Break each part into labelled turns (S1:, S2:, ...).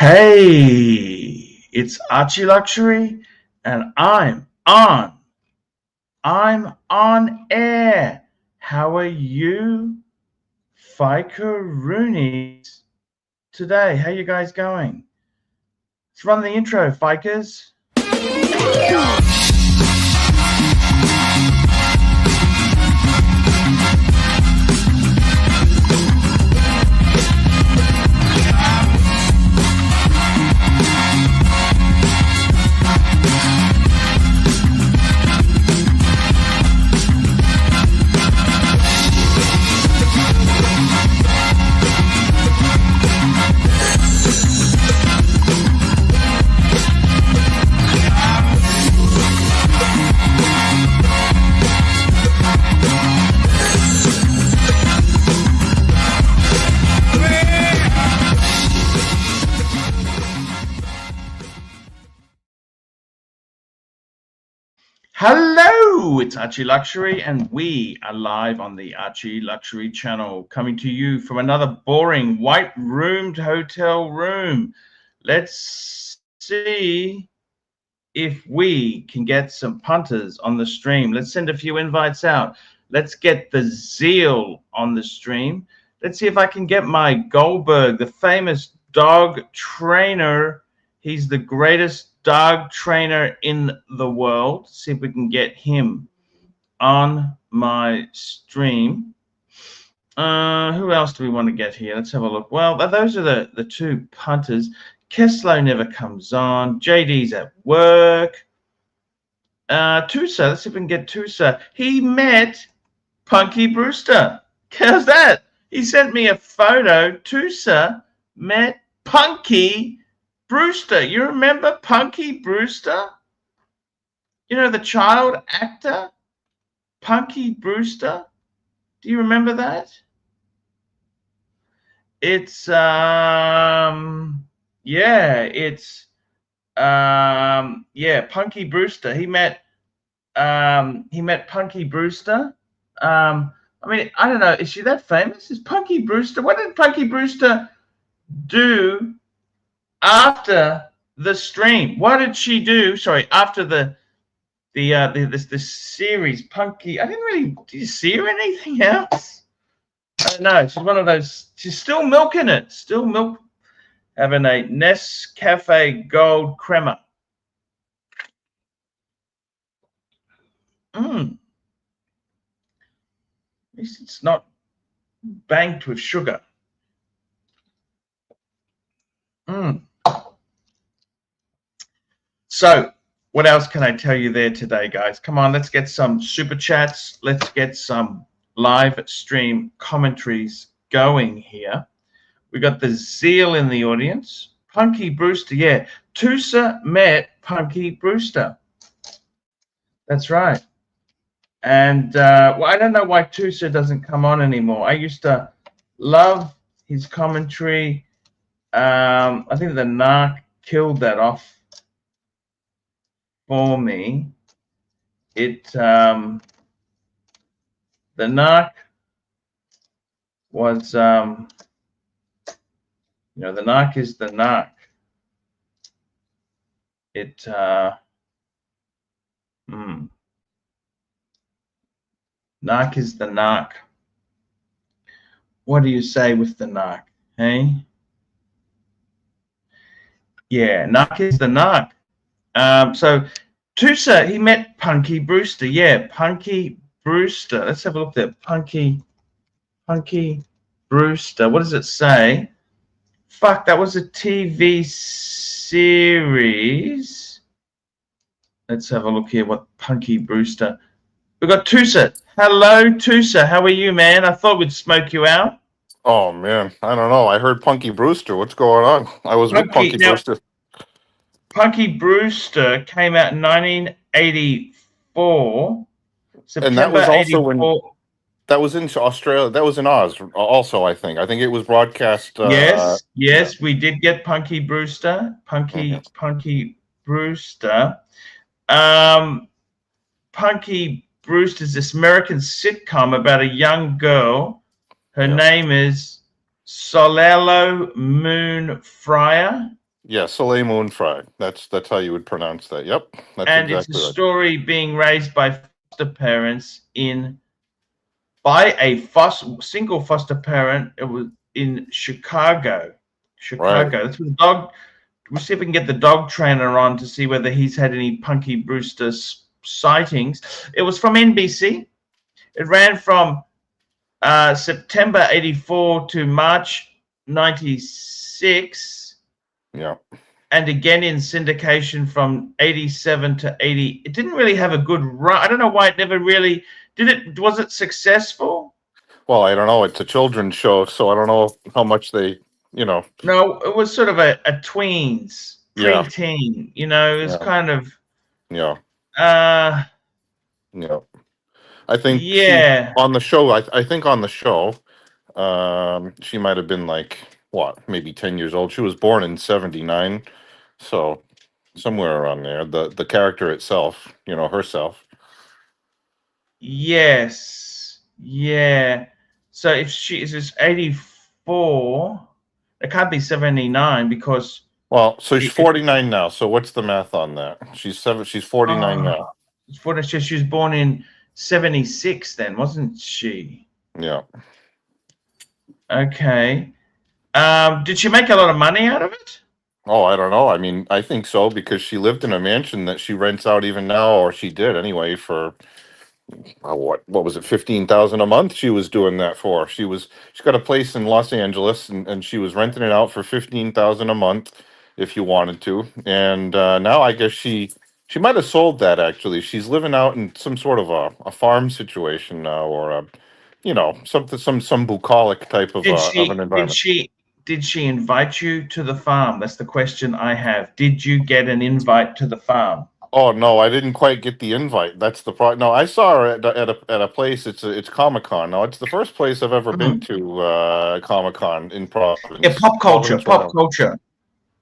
S1: Hey, it's ArchieLuxury, and I'm on air. How are you, Fikeroonies, today? How you guys going? Let's run the intro, Fikers. Hello, it's ArchieLuxury, and we are live on the ArchieLuxury channel, coming to you from another boring white-roomed hotel room. Let's see if we can get some punters on the stream. Let's send a few invites out. Let's get the Zeal on the stream. Let's see if I can get my Goldberg, the famous dog trainer. He's the greatest dog trainer in the world. See if we can get him on my stream. Who else do we want to get here? Let's have a look. Well, those are the two punters. Kessler never comes on. JD's at work. Tusa, let's see if we can get Tusa. He met Punky Brewster. How's that? He sent me a photo. Tusa met Punky Brewster. You remember Punky Brewster? You know, the child actor, Punky Brewster? Do you remember that? It's Punky Brewster. He met Punky Brewster. I mean, I don't know, is she that famous? Is Punky Brewster? What did Punky Brewster do after the stream? What did she do? Sorry, after the series, Punky. I didn't really. Did you see her anything else? I don't know. She's one of those. She's still milking it. Still milk. Having a Nescafe Gold Crema. At least it's not banked with sugar. So, what else can I tell you there today, guys? Come on, let's get some super chats. Let's get some live stream commentaries going here. We got the Zeal in the audience. Punky Brewster, yeah. Tusa met Punky Brewster. That's right. And well, I don't know why Tusa doesn't come on anymore. I used to love his commentary. I think the Narc killed that off for me. The Narc was, the Narc is the Narc. Narc is the Narc. What do you say with the Narc, hey? Yeah, Narc is the Narc. So Tusa, he met Punky Brewster. Yeah, Punky Brewster. Let's have a look there. Punky Brewster. What does it say? Fuck, that was a TV series. Let's have a look here. What Punky Brewster? We've got Tusa. Hello, Tusa. How are you, man? I thought we'd smoke you out.
S2: Oh, man. I don't know. I heard Punky Brewster. What's going on? I was with Punky Brewster.
S1: Punky Brewster came out in 1984. September
S2: and that was also
S1: 84.
S2: when that was in Australia. That was in Oz also, I think. I think it was broadcast.
S1: Yes, we did get Punky Brewster. Punky Brewster. Punky Brewster's this American sitcom about a young girl. Her name is Solelo Moon Fryer.
S2: Yeah, Soleil Moon Frye. That's how you would pronounce that. Yep, that's
S1: And it's a
S2: exactly right.
S1: story being raised by foster parents by a single foster parent. It was in Chicago.
S2: Right.
S1: Chicago. That's where the dog. We'll see if we can get the dog trainer on to see whether he's had any Punky Brewster sightings. It was from NBC. It ran from September 84 to March 96.
S2: Yeah.
S1: And again in syndication from 87 to 80. It didn't really have a good run. I don't know why it never really did it. Was it successful?
S2: Well, I don't know. It's a children's show, so I don't know how much they, you know.
S1: No, it was sort of a tweens,
S2: Yeah.
S1: preteen, you know, it was
S2: Yeah.
S1: kind of,
S2: Yeah.
S1: uh,
S2: Yeah. I think she
S1: yeah,
S2: on the show. I think on the show, she might have been like what, maybe 10 years old. She was born in '79, so somewhere around there. The character itself, herself.
S1: yes, yeah. So if she is 84, it can't be 79 because
S2: Well, so she's
S1: it
S2: 49 now. So what's the math on that? She's 49
S1: oh,
S2: now.
S1: she was born in 76 then, wasn't she?
S2: Yeah.
S1: Okay. Did she make a lot of money out of it?
S2: Oh, I don't know. I mean, I think so because she lived in a mansion that she rents out even now, or she did anyway, for what was it, 15,000 a month? She was doing that for. She's got a place in Los Angeles, and she was renting it out for 15,000 a month if you wanted to. And now I guess she might have sold that actually. She's living out in some sort of a farm situation now, or a something, some bucolic type
S1: Did
S2: of an
S1: she did
S2: environment.
S1: she did she invite you to the farm? That's the question I have. Did you get an invite to the farm?
S2: Oh no, I didn't quite get the invite. That's the problem. No, I saw her at a place. It's Comic Con. Now it's the first place I've ever been
S1: Mm.
S2: to Comic Con in
S1: Yeah,
S2: Providence,
S1: pop
S2: Rhode.
S1: culture, pop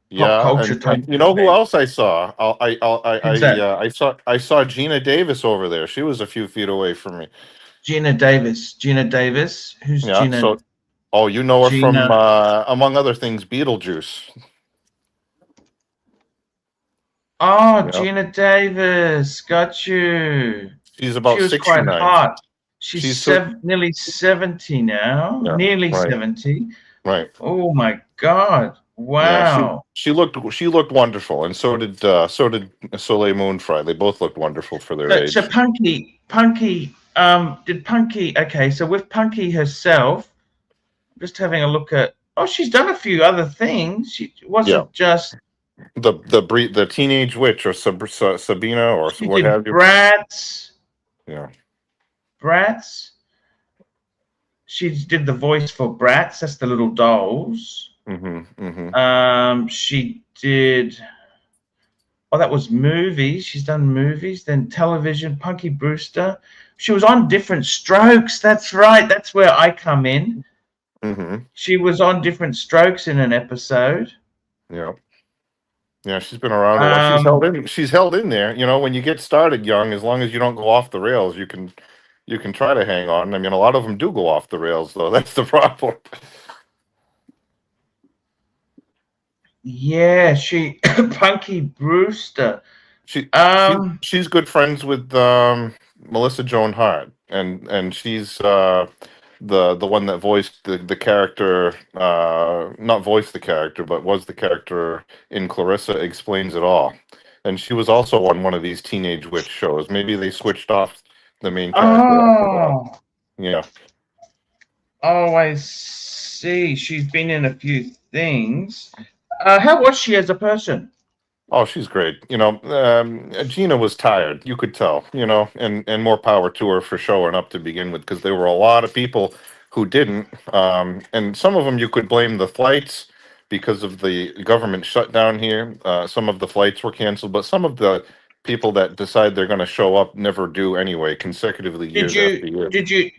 S2: Yeah,
S1: culture
S2: and
S1: type
S2: you know who
S1: event.
S2: else I saw?
S1: Who's that?
S2: I saw Gina Davis over there. She was a few feet away from me.
S1: Gina Davis. Gina Davis. Who's
S2: Yeah.
S1: Gina?
S2: So, oh, you know her from
S1: Gina.
S2: among other things, Beetlejuice.
S1: Oh,
S2: Yeah.
S1: Gina Davis. Got you.
S2: She's
S1: She
S2: about
S1: was quite
S2: 69.
S1: hot. She's
S2: She's so
S1: nearly 70 now.
S2: yeah.
S1: Nearly
S2: Right.
S1: 70.
S2: Right.
S1: Oh my God.
S2: Yeah,
S1: Wow.
S2: she looked wonderful, and so did Soleil Moon Frye. They both looked wonderful for their
S1: So
S2: age.
S1: Did Punky, okay, so with Punky herself, just having a look at, oh, she's done a few other things. She
S2: Yeah,
S1: wasn't just,
S2: the teenage witch, or Sabina, or
S1: she
S2: what
S1: did
S2: have you.
S1: Bratz.
S2: Yeah.
S1: Bratz. She did the voice for Bratz. That's the little dolls.
S2: Mm-hmm. Mm-hmm.
S1: She did, oh, that was movies. She's done movies, then television, Punky Brewster. She was on Different Strokes. That's right. That's where I come in.
S2: Mm-hmm.
S1: She was on Different Strokes in an episode.
S2: Yeah. Yeah, she's been around a while.
S1: Um,
S2: She's held in there. When you get started young, as long as you don't go off the rails, you can try to hang on. I mean, a lot of them do go off the rails, though. That's the problem.
S1: yeah, she Punky Brewster.
S2: She she
S1: Um,
S2: she's good friends with Melissa Joan Hart, and she's the one that voiced the character, not voiced the character, but was the character in Clarissa Explains It All. And she was also on one of these teenage witch shows. Maybe they switched off the main character after a while.
S1: oh,
S2: Yeah.
S1: oh, I see. She's been in a few things. How was she as a person?
S2: Oh, she's great. Gina was tired. You could tell. And more power to her for showing up to begin with, because there were a lot of people who didn't. And some of them you could blame the flights because of the government shutdown here. Some of the flights were canceled, but some of the people that decide they're going to show up never do anyway, consecutively,
S1: Did
S2: years
S1: you
S2: after year.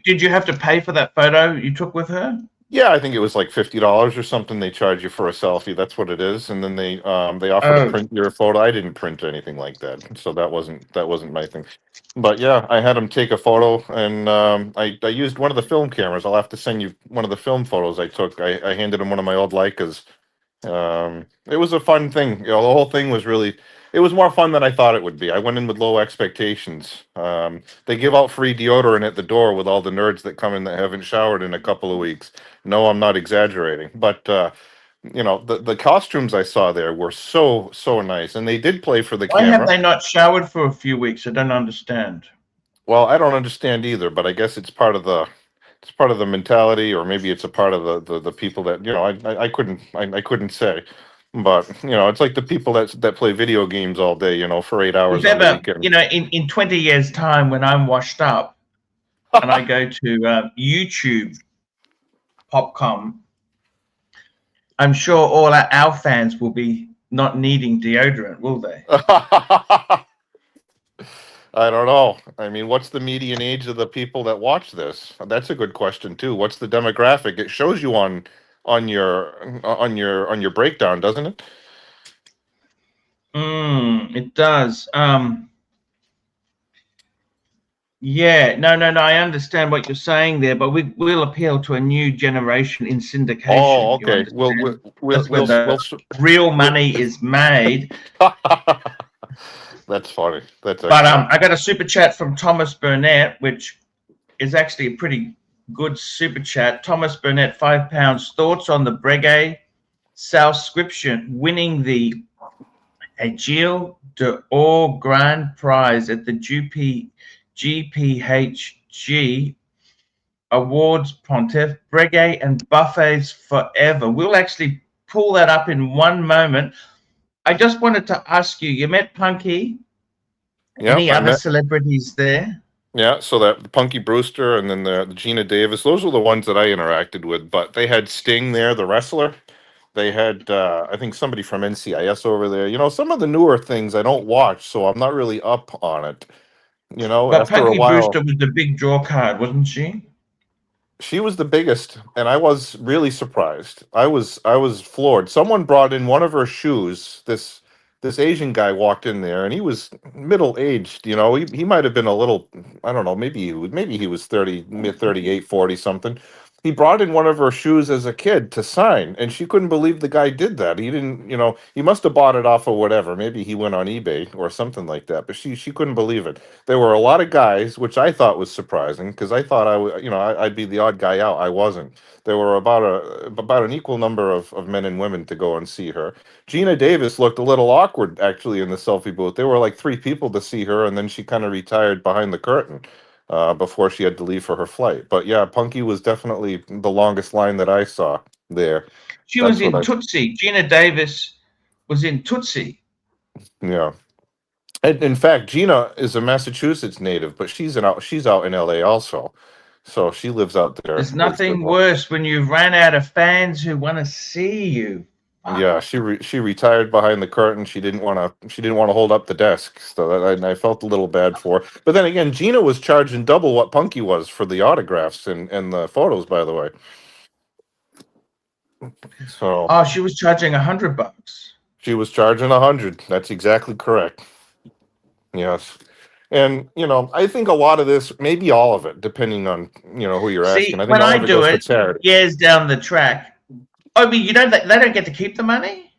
S1: did you have to pay for that photo you took with her?
S2: Yeah, I think it was like $50 or something. They charge you for a selfie. That's what it is, and then they offer to
S1: Oh,
S2: print your photo. I didn't print anything like that, so that wasn't my thing. But yeah, I had them take a photo, and I used one of the film cameras. I'll have to send you one of the film photos I took. I handed him one of my old Leicas, It was a fun thing. You know, the whole thing was really. It was more fun than I thought it would be. I went in with low expectations. They give out free deodorant at the door with all the nerds that come in that haven't showered in a couple of weeks. No, I'm not exaggerating. But you know, the costumes I saw there were so nice, and they did play for the
S1: Why have
S2: camera.
S1: they not showered for a few weeks? I don't understand.
S2: Well, I don't understand either, but I guess it's part of the mentality, or maybe it's a part of the people that, you know, I couldn't say, but you know, it's like the people that play video games all day, you know, for 8 hours
S1: If
S2: on the
S1: ever,
S2: weekend.
S1: you know, in 20 years' time when I'm washed up and I go to YouTube Popcom, I'm sure all our fans will be not needing deodorant, will they?
S2: I don't know. I mean, what's the median age of the people that watch this? That's a good question too. What's the demographic? It shows you on your breakdown, doesn't it?
S1: It does. Yeah, no. I understand what you're saying there, but we'll appeal to a new generation in
S2: Oh,
S1: syndication. You
S2: okay.
S1: understand? That's where the real
S2: we'll
S1: money is made.
S2: That's funny. That's
S1: But
S2: excellent.
S1: I got a super chat from Thomas Burnett, which is actually a pretty good super chat. Thomas Burnett, £5. Thoughts on the Breguet subscription winning the Agile d'Or Grand Prize at the GPHG Awards Pontiff, Breguet and Buffets Forever. We'll actually pull that up in one moment. I just wanted to ask you, you met Punky?
S2: Yeah,
S1: Any
S2: I
S1: other
S2: met.
S1: celebrities there?
S2: Yeah, so that Punky Brewster and then the Gina Davis, those were the ones that I interacted with. But they had Sting there, the wrestler. They had, I think, somebody from NCIS over there. You know, some of the newer things I don't watch, so I'm not really up on it. You know,
S1: But
S2: after a
S1: Punky
S2: while,
S1: Brewster was the big draw card, wasn't she?
S2: she was the biggest, and I was really surprised. I was floored. Someone brought in one of her shoes. This Asian guy walked in there, and he was middle aged. You know, he might have been a little, I don't know, maybe he was 30, mid 38, 40 something. He brought in one of her shoes as a kid to sign, and she couldn't believe the guy did that. He didn't, you know, he must have bought it off of whatever. Maybe he went on eBay or something like that. But she couldn't believe it. There were a lot of guys, which I thought was surprising because I thought you know, I'd be the odd guy out. I wasn't. There were about an equal number of men and women to go and see her. Gina Davis looked a little awkward actually in the selfie booth. There were like three people to see her, and then she kind of retired behind the curtain before she had to leave for her flight. But yeah, Punky was definitely the longest line that I saw there.
S1: She was
S2: That's what
S1: in
S2: I.
S1: Tootsie. Gina Davis was in Tootsie.
S2: Yeah. And in fact, Gina is a Massachusetts native, but she's out in LA also. So she lives out there
S1: There's
S2: as
S1: nothing
S2: well.
S1: worse when you've ran out of fans who want to see you.
S2: Yeah, she retired behind the curtain. She didn't want to hold up the desk. So I felt a little bad for her. But then again, Gina was charging double what Punky was for the autographs and the photos, by the way. So
S1: Oh, she was charging $100.
S2: she was charging 100. That's exactly correct. Yes. And you know, I think a lot of this, maybe all of it, depending on, you know, who you're asking.
S1: See,
S2: I think
S1: when
S2: all
S1: I
S2: of it
S1: do
S2: goes for
S1: it
S2: charity.
S1: years down the track, I mean, you know, they don't get to keep the money.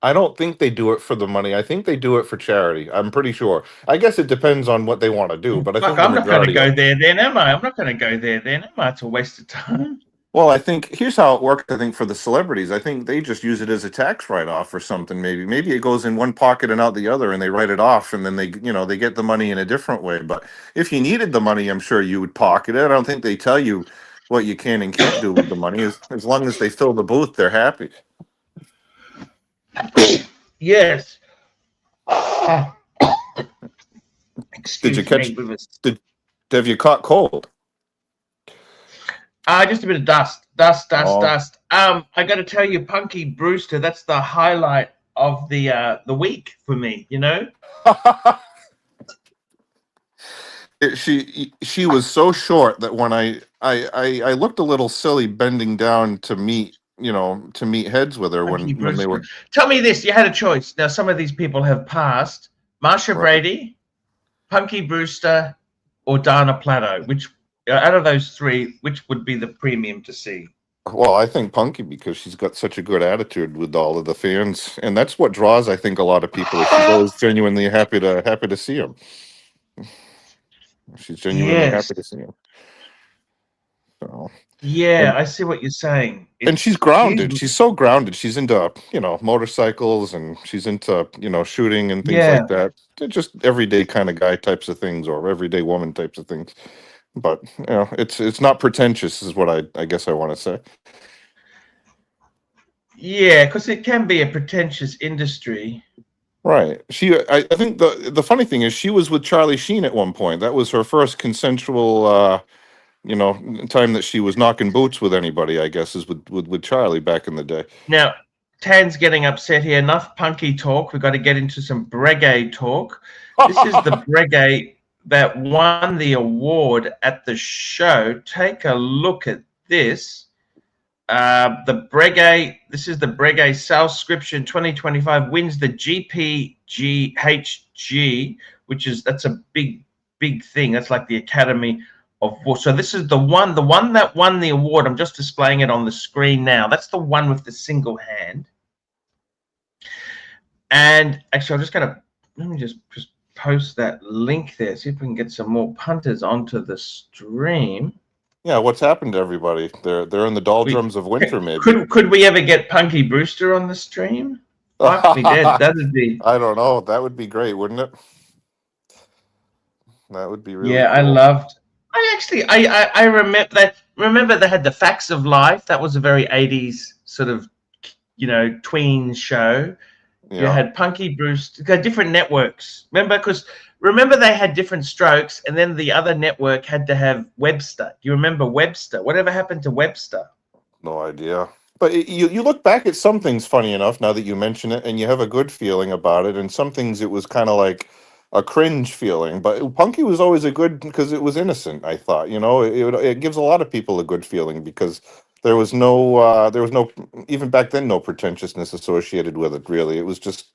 S2: I don't think they do it for the money. I think they do it for charity. I'm pretty sure. I guess it depends on what they want to do, but I
S1: Fuck,
S2: think the
S1: I'm not going to
S2: majority.
S1: go there then, am I? I'm not going to go there then, am I? It's a waste of time.
S2: Well, I think here's how it works. I think for the celebrities, I think they just use it as a tax write-off or something. Maybe it goes in one pocket and out the other, and they write it off, and then they get the money in a different way. But if you needed the money, I'm sure you would pocket it. I don't think they tell you what you can and can't do with the money. As long as they fill the booth, they're happy.
S1: Yes.
S2: Did you
S1: Excuse
S2: catch?
S1: me.
S2: Did have you caught cold?
S1: Just a bit of dust.
S2: Oh.
S1: I got to tell you, Punky Brewster, that's the highlight of the week for me. You know,
S2: She was so short that when I looked a little silly bending down to meet heads with her
S1: Punky
S2: when they
S1: Brewster.
S2: were
S1: Tell me this: you had a choice. Now, some of these people have passed. Marsha
S2: right.
S1: Brady, Punky Brewster, or Dana Plato. Which out of those three, which would be the premium to see?
S2: Well, I think Punky because she's got such a good attitude with all of the fans, and that's what draws, I think, a lot of people. Is she's always genuinely happy to see him. She's genuinely
S1: Yes.
S2: happy to see him. So,
S1: Yeah,
S2: and
S1: I see what you're saying.
S2: she's
S1: She's
S2: grounded. She's so grounded. She's into motorcycles, and she's into shooting and things
S1: yeah.
S2: like that. They're just everyday kind of guy types of things, or everyday woman types of things. But it's not pretentious, is what I guess I want to say.
S1: Yeah, because it can be a pretentious industry.
S2: Right. I think the funny thing is she was with Charlie Sheen at one point. That was her first consensual, time that she was knocking boots with anybody, I guess, is with Charlie back in the day.
S1: Now, Tan's getting upset here. Enough punky talk. We've got to get into some Breguet talk. This is the Breguet that won the award at the show. Take a look at this. This is the Breguet Salescription 2025 wins the GPGHG, that's a big thing. That's like the Academy of War. So this is the one that won the award. I'm just displaying it on the screen now. That's the one with the single hand. And actually, let me just post that link there. See if we can get some more punters onto the stream.
S2: Yeah, what's happened to everybody? They're in the doldrums of winter, maybe.
S1: Could we ever get Punky Brewster on the stream? Fuck me dead. That'd be.
S2: I don't know. That would be great, wouldn't it? That would be really
S1: Yeah,
S2: cool.
S1: I remember that. Remember they had the Facts of Life. That was a very 80s sort of, tween show. You
S2: Yeah.
S1: had Punky Brewster, different networks. Remember they had different strokes, and then the other network had to have Webster. You remember Webster? Whatever happened to Webster?
S2: No idea. But you look back at some things, funny enough, now that you mention it, and you have a good feeling about it, and some things it was kind of like a cringe feeling. But Punky was always a good because it was innocent. I thought, it gives a lot of people a good feeling because there was no even back then no pretentiousness associated with it. Really, it was just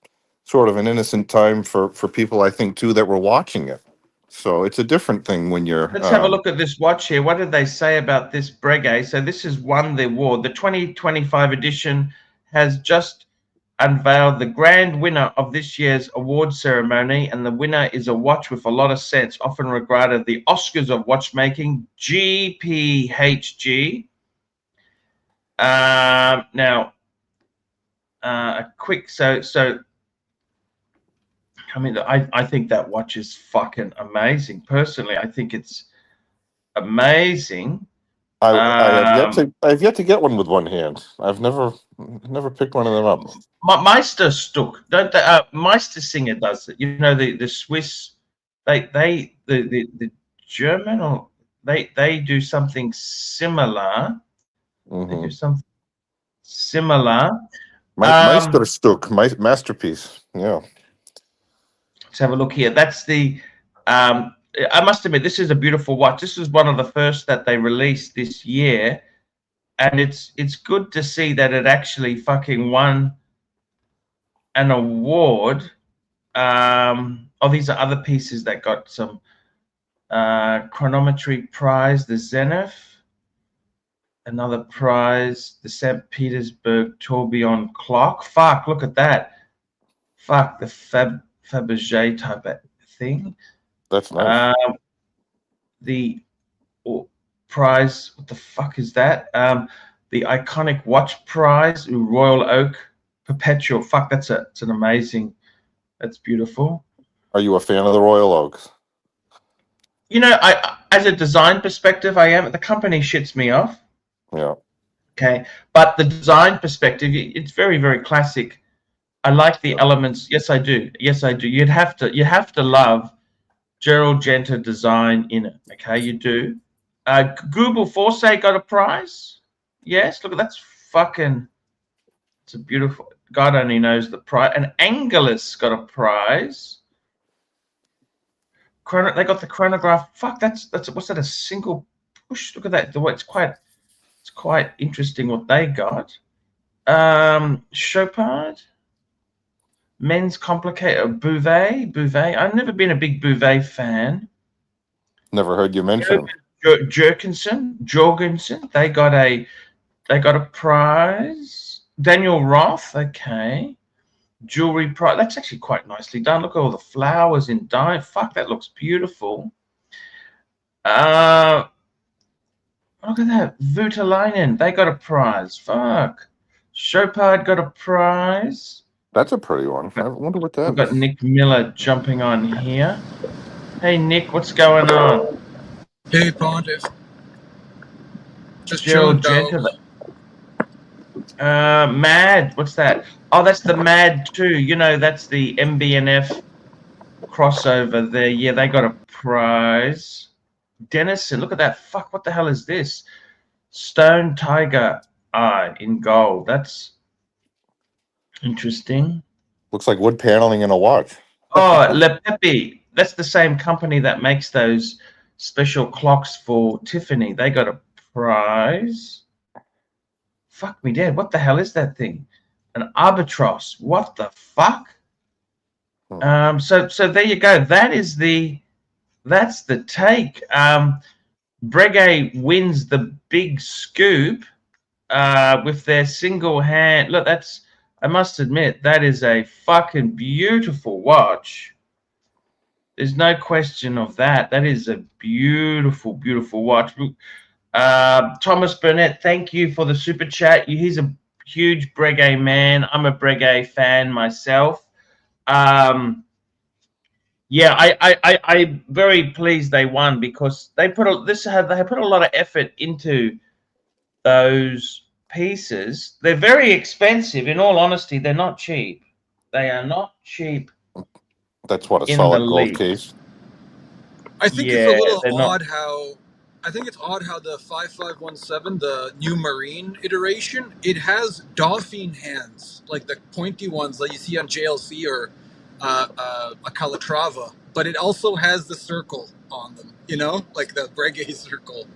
S2: sort of an innocent time for people. I think too that were watching it. So it's a different thing when you're.
S1: Let's have a look at this watch here. What did they say about this Breguet? So this has won the award. The 2025 edition has just unveiled the grand winner of this year's award ceremony, and the winner is a watch with a lot of sense, often regarded the Oscars of watchmaking, GPHG. Now, a quick so I mean, I think that watch is fucking amazing. Personally, I think it's amazing.
S2: I have yet to get one with one hand. I've never picked one of them up.
S1: Meisterstück, don't they, Meistersinger does it. The Swiss, the German, or they do something similar. They do something similar.
S2: Meisterstück, masterpiece. Yeah.
S1: Let's have a look here. That's the. I must admit, this is a beautiful watch. This is one of the first that they released this year, and it's good to see that it actually fucking won an award. These are other pieces that got some chronometry prize, the Zenith, another prize, the St. Petersburg tourbillon clock. Fuck, look at that. Fuck, the Fabergé type of thing.
S2: That's nice.
S1: The prize, what the fuck is that? The iconic watch prize, Royal Oak Perpetual. Fuck, it's an amazing. That's beautiful.
S2: Are you a fan of the Royal Oaks?
S1: I as a design perspective, I am. The company shits me off.
S2: Yeah.
S1: Okay, but the design perspective, it's very, very classic. I like the elements. Yes, I do. Yes, I do. You have to love Gerald Genter design in it. Okay, you do. Google Foresight got a prize. Yes, look, that's fucking. It's a beautiful. God only knows the prize. And Angelus got a prize. They got the chronograph. Fuck, that's what's that? A single push. Look at that. It's quite interesting what they got. Chopard. Men's complicated Bouvet. I've never been a big Bouvet fan.
S2: Never heard you mention him.
S1: Jorgensen. They got a They got a prize. Daniel Roth, okay. Jewelry prize. That's actually quite nicely done. Look at all the flowers in dye. Fuck, that looks beautiful. Look at that. Voutilainen, they got a prize. Fuck. Chopard got a prize.
S2: That's a pretty one. I wonder what that
S1: We've got
S2: is.
S1: Nick Miller jumping on here. Hey, Nick, what's going on?
S3: Hey, Pontiff. Just
S1: Jill
S3: chilling, dog.
S1: Gentile. Mad, what's that? Oh, that's the Mad 2. You know, that's the MBNF crossover there. Yeah, they got a prize. Dennison, look at that. Fuck, what the hell is this? Stone Tiger Eye in gold. That's interesting.
S2: Looks like wood paneling in a watch.
S1: Oh, Le Pepe. That's the same company that makes those special clocks for Tiffany. They got a prize. Fuck me dead. What the hell is that thing? An Albatross. What the fuck? So there you go. That's the take. Breguet wins the big scoop with their single hand. Look, I must admit, that is a fucking beautiful watch. There's no question of that. That is a beautiful, beautiful watch. Thomas Burnett, thank you for the super chat. He's a huge Breguet man. I'm a Breguet fan myself. Yeah, I'm very pleased they won because they put a lot of effort into those pieces. They're very expensive. In all honesty, they're not cheap. They are not cheap.
S2: That's what, a
S1: in
S2: solid
S1: the
S2: gold
S1: league.
S2: case.
S3: I think
S1: Yeah,
S3: it's a little
S1: they're not-
S3: odd how. I think it's odd how the 5517, the new Marine iteration, it has dolphin hands, like the pointy ones that you see on JLC or a Calatrava, but it also has the circle on them, you know, like the Breguet circle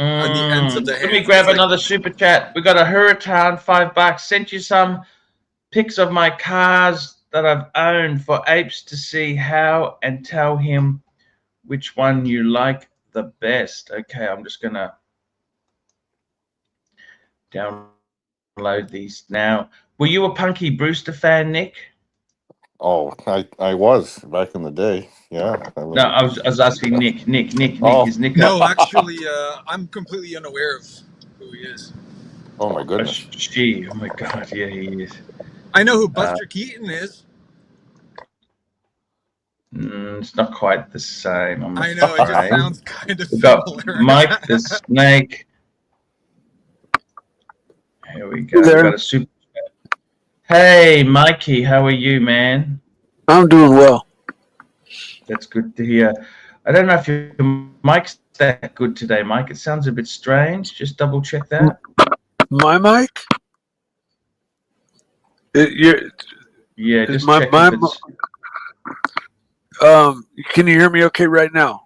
S3: on the ends of the hands.
S1: Let me grab
S3: It's like-
S1: another super chat. We got a Huracan, $5. Sent you some pics of my cars that I've owned for Apes to see how and tell him which one you like the best. Okay, I'm just gonna download these now. Were you a Punky Brewster fan, Nick?
S2: Oh, I was back in the day. Yeah.
S1: No, I was asking Nick. Nick,
S2: Oh.
S1: is Nick?
S3: No, actually, I'm completely unaware of who he is.
S2: Oh my goodness.
S1: She. Oh my God, yeah, he is.
S3: I know who Buster Keaton is.
S1: It's not quite the same.
S3: I know, it just
S1: afraid.
S3: sounds kind of
S1: We got
S3: similar.
S1: Mike the Snake. Here we go. We got a super. Hey, Mikey, how are you, man?
S4: I'm doing well.
S1: That's good to hear. I don't know if your mic's that good today, Mike. It sounds a bit strange. Just double check that.
S4: My mic?
S1: Yeah, just check if it's...
S4: Can you hear me okay right now?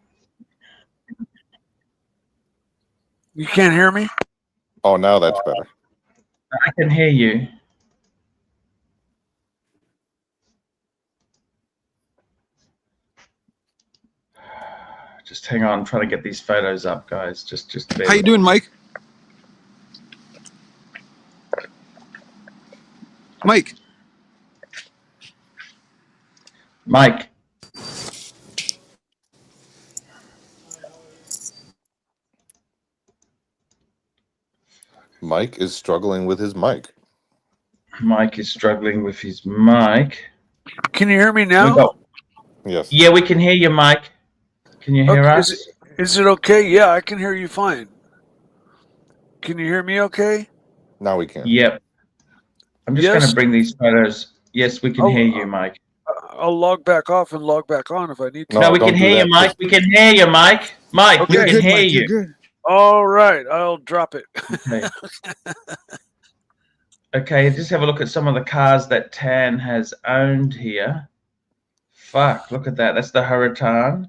S4: You can't hear me?
S2: Oh, now that's better.
S1: I can hear you. Just hang on. I'm trying to get these photos up, guys. Just
S3: How you doing, Mike? Mike.
S1: Mike.
S2: Mike is struggling with his mic.
S1: Mike is struggling with his mic.
S4: Can you hear me now?
S2: Yes.
S1: Yeah, we can hear you, Mike. Can you hear us?
S4: Is it okay? Yeah, I can hear you fine. Can you hear me okay?
S2: Now we can.
S1: Yep. I'm just going to bring these photos. Yes, we can hear you, Mike.
S4: I'll log back off and log back on if I need to.
S1: No, we can hear you, Mike. We can hear you, Mike. Mike,
S4: Okay.
S1: we can hear you.
S3: Good.
S4: All right, I'll drop it.
S1: Okay. Okay, just have a look at some of the cars that Tan has owned here. Fuck, look at that. That's the Huracan.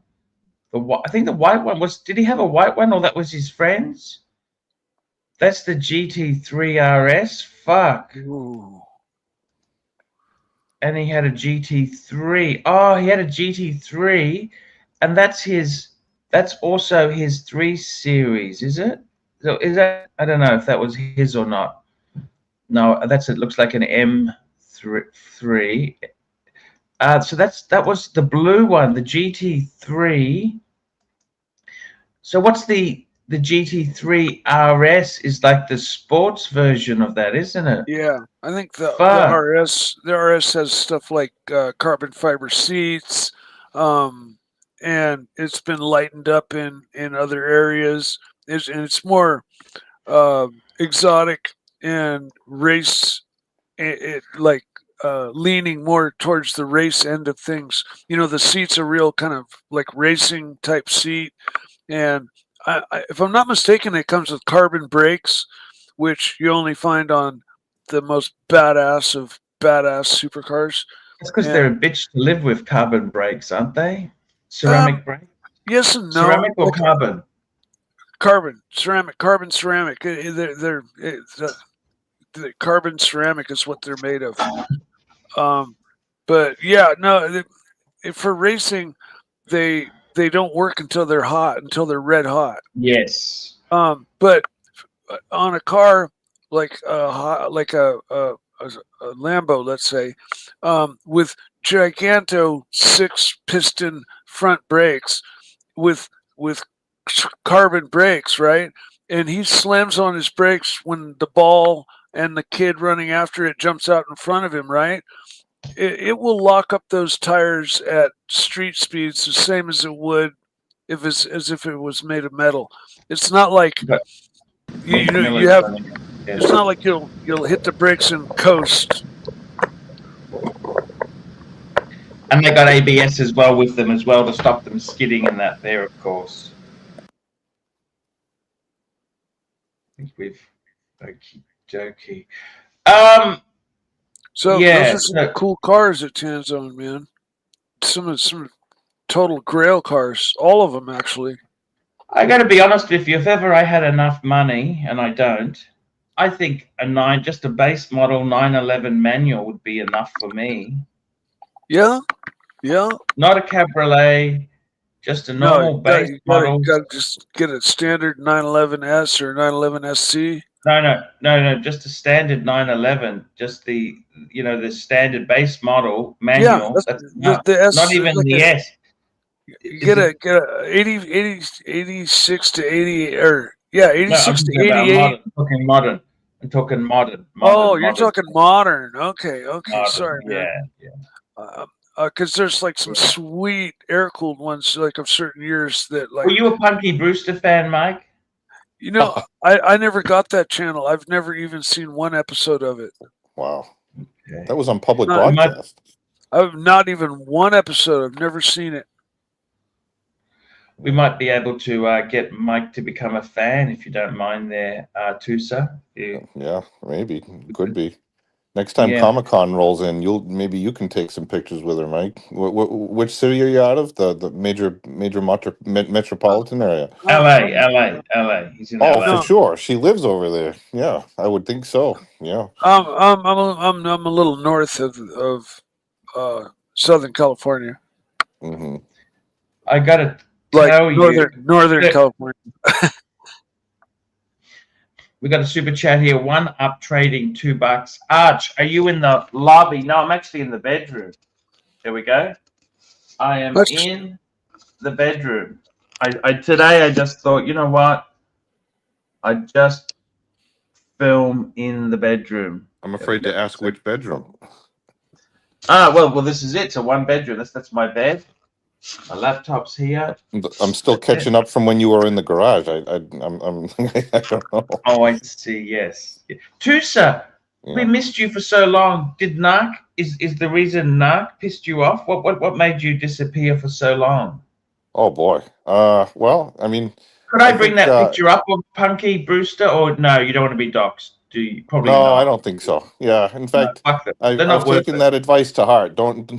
S1: I think the white one was... Did he have a white one or that was his friend's? That's the GT3 RS. Fuck.
S4: Ooh.
S1: And he had a GT3. Oh, he had a GT3, and that's also his 3 Series, is it? So is that, I don't know if that was his or not. No, that's, it looks like an M3. So that was the blue one, the GT3. So what's the GT3 RS is like the sports version of that, isn't it?
S4: Yeah, I think the
S1: Fuck.
S4: RS has stuff like carbon fiber seats, and it's been lightened up in other areas. And it's more exotic and race, like leaning more towards the race end of things. You know, the seat's a real kind of like racing type seat, and if I'm not mistaken, it comes with carbon brakes, which you only find on the most badass of badass supercars.
S1: It's because they're a bitch to live with, carbon brakes, aren't they?
S4: Um,
S1: Ceramic brakes?
S4: yes and no.
S1: Ceramic or
S4: Like
S1: carbon?
S4: carbon, ceramic, carbon, ceramic. The carbon ceramic is what they're made of. But yeah, no, for racing, they don't work until they're hot, until they're red hot.
S1: Yes.
S4: But on a car like a Lambo, let's say, with giganto 6-piston front brakes with carbon brakes, right? And he slams on his brakes when the ball and the kid running after it jumps out in front of him, right? It will lock up those tires at street speeds the same as it would as if it was made of metal. It's not like you have. It's not like you'll hit the brakes and coast.
S1: And they got ABS as well with them as well to stop them skidding and that there, of course. I think we've okie dokie.
S4: So
S1: yeah,
S4: those are some cool cars at Tanzone, man. Some total grail cars, all of them actually.
S1: I got to be honest with you. If ever I had enough money, and I don't, I think just a base model 911 manual would be enough for me.
S4: Yeah, yeah.
S1: Not a cabriolet, just a normal base model.
S4: You got to just get a standard 911S or 911SC.
S1: No, just a standard 911, just the standard base model manual.
S4: Yeah, the S,
S1: not even
S4: like
S1: the S.
S4: You get a 86 to 80 or 86 to 88.
S1: I'm talking modern.
S4: Oh, you're talking modern. Okay,
S1: Modern,
S4: sorry, man.
S1: Yeah.
S4: Because there's like some sweet air-cooled ones, like of certain years that like.
S1: Were you a Punky Brewster fan, Mike?
S4: You know, I never got that channel. I've never even seen one episode of it.
S2: Wow.
S1: Okay.
S2: That was on public broadcast.
S4: I've not even one episode. I've never seen it.
S1: We might be able to get Mike to become a fan if you don't mind there, Tusa.
S2: Yeah, maybe. Could be. Next time Comic-Con rolls in, maybe you can take some pictures with her, Mike. Which city are you out of? The major metropolitan area?
S1: LA. He's in LA.
S2: Oh, for sure. She lives over there. Yeah, I would think so. Yeah.
S4: I'm a little north of Southern California.
S2: Mm-hmm.
S1: I gotta
S4: like
S1: tell
S4: northern California.
S1: We got a super chat here. One up trading $2. Arch, are you in the lobby? No, I'm actually in the bedroom. There we go. I am in the bedroom. Today I just thought, you know what? I just film in the bedroom.
S2: I'm afraid to ask which bedroom.
S1: Well, this is it. It's a one bedroom. That's my bed. My laptop's here.
S2: I'm still catching up from when you were in the garage. I don't know.
S1: Oh, I see. Yes. Tusa, we missed you for so long. Did Narc is the reason Narc pissed you off? What made you disappear for so long?
S2: Oh boy. Well, I mean,
S1: could I bring that picture up of Punky Brewster, or no? You don't want to be doxxed. Do you? Probably
S2: no,
S1: not.
S2: I don't think so. Yeah, in fact, I've taken that advice to heart. Don't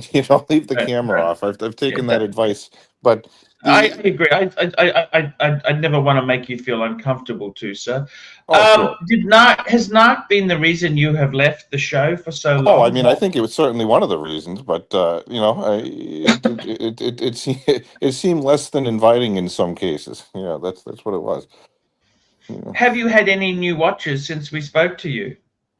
S2: leave the camera off. I've taken that advice, but
S1: I agree. I never want to make you feel uncomfortable, Tusa.
S2: Sure.
S1: Has Narc been the reason you have left the show for so long?
S2: Oh, I mean, I think it was certainly one of the reasons, but it seemed less than inviting in some cases. Yeah, that's what it was.
S1: Have you had any new watches since we spoke to you?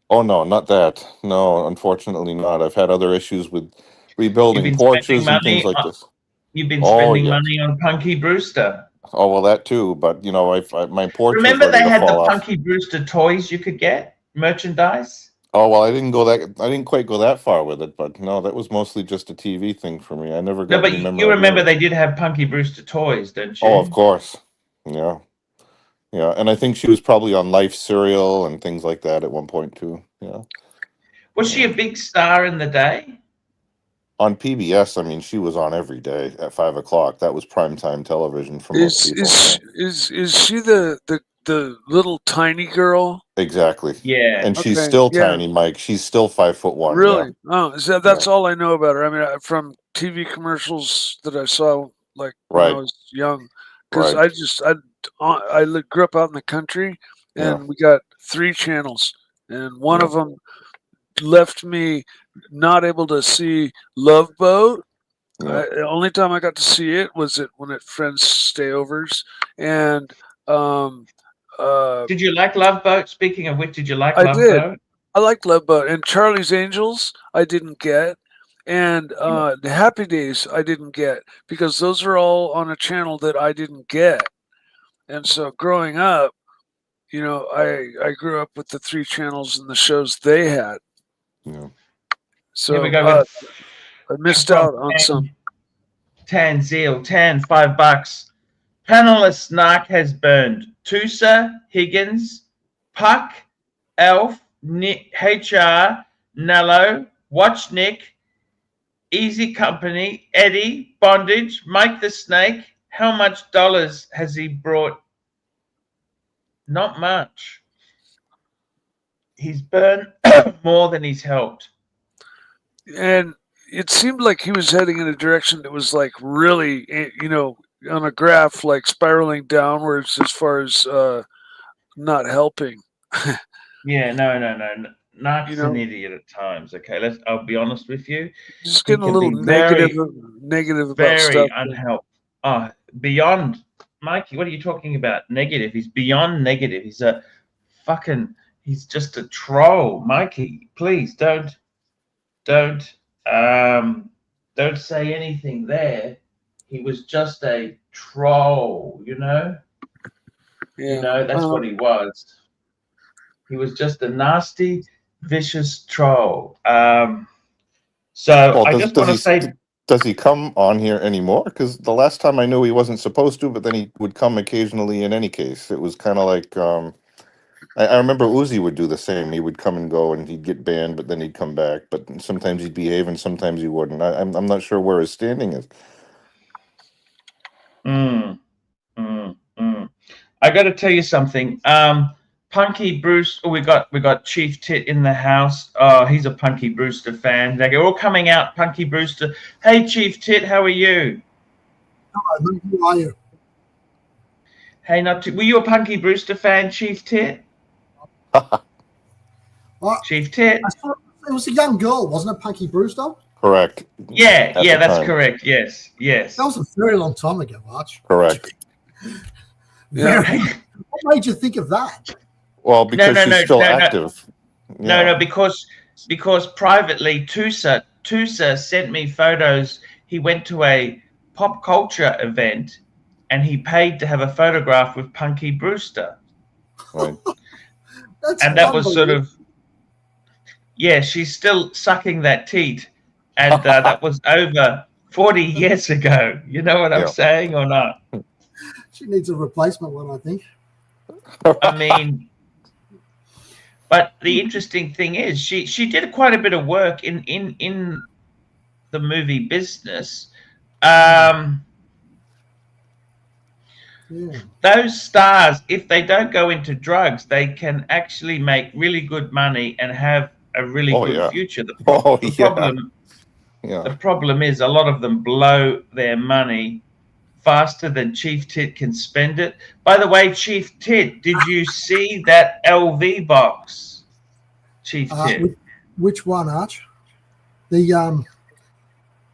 S2: Oh no, not that. No, unfortunately not. I've had other issues with
S1: You've
S2: rebuilding
S1: been spending
S2: porches and things
S1: money.
S2: like this.
S1: You've been
S2: Oh
S1: spending
S2: yeah.
S1: money on Punky Brewster.
S2: Oh well, that too. But you know, my porch was
S1: Remember
S2: ready
S1: they
S2: to
S1: had the
S2: fall off.
S1: Punky Brewster toys you could get, merchandise?
S2: Oh well, I didn't quite go that far with it. But no, that was mostly just a TV thing for me. I never
S1: No,
S2: got
S1: but
S2: any
S1: you remember
S2: memorabilia.
S1: they did have Punky Brewster toys, don't
S2: Oh, of
S1: you?
S2: course. Yeah. Yeah, and I think she was probably on Life Cereal and things like that at one point too. Yeah.
S1: Was she a big star in the day?
S2: On PBS, I mean, she was on every day at 5 o'clock. That was primetime television for most people. So.
S4: Is she the little tiny girl?
S2: Exactly.
S1: Yeah.
S2: And she's
S4: Okay,
S2: still
S4: yeah.
S2: tiny, Mike. She's still 5'1". Yeah.
S4: Really? Oh, is that's all I know about her. I mean, from TV commercials that I saw, like when I
S2: Right.
S4: was young, because
S2: Right.
S4: grew up out in the country,
S2: Yeah.
S4: and we got 3 channels, and one
S2: Yeah.
S4: of them left me not able to see Love Boat.
S2: Yeah.
S4: The only time I got to see it was when at friends' stayovers, and
S1: Did you like Love Boat? Speaking of which, did you like
S4: I
S1: Love
S4: did.
S1: Boat?
S4: I liked Love Boat, and Charlie's Angels I didn't get, and the Happy Days I didn't get, because those are all on a channel that I didn't get. And so growing up, you know, I grew up with the 3 channels and the shows they had.
S2: Yeah.
S1: Here we
S4: So
S1: go with
S4: I missed
S1: from
S4: out on some.
S1: Tan Zeal, Tan, $5. Panelist Narc has burned Tusa, Higgins, Puck, Elf, Nick, HR, Nello, Watch Nick, Easy Company, Eddie, Bondage, Mike the Snake. How much dollars has he brought? Not much. He's burned more than he's helped.
S4: And it seemed like he was heading in a direction that was like really, you know, on a graph, like spiraling downwards as far as not helping.
S1: Yeah, no. Narc's
S4: You know?
S1: an idiot at times. Okay, I'll be honest with you.
S4: Just
S1: He
S4: getting a
S1: can
S4: little
S1: be
S4: negative about
S1: very
S4: stuff.
S1: unhelpful. Oh, beyond Mikey, what are you talking about? Negative. He's beyond negative. He's just a troll. Mikey, please don't say anything there. He was just a troll, you know?
S4: Yeah.
S1: You know, that's what he was. He was just a nasty, vicious troll. So
S2: Well,
S1: I just want to say,
S2: does he come on here anymore? Because the last time I knew he wasn't supposed to, but then he would come occasionally in any case. It was kind of like, I remember Uzi would do the same. He would come and go and he'd get banned, but then he'd come back. But sometimes he'd behave and sometimes he wouldn't. I'm not sure where his standing is.
S1: I got to tell you something. Punky Bruce, we got Chief Tit in the house. Oh, he's a Punky Brewster fan. They're all coming out, Punky Brewster. Hey, Chief Tit, how are you?
S5: Hello, who are you?
S1: Hey, were you a Punky Brewster fan, Chief Tit? Chief Tit?
S5: I thought it was a young girl, wasn't it, Punky Brewster?
S2: Correct.
S1: Yeah, that's correct. Yes.
S5: That was a very long time ago, Arch.
S2: Correct.
S5: What made you think of that?
S2: Well, because she's still active.
S1: No, because privately, Tusa sent me photos. He went to a pop culture event, and he paid to have a photograph with Punky Brewster.
S2: Right.
S1: And that was sort of, yeah, she's still sucking that teat, and that was over 40 years ago. You know what I'm saying or not?
S5: She needs a replacement one, I think.
S1: I mean, but the interesting thing is she did quite a bit of work in the movie business. Those stars, if they don't go into drugs, they can actually make really good money and have a really good future. The problem is a lot of them blow their money faster than Chief Tit can spend it. By the way, Chief Tit, did you see that LV box? Chief Tit.
S5: Which one, Arch? The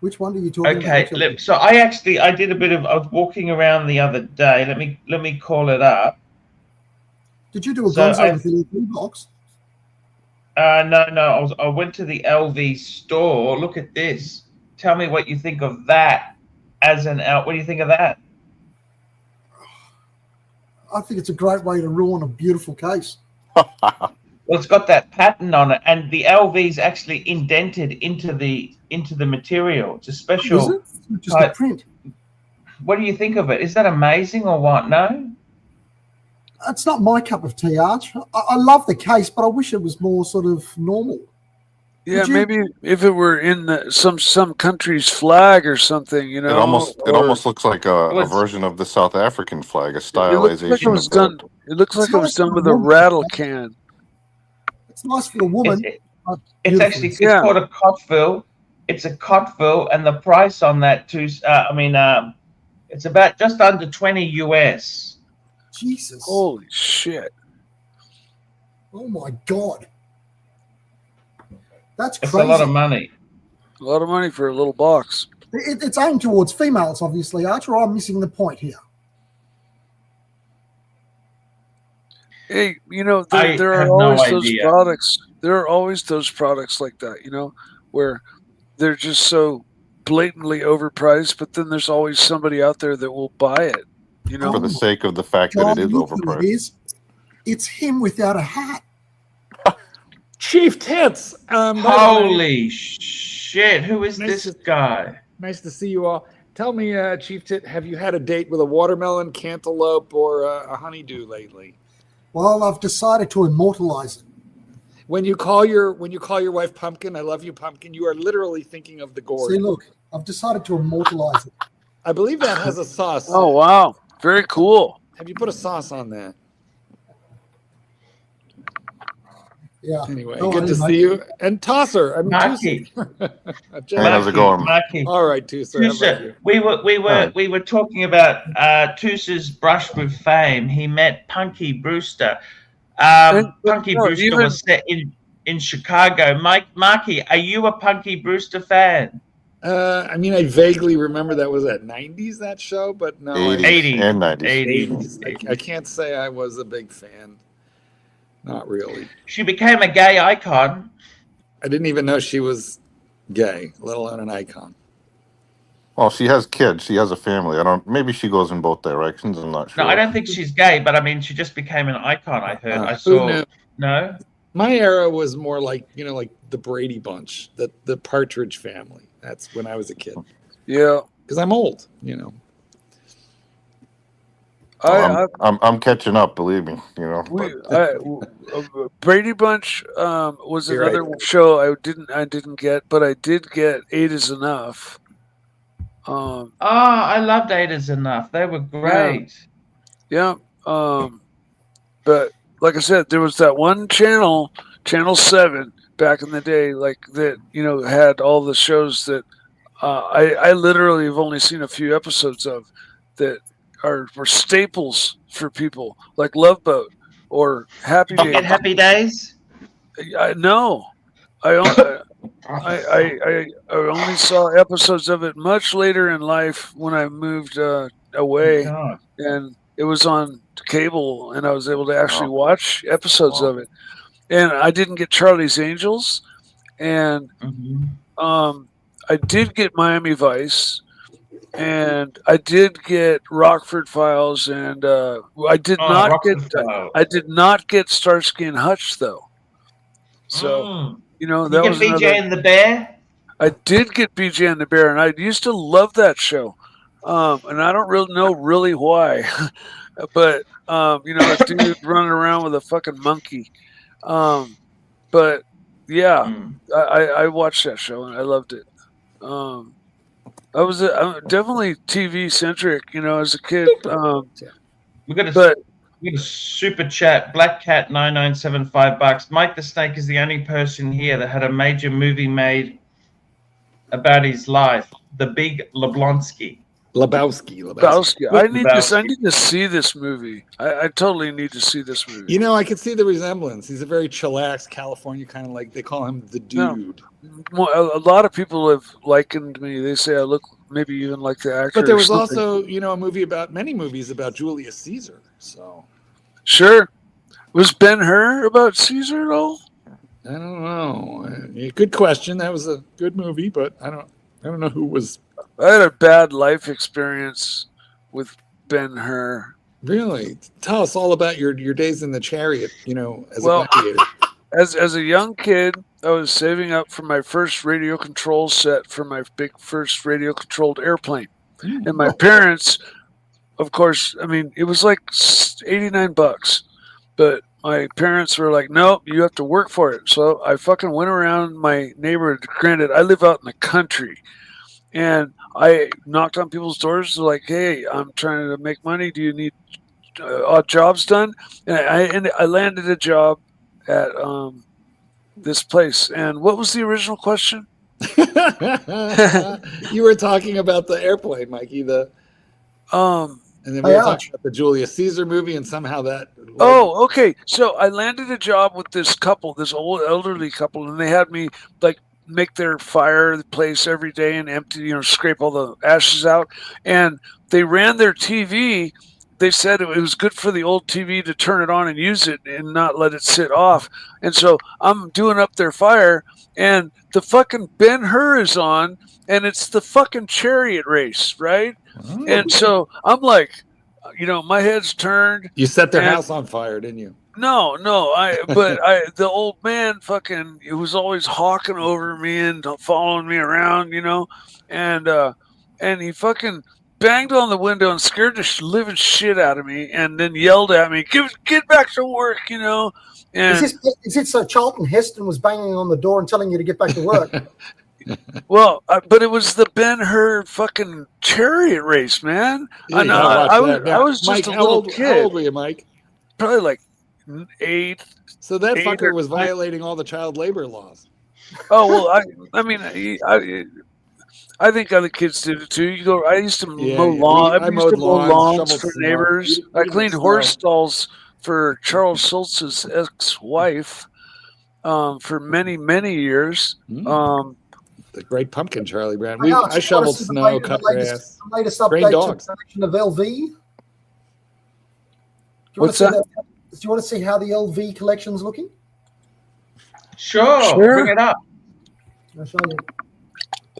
S5: which one are you talking about?
S1: Okay, so I did a bit of. I was walking around the other day. Let me call it up.
S5: Did you do a
S1: So
S5: gonzo with the LV box?
S1: no. I went to the LV store. Look at this. Tell me what you think of that as an out. What do you think of that?
S5: I think it's a great way to ruin a beautiful case.
S1: Well, it's got that pattern on it, and the LV's actually indented into the material. It's a
S5: Is
S1: special
S5: it? It's not just a
S1: type.
S5: print.
S1: What do you think of it? Is that amazing or what? No?
S5: It's not my cup of tea, Arch. I love the case, but I wish it was more sort of normal.
S4: Yeah,
S5: Would you-
S4: maybe if it were in some country's flag or something, you know.
S2: It almost looks like a
S1: Well, it's-
S2: version of the South African flag, a
S4: It looks like it
S2: stylization
S4: was
S2: of that.
S4: done. It looks like
S5: It's
S4: it was
S5: nice
S4: done
S5: for
S4: with
S5: a
S4: a
S5: woman.
S4: rattle can.
S5: It's nice for a woman.
S1: It's
S5: but
S1: It's
S5: beautiful.
S1: actually it's
S4: Yeah.
S1: called a Cotville. It's a Cotville, and the price on that too. It's about just under 20 US.
S5: Jesus.
S4: Holy shit!
S5: Oh my God. That's
S1: It's
S5: crazy.
S1: a lot of money.
S4: A lot of money for a little box.
S5: It's aimed towards females, obviously, Arch, or I'm missing the point here.
S4: Hey, you know,
S1: I
S4: there
S1: have
S4: are
S1: no
S4: always those
S1: idea.
S4: products. There are always those products like that, you know, where they're just so blatantly overpriced, but then there's always somebody out there that will buy it, you know.
S2: For the sake of the fact that
S5: God,
S2: it is
S5: look who
S2: overpriced.
S5: it is. It's him without a hat.
S6: Chief Tits. By the way,
S1: Holy shit! Who is
S6: Nice
S1: this
S6: to-
S1: guy?
S6: nice to see you all. Tell me, Chief Tit, have you had a date with a watermelon, cantaloupe, or a honeydew lately?
S5: Well, I've decided to immortalize it.
S6: When you call your wife Pumpkin, I love you, Pumpkin, you are literally thinking of the gourd.
S5: See, look, I've decided to immortalize it.
S6: I believe that has a sauce.
S4: Oh wow, very cool.
S6: Have you put a sauce on that?
S5: Yeah.
S6: Anyway,
S5: Oh,
S6: good
S5: I
S6: to
S5: didn't
S6: see you. And Tosser. I mean,
S1: Maki.
S6: Tuesday.
S2: Hey, how's it going?
S1: Maki.
S6: All right, Tuesday. How about you?
S1: Tusa, we
S2: Hi.
S1: were talking about Tusa's brush with fame. He met Punky Brewster. Punky
S4: no,
S1: Brewster
S4: even-
S1: was set in Chicago. Marky, are you a Punky Brewster fan?
S6: I mean, I vaguely remember that was at 90s, that show, but no.
S2: 80s
S1: 80s
S2: and 90s.
S6: 80s. I can't say I was a big fan. Not really.
S1: She became a gay icon.
S6: I didn't even know she was gay, let alone an icon.
S2: Well, she has kids. She has a family. Maybe she goes in both directions. I'm not sure.
S1: No, I don't think she's gay, but I mean, she just became an icon. I heard. I
S6: Who
S1: saw.
S6: knew?
S1: No.
S6: My era was more like, like the Brady Bunch, the Partridge Family. That's when I was a kid.
S4: Yeah,
S6: Because I'm old,
S2: I'm catching up. Believe me.
S4: Brady Bunch was
S6: You're
S4: another
S6: right.
S4: show I didn't get, but I did get Eight Is Enough.
S1: Oh, I loved Eight Is Enough. They were great.
S4: Yeah. But like I said, there was that one channel, Channel 7, back in the day, like that, had all the shows that I literally have only seen a few episodes of that were staples for people, like Love Boat or Happy
S1: Did you get
S4: Days.
S1: Happy Days?
S4: No. I only saw episodes of it much later in life when I moved away,
S1: God.
S4: and it was on cable, and I was able to actually watch episodes of it. And I didn't get Charlie's Angels, and
S1: Mhm.
S4: I did get Miami Vice, and I did get Rockford Files, and I did not
S1: Rockford
S4: get
S1: Files.
S4: I did not get Starsky and Hutch though. So
S1: Mm.
S4: that
S1: You
S4: was
S1: get BJ
S4: another.
S1: and the Bear?
S4: I did get BJ and the Bear, and I used to love that show. And I don't really know why, but a dude running around with a fucking monkey. But yeah,
S1: Mm.
S4: I watched that show and I loved it. I'm definitely TV centric, as a kid.
S1: We got
S4: But
S1: a super chat. Black Cat 9975 bucks. Mike the Snake is the only person here that had a major movie made about his life. The Big Leblonsky.
S6: Lebowski.
S4: Bowski, I need
S1: Lebowski.
S4: to see this movie. I totally need to see this movie.
S6: I can see the resemblance. He's a very chillax California kind of like, they call him the dude.
S4: A lot of people have likened me. They say I look maybe even like the actor.
S6: But there
S4: or
S6: was
S4: something.
S6: also, many movies about Julius Caesar. So
S4: Sure. Was Ben-Hur about Caesar at all?
S6: I don't know. Good question. That was a good movie, but I don't know who was.
S4: I had a bad life experience with Ben-Hur.
S6: Really? Tell us all about your days in the chariot, as
S4: Well,
S6: a gladiator.
S4: As a young kid, I was saving up for my first radio control set for my big first radio controlled airplane. And my parents, of course, I mean, it was like $89, but my parents were like, nope, you have to work for it. So I fucking went around my neighborhood. Granted, I live out in the country, and I knocked on people's doors like, hey, I'm trying to make money. Do you need odd jobs done? And I landed a job at this place. And what was the original question?
S6: You were talking about the airplane, Mikey. And then we were talking about the Julius Caesar movie, and somehow that.
S4: Oh, okay. So I landed a job with this couple, this old elderly couple, and they had me like make their fireplace every day and empty, scrape all the ashes out. And they ran their TV. They said it was good for the old TV to turn it on and use it and not let it sit off. And so I'm doing up their fire, and the fucking Ben-Hur is on, and it's the fucking chariot race, right? Oh. And so I'm like, my head's turned.
S6: You set their house on fire, didn't you?
S4: No, the old man fucking, he was always hawking over me and following me around, and he fucking banged on the window and scared the living shit out of me, and then yelled at me, "Get back to work," And
S5: is it so Charlton Heston was banging on the door and telling you to get back to work?
S4: Well, but it was the Ben-Hur fucking chariot race, man.
S6: Yeah,
S4: I was just
S6: Mike,
S4: a little kid.
S6: How old were you, Mike?
S4: Probably like 8.
S6: So that fucker was violating all the child labor laws.
S4: Oh well, I think other kids did it too. I used to mow lawns. I used to mow lawns for neighbors. I cleaned horse stalls for Charles Schultz's ex-wife for many, many years.
S6: The Great Pumpkin, Charlie Brown. I shoveled snow, cut grass,
S5: the latest update to the collection of LV.
S4: What's that?
S5: Do you want to see how the LV collection's looking?
S1: Sure. Bring it up.
S5: I'll show you.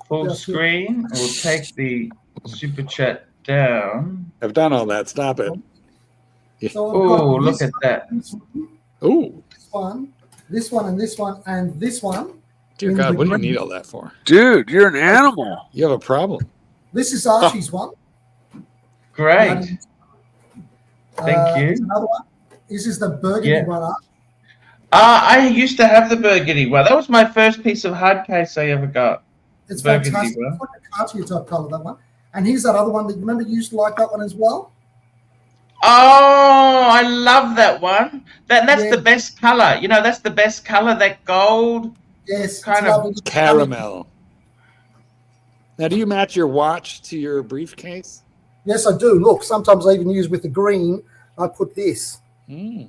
S1: Full screen. We'll take the super chat down.
S6: I've done all that. Stop it.
S1: Oh, look at that.
S6: Oh.
S5: This one, and this one, and this one.
S6: Dear God, what do you need all that for?
S4: Dude, you're an animal.
S6: You have a problem.
S5: This is Archie's one.
S1: Great. Thank you.
S5: Another one. This is the burgundy one.
S1: I used to have the burgundy one. That was my first piece of hard case I ever got.
S5: It's fantastic. It's like a cartier type color, that one. And here's that other one that you remember you used to like that one as well.
S1: Oh, I love that one. That's the best color. That's the best color. That gold.
S5: Yes,
S1: kind of
S6: caramel. Now, do you match your watch to your briefcase?
S5: Yes, I do. Look, sometimes I even use with the green. I put this. See,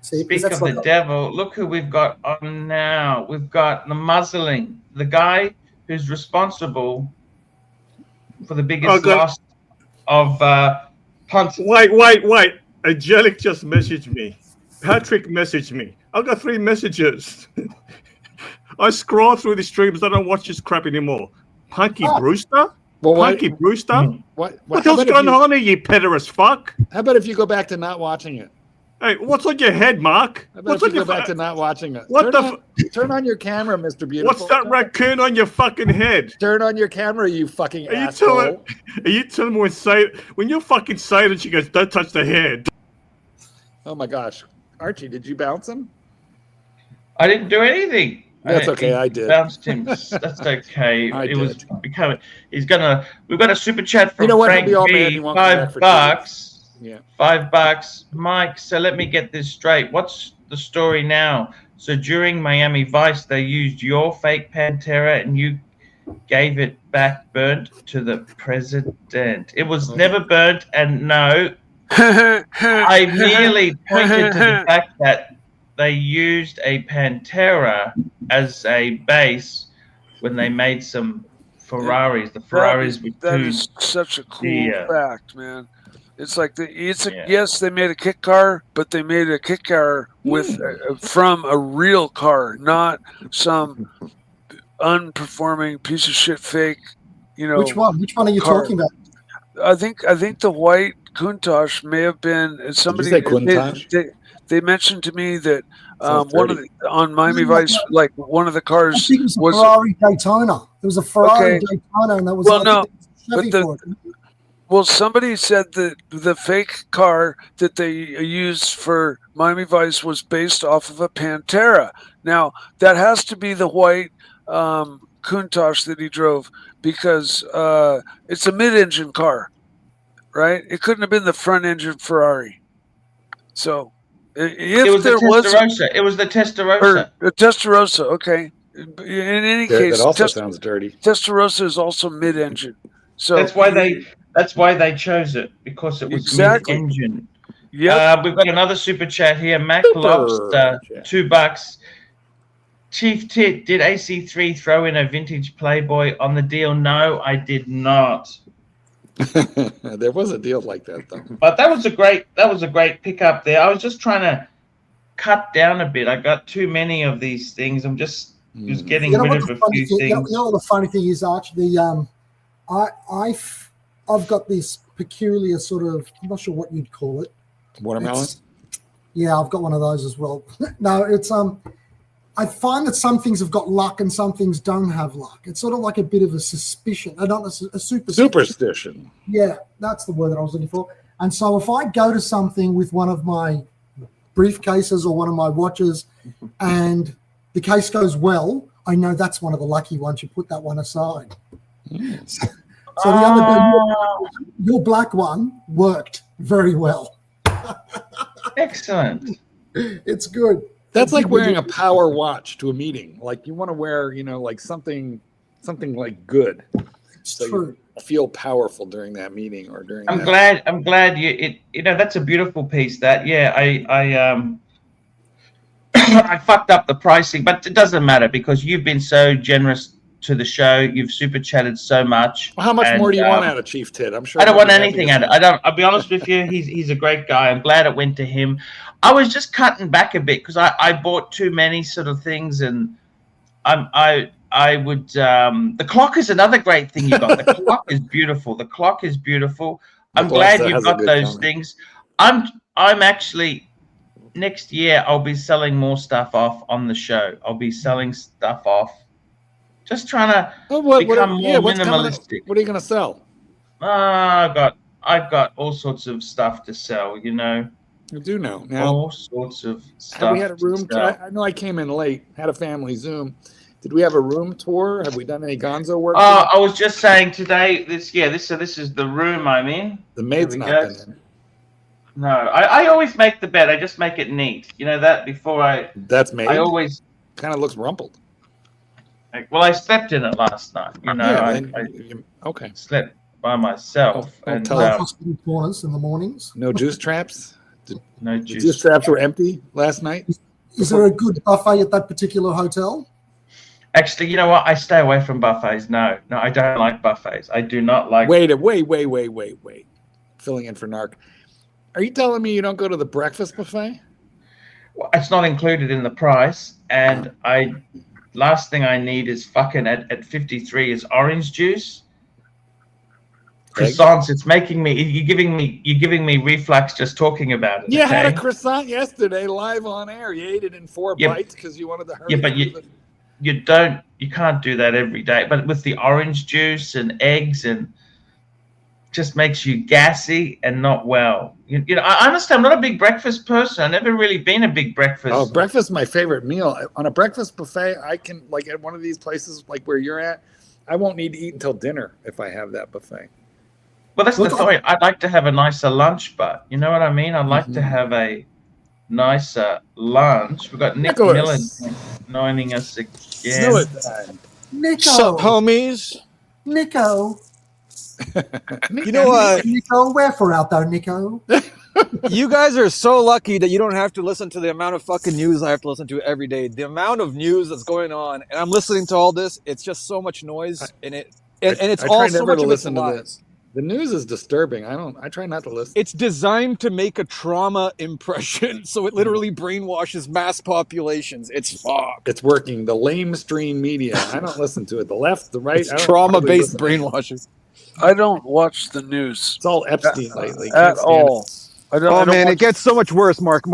S1: speak of the devil. Look who we've got on now. We've got the muzzling. The guy who's responsible for the biggest loss of punts.
S7: Wait. Angelic just messaged me. Patrick messaged me. I've got 3 messages. I scroll through the streams. I don't watch this crap anymore. Punky Brewster? Punky Brewster?
S6: What
S7: the hell's going on here, you pederast fuck?
S6: How about if you go back to not watching it?
S7: Hey, what's on your head, Mark?
S6: How about if you go back to not watching it? Turn on your camera, Mr. Beautiful.
S7: What's that raccoon on your fucking head?
S6: Turn on your camera, you fucking asshole.
S7: Are you telling me when you're fucking silent, she goes, don't touch the head?
S6: Oh my gosh. Archie, did you bounce him?
S1: I didn't do anything.
S6: That's okay. I did.
S1: Bounced him. That's okay. Was becoming. We've got a super chat from Frank B. $5. Yeah. $5, Mike. So let me get this straight. What's the story now? So during Miami Vice, they used your fake Pantera, and you gave it back burnt to the president. It was never burnt, and no, I merely pointed to the fact that they used a Pantera as a base when they made some Ferraris. The Ferraris
S4: that is such a cool fact, man. It's like
S1: Yeah.
S4: yes, they made a kit car, but they made a kit car with from a real car, not some unperforming piece of shit fake. You know,
S5: Which one? Which one are you
S4: car.
S5: talking about?
S4: I think the white Countach may have been somebody.
S6: say Countach?
S4: They mentioned to me that
S6: Sounds
S4: one of
S6: dirty.
S4: on Miami Vice, like one of the
S5: I
S4: cars
S5: think it was a
S4: was
S5: Ferrari Daytona. It was a Ferrari
S4: Okay.
S5: Daytona, and that was
S4: Well,
S5: I
S4: no,
S5: think it was Chevy
S4: but
S5: for it.
S4: well, somebody said that the fake car that they used for Miami Vice was based off of a Pantera. Now that has to be the white Countach that he drove because it's a mid-engine car, right? It couldn't have been the front-engine Ferrari. So if
S1: It was the
S4: there was
S1: Testarossa. It was the
S4: or
S1: Testarossa.
S4: a Testarossa, okay. In any
S6: That
S4: case,
S6: also sounds dirty.
S4: Testarossa is also mid-engine. So
S1: That's why they chose it, because it was
S4: Exactly.
S1: mid-engine.
S4: Yep.
S1: We've got another super chat here. Mac
S6: Super
S1: Lobster,
S6: chat.
S1: $2. Chief Tit, did AC3 throw in a vintage Playboy on the deal? No, I did not.
S6: There was a deal like that though.
S1: But that was a great pickup there. I was just trying to cut down a bit. I got too many of these things. I'm just getting
S5: You know
S1: rid
S5: what
S1: of
S5: the
S1: a
S5: funny
S1: few
S5: thing? You
S1: things.
S5: know what the funny thing is, Arch? I've got this peculiar sort of, I'm not sure what you'd call it.
S6: Watermelon?
S5: Yeah, I've got one of those as well. No, it's I find that some things have got luck and some things don't have luck. It's sort of like a bit of a suspicion. Not a
S6: Superstition.
S5: Yeah, that's the word that I was looking for. And so if I go to something with one of my briefcases or one of my watches and the case goes well, I know that's one of the lucky ones. You put that one aside. So the other day, your black one worked very well.
S1: Excellent.
S5: It's good.
S6: That's like wearing a power watch to a meeting. Like you want to wear, like something like good.
S5: It's
S6: So
S5: true.
S6: you feel powerful during that meeting or during.
S1: I'm glad you that's a beautiful piece. That I I fucked up the pricing, but it doesn't matter because you've been so generous to the show. You've super chatted so much.
S6: Well, how much more do you want out of Chief Tit? I'm sure
S1: I don't
S6: he'll
S1: want
S6: be happy
S1: anything
S6: to
S1: out of it. I'll be honest with you. He's a great guy. I'm glad it went to him. I was just cutting back a bit because I bought too many sort of things, and I would the clock is another great thing you got. The clock is beautiful. The clock is beautiful. I'm glad you've got those things. I'm actually next year I'll be selling more stuff off on the show. I'll be selling stuff off. Just trying to become more minimalistic.
S6: What are you going to sell?
S1: I've got all sorts of stuff to sell.
S6: I do know. Now,
S1: all sorts of stuff.
S6: Have we had a room? I know I came in late. Had a family Zoom. Did we have a room tour? Have we done any Gonzo work?
S1: I was just saying today. This is the room I'm in.
S6: The maid's not been in.
S1: No, I always make the bed. I just make it neat. You know that before I.
S6: That's made.
S1: I always
S6: kind of looks rumpled.
S1: Well, I slept in it last night.
S6: Okay.
S1: Slept by myself.
S5: And hospital corners in the mornings.
S6: No juice traps.
S1: No
S6: juice. The juice traps were empty last night.
S5: Is there a good buffet at that particular hotel?
S1: Actually, you know what? I stay away from buffets. No, I don't like buffets. I do not like.
S6: Wait. Filling in for Narc. Are you telling me you don't go to the breakfast buffet?
S1: Well, it's not included in the price, and last thing I need is fucking at 53 is orange juice. Croissants. It's making me. You're giving me reflux just talking about it.
S6: You had a croissant yesterday live on air. You ate it in 4 bites because you wanted to hurry.
S1: Yeah, but you can't do that every day. But with the orange juice and eggs and just makes you gassy and not well. I understand. I'm not a big breakfast person. I've never really been a big breakfast.
S6: Oh, breakfast is my favorite meal. On a breakfast buffet, I can, like at one of these places like where you're at, I won't need to eat until dinner if I have that buffet.
S1: Well, that's the thing. I'd like to have a nicer lunch, but you know what I mean? I'd like to have a nicer lunch. We've got Nick Miller joining us again.
S5: Nico.
S8: Sup, homies?
S5: Nico.
S8: You know what?
S5: Nico, where for out there, Nico?
S8: You guys are so lucky that you don't have to listen to the amount of fucking news I have to listen to every day. The amount of news that's going on, and I'm listening to all this. It's just so much noise, and it's all so much of it's lies.
S6: The news is disturbing. I try not to listen.
S8: It's designed to make a trauma impression, so it literally brainwashes mass populations. It's fucked.
S6: It's working. The lamestream media. I don't listen to it. The left, the right.
S8: It's trauma-based brainwashing.
S4: I don't watch the news.
S6: It's all Epstein lately.
S4: At all. I don't
S8: Man,
S4: watch
S8: it gets so much worse, Mark.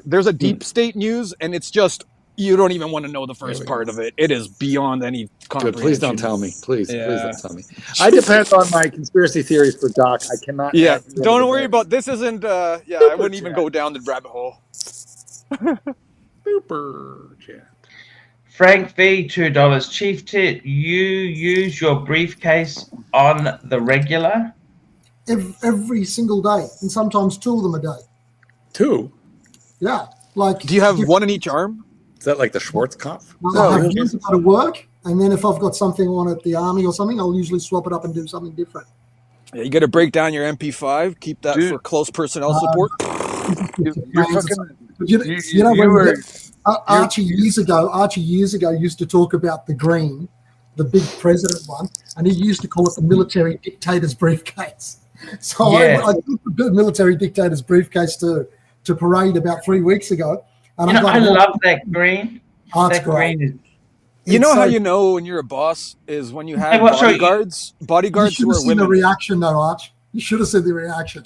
S8: There's a deep state news, and it's just, you don't even want to know the first part of it. It is beyond any comprehension.
S6: Good. Please don't tell me. Please don't tell me. I depend on my conspiracy theories for Doc. I cannot.
S8: Yeah, don't worry about this. Isn't I wouldn't even go down the rabbit hole.
S6: Super chat.
S1: Frank V, $2. Chief Tit, you use your briefcase on the regular?
S5: Every single day, and sometimes 2 of them a day.
S6: 2?
S5: Yeah. Like,
S8: do you have one in each arm?
S6: Is that like the Schwarzkopf?
S5: I have one to go to work, and then if I've got something on at the army or something, I'll usually swap it up and do something different.
S8: Yeah, you got to break down your MP5. Keep that for close personnel support.
S5: Archie years ago used to talk about the green, the big president one, and he used to call it the military dictator's briefcase. So I took the military dictator's briefcase to parade about 3 weeks ago. And
S1: I love that green.
S5: That
S1: green is.
S8: You know how you know when you're a boss is when you have bodyguards who are women.
S5: You should have seen the reaction, though, Arch. You should have seen the reaction.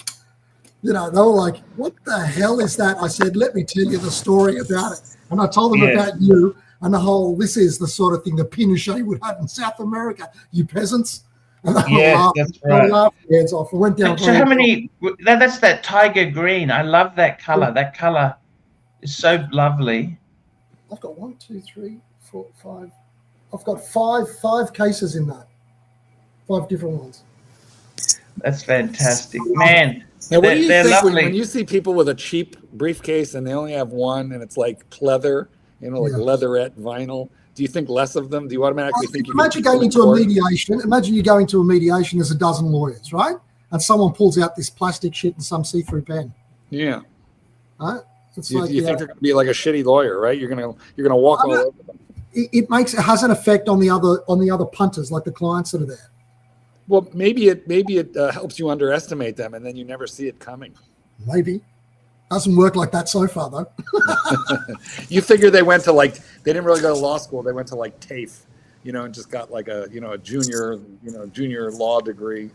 S5: You know, they were like, "What the hell is that?" I said, "Let me tell you the story about it." And I told them about you and the whole. This is the sort of thing that Pinochet would have in South America. You peasants. And
S1: that's right.
S5: Hands off. I went down.
S1: So how many? That's that tiger green. I love that color. That color is so lovely.
S5: I've got 1, 2, 3, 4, 5. I've got five cases in that. 5 different ones.
S1: That's fantastic, man.
S6: Now, what do you think when you see people with a cheap briefcase and they only have one, and it's like pleather, like leatherette vinyl? Do you think less of them? Do you automatically think?
S5: Imagine going into a mediation. Imagine you go into a mediation. There's a dozen lawyers, right? And someone pulls out this plastic shit and some see-through pen.
S6: Yeah.
S5: Right?
S6: You think they're going to be like a shitty lawyer, right? You're gonna walk all over them.
S5: It has an effect on the other punters, like the clients that are there.
S6: Well, maybe it helps you underestimate them, and then you never see it coming.
S5: Maybe. Doesn't work like that so far, though.
S6: You figure they went to they didn't really go to law school. They went to TAFE, and just got a junior law degree.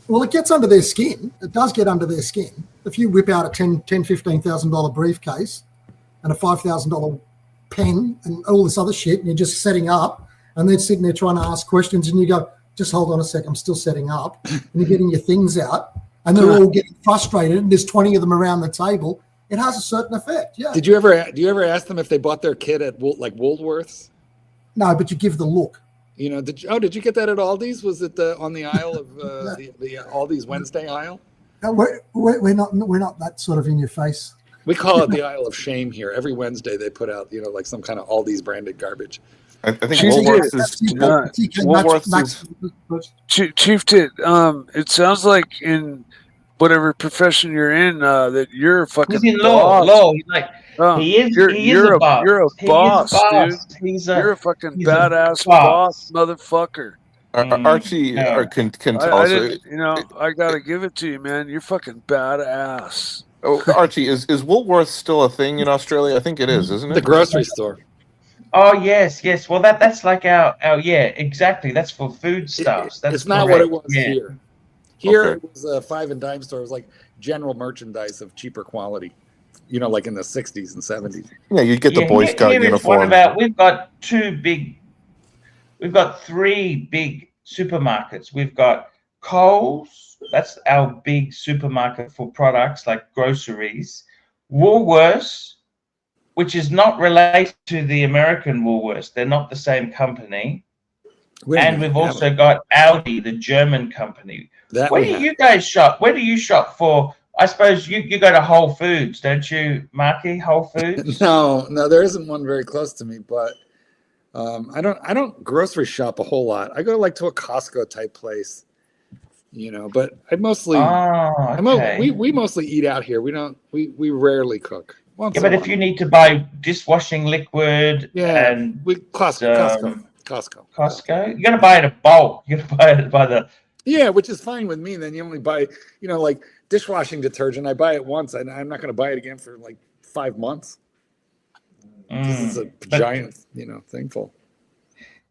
S5: Well, it gets under their skin. It does get under their skin. If you whip out a $15,000 briefcase and a $5,000 pen and all this other shit, and you're just setting up, and they're sitting there trying to ask questions, and you go, just hold on a sec, I'm still setting up, and you're getting your things out, and they're all getting frustrated, and there's 20 of them around the table, it has a certain effect, yeah.
S6: Do you ever ask them if they bought their kit at Woolworths?
S5: No, but you give the look.
S6: Did you get that at Aldi's? Was it on the aisle of the Aldi's Wednesday aisle?
S5: No, we're not that sort of in your face.
S6: We call it the aisle of shame here. Every Wednesday they put out some kind of Aldi's branded garbage.
S2: I think Woolworths is
S4: Chief Tit. It sounds like in whatever profession you're in, that you're a fucking
S1: He's in
S4: boss.
S1: law. He's like, he is a boss.
S4: You're a boss, dude. You're a fucking badass boss, motherfucker.
S2: Archie can tell us.
S4: I gotta give it to you, man. You're fucking badass.
S2: Oh, Archie, is Woolworths still a thing in Australia? I think it is, isn't it?
S6: The grocery store.
S1: Oh yes. Well, that's like our exactly. That's for food stuff.
S6: It's not what it was here. Here it was a 5 and dime store. It was like general merchandise of cheaper quality. Like in the 60s and 70s.
S2: Yeah, you get the Boy Scout uniform.
S1: We've got 3 big supermarkets. We've got Coles. That's our big supermarket for products like groceries. Woolworths, which is not related to the American Woolworths. They're not the same company. And we've also got Audi, the German company. Where do you guys shop? Where do you shop for? I suppose you go to Whole Foods, don't you, Marky? Whole Foods?
S6: No, there isn't one very close to me, but I don't grocery shop a whole lot. I go to a Costco type place, but I mostly we mostly eat out here. We rarely cook.
S1: But if you need to buy dishwashing liquid and
S6: Costco.
S1: you got to buy it in bulk. You got to buy it by the
S6: Yeah, which is fine with me. Then you only buy, like dishwashing detergent. I buy it once, and I'm not going to buy it again for like 5 months. This is a giant, thingful.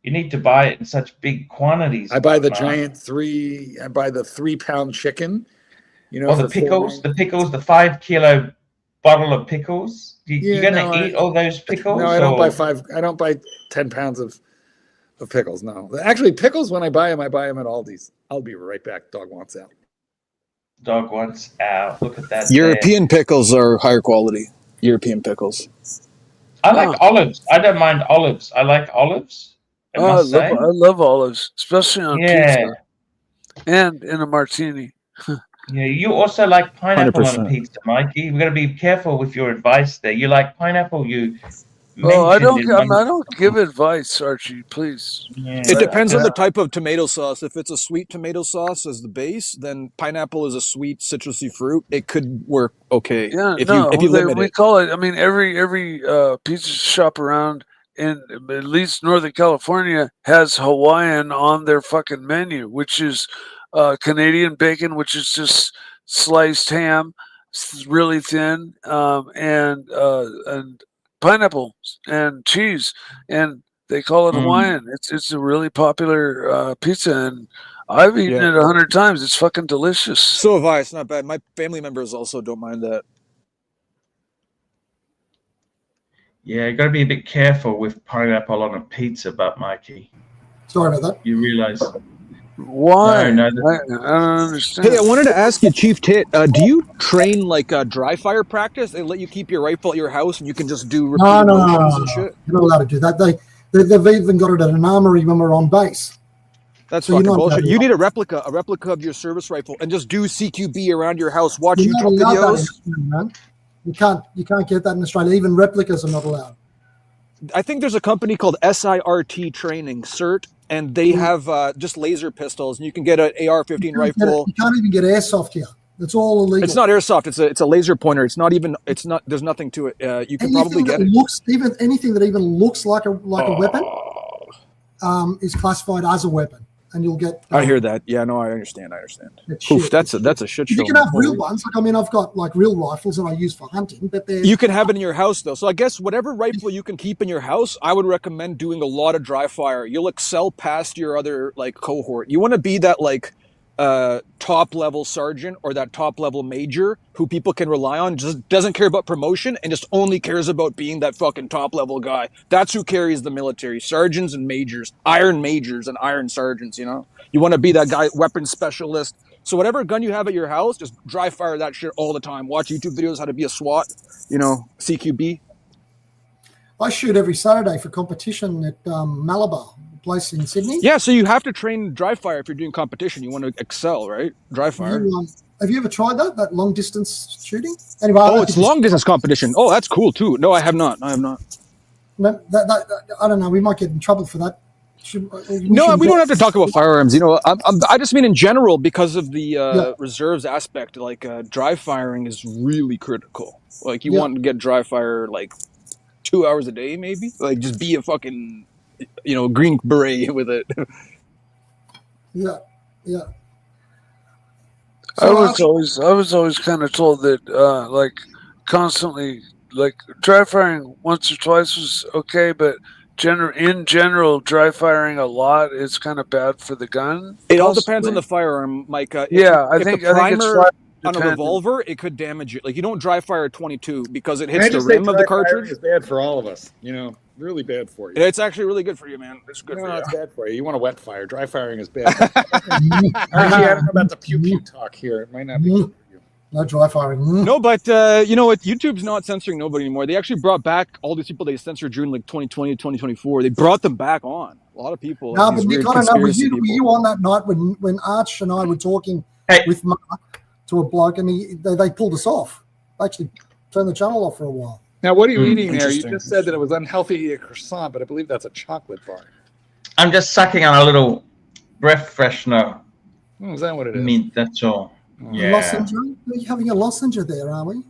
S1: You need to buy it in such big quantities.
S6: I buy the giant I buy the 3-pound chicken.
S1: The pickles, the 5 kilo bottle of pickles. You're going to eat all those pickles?
S6: No, I don't buy 5. I don't buy 10 pounds of pickles. No, actually, pickles when I buy them at Aldi's. I'll be right back. Dog wants out.
S1: Dog wants out. Look at that.
S8: European pickles are higher quality. European pickles.
S1: I like olives. I don't mind olives. I like olives.
S4: I love olives, especially on pizza and in a martini.
S1: Yeah, you also like pineapple
S8: 100%.
S1: on a pizza, Mikey. We've got to be careful with your advice there. You like pineapple?
S4: I don't give advice, Archie. Please.
S1: Yeah.
S8: It depends on the type of tomato sauce. If it's a sweet tomato sauce as the base, then pineapple is a sweet citrusy fruit. It could work okay.
S4: Yeah,
S8: if you limit it.
S4: Call it. I mean, every pizza shop around in at least Northern California has Hawaiian on their fucking menu, which is Canadian bacon, which is just sliced ham, really thin, and pineapple and cheese, and they call it Hawaiian. It's a really popular pizza, and I've eaten it 100 times. It's fucking delicious.
S8: So have I. It's not bad. My family members also don't mind that.
S1: Yeah, you got to be a bit careful with pineapple on a pizza, but Mikey.
S5: Sorry about that.
S1: You realize
S4: why?
S5: No,
S4: I don't understand.
S8: Hey, I wanted to ask you, Chief Tit, do you train like dry fire practice? They let you keep your rifle at your house, and you can just do repeated motions and shit.
S5: You're not allowed to do that. They've even got it at an armory when we're on base.
S8: That's fucking bullshit. You need a replica of your service rifle, and just do CQB around your house. Watch YouTube videos.
S5: You can't get that in Australia. Even replicas are not allowed.
S8: I think there's a company called SIRT Training, CERT, and they have just laser pistols, and you can get an AR-15 rifle.
S5: You can't even get airsoft here. It's all illegal.
S8: It's not airsoft. It's a laser pointer. It's not. There's nothing to it. You can probably get it.
S5: Anything that even looks like a weapon is classified as a weapon, and you'll get.
S8: I hear that. Yeah, no, I understand. Oof, that's a shit show.
S5: You can have real ones. I've got like real rifles that I use for hunting, but
S8: you can have it in your house though. So I guess whatever rifle you can keep in your house, I would recommend doing a lot of dry fire. You'll excel past your other like cohort. You want to be that like top level sergeant or that top level major who people can rely on, just doesn't care about promotion and just only cares about being that fucking top level guy. That's who carries the military. Sergeants and majors, iron majors and iron sergeants, you want to be that guy, weapons specialist. So whatever gun you have at your house, just dry fire that shit all the time. Watch YouTube videos how to be a SWAT, CQB.
S5: I shoot every Saturday for competition at Malabar, a place in Sydney.
S8: Yeah, so you have to train dry fire if you're doing competition. You want to excel, right? Dry fire.
S5: Have you ever tried that long distance shooting? Anyway,
S8: it's long distance competition. Oh, that's cool too. No, I have not.
S5: No, I don't know. We might get in trouble for that. We
S8: don't have to talk about firearms. I just mean in general because of the reserves aspect. Like dry firing is really critical. Like you want to get dry fire like 2 hours a day, maybe. Like just be a fucking, Green Beret with it.
S5: Yeah.
S4: I was always kind of told that like constantly like dry firing once or twice was okay, but in general dry firing a lot is kind of bad for the gun.
S8: It all depends on the firearm, Mike.
S4: I think it's
S8: on a revolver, it could damage it. Like you don't dry fire a 22 because it hits the rim of the cartridge.
S6: It's bad for all of us, really bad for you.
S8: It's actually really good for you, man. It's good for you.
S6: It's bad for you. You want a wet fire. Dry firing is bad. Actually, I don't know about the pew talk here. It might not be good for you.
S5: No dry firing.
S8: No, but you know what? YouTube's not censoring nobody anymore. They actually brought back all these people they censored during like 2020, 2024. They brought them back on. A lot of people.
S5: No, but you gotta know, were you on that night when Arch and I were talking with Mark to a bloke and they pulled us off? Actually turned the channel off for a while.
S6: Now, what are you eating there? You just said that it was unhealthy to eat a croissant, but I believe that's a chocolate bar.
S1: I'm just sucking on a little breath freshener.
S6: Oh, is that what it is?
S1: Mint, that's all. Yeah.
S5: Lozenge? We're having a lozenge there, aren't we?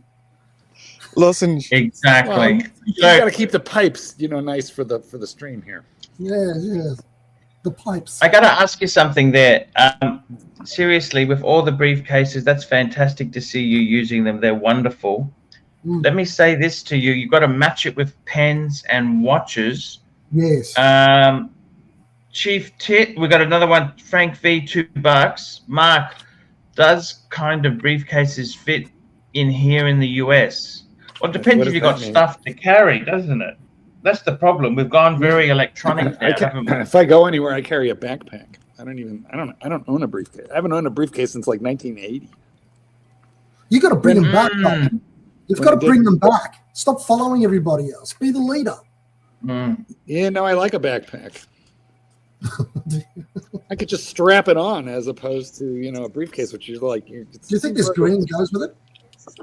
S8: Lozenge.
S1: Exactly.
S6: You got to keep the pipes, nice for the stream here.
S5: Yeah. the pipes.
S1: I got to ask you something there. Seriously, with all the briefcases, that's fantastic to see you using them. They're wonderful. Let me say this to you. You've got to match it with pens and watches.
S5: Yes.
S1: Chief Tit, we got another one. Frank V, $2. Mark, does kind of briefcases fit in here in the US? Well, it depends if you've got stuff to carry, doesn't it? That's the problem. We've gone very electronic now, haven't we?
S6: If I go anywhere, I carry a backpack. I don't own a briefcase. I haven't owned a briefcase since like 1980.
S5: You got to bring them back, Tom. You've got to bring them back. Stop following everybody else. Be the leader.
S6: Yeah, no, I like a backpack. I could just strap it on as opposed to, a briefcase, which is like.
S5: Do you think this green goes with it? It's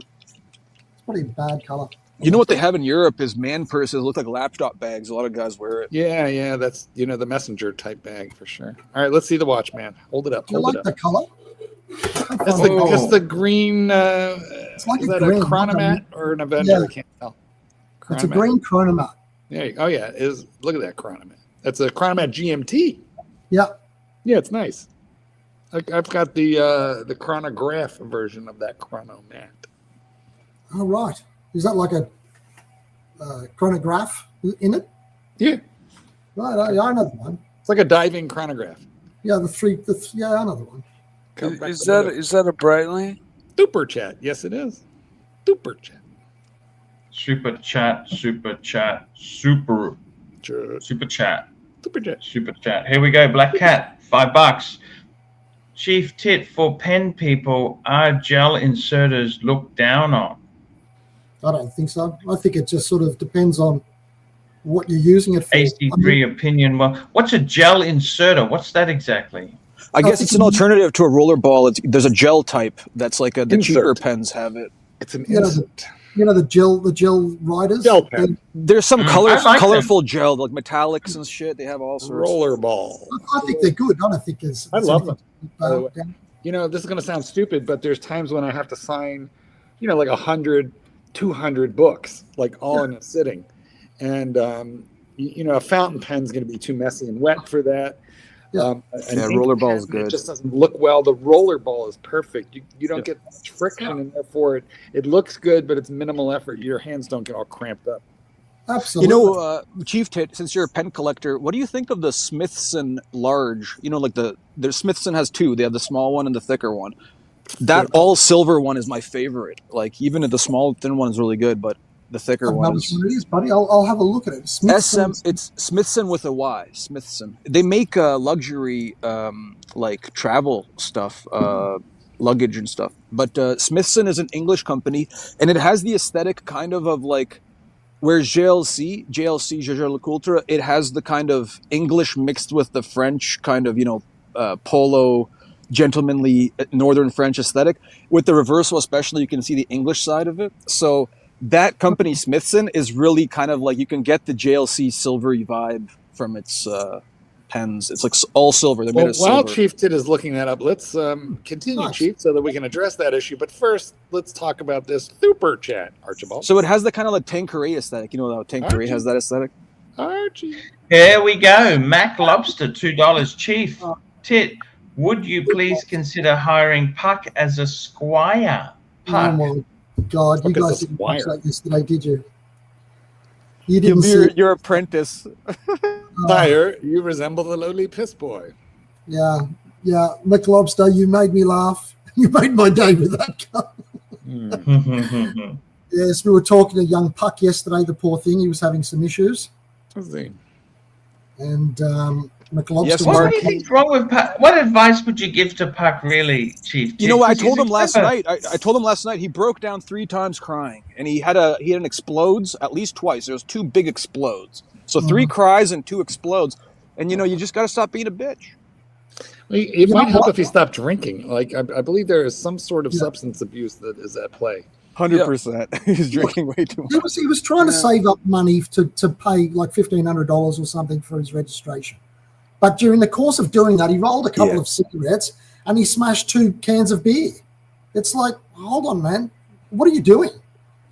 S5: probably a bad color.
S8: You know what they have in Europe is man purses look like laptop bags. A lot of guys wear it.
S6: Yeah, that's the messenger type bag for sure. All right, let's see the watch, man. Hold it up.
S5: Do you like the color?
S6: That's the green.
S5: It's like
S6: is that a chronomat or an Avenger?
S5: Yeah.
S6: I can't tell.
S5: It's a green chronomat.
S6: Yeah. Oh yeah. Look at that chronomat. That's a chronomat GMT.
S5: Yeah.
S6: Yeah, it's nice. I've got the chronograph version of that chronomat.
S5: Oh right. Is that like a chronograph in it?
S6: Yeah.
S5: Right. I know the one.
S6: It's like a diving chronograph.
S5: Yeah, I know the one.
S4: Is that a Brightly?
S6: Super chat. Yes, it is. Super chat.
S1: Super chat. Super chat. Super chat. Super chat. Here we go. Black Cat, $5. Chief Tit, for pen people, are gel inserters looked down on?
S5: I don't think so. I think it just sort of depends on what you're using it for.
S1: AC3 opinion. Well, what's a gel inserter? What's that exactly?
S8: I guess it's an alternative to a roller ball. There's a gel type that's like the cheaper pens have it.
S6: It's an insert.
S5: The gel riders.
S6: Gel pen.
S8: There's some colorful gel, like metallics and shit. They have all sorts.
S6: Roller ball.
S5: I think they're good. I don't think it's.
S6: I love them. This is going to sound stupid, but there's times when I have to sign, like 100, 200 books, like all in a sitting, and a fountain pen's going to be too messy and wet for that.
S8: Roller ball is good.
S6: It just doesn't look well. The roller ball is perfect. You don't get much friction, and therefore it looks good, but it's minimal effort. Your hands don't get all cramped up.
S5: Absolutely.
S8: Chief Tit, since you're a pen collector, what do you think of the Smithson large? Like the Smithson has two. They have the small one and the thicker one. That all silver one is my favorite. Like even the small thin one is really good, but the thicker one
S5: is, buddy. I'll have a look at it.
S8: It's Smithson with a Y. Smithson. They make luxury like travel stuff, luggage and stuff. But Smithson is an English company, and it has the aesthetic kind of like whereas JLC, Jaeger-LeCoultre, it has the kind of English mixed with the French kind of polo, gentlemanly northern French aesthetic. With the reversal, especially, you can see the English side of it. So that company, Smithson, is really kind of like you can get the JLC silvery vibe from its pens. It's like all silver. They're made of silver.
S6: While Chief Tit is looking that up, let's continue, Chief, so that we can address that issue. But first, let's talk about this super chat, Archibald.
S8: So it has the kind of like Tanqueray aesthetic. You know how Tanqueray has that aesthetic?
S6: Archie.
S1: Here we go. Mac Lobster, $2. Chief Tit, would you please consider hiring Puck as a squire? Puck.
S5: Oh my God, you guys didn't watch that yesterday, did you? You didn't see
S8: your apprentice.
S6: Sire, you resemble the lowly piss boy.
S5: Yeah. McLobster, you made me laugh. You made my day with that guy. Yes, we were talking to young Puck yesterday, the poor thing. He was having some issues.
S6: What's he?
S5: And McLobster.
S1: Yes, what do you think's wrong with Puck? What advice would you give to Puck, really, Chief?
S8: You know what I told him last night? I told him last night he broke down 3 times crying, and he had an explodes at least twice. There was 2 big explodes. So 3 cries and 2 explodes. And, you just got to stop being a bitch.
S6: It might help if he stopped drinking. Like, I believe there is some sort of substance abuse that is at play.
S8: 100%. He's drinking way too much.
S5: He was trying to save up money to pay like $1,500 or something for his registration. But during the course of doing that, he rolled a couple of cigarettes and he smashed 2 cans of beer. It's like, hold on, man. What are you doing?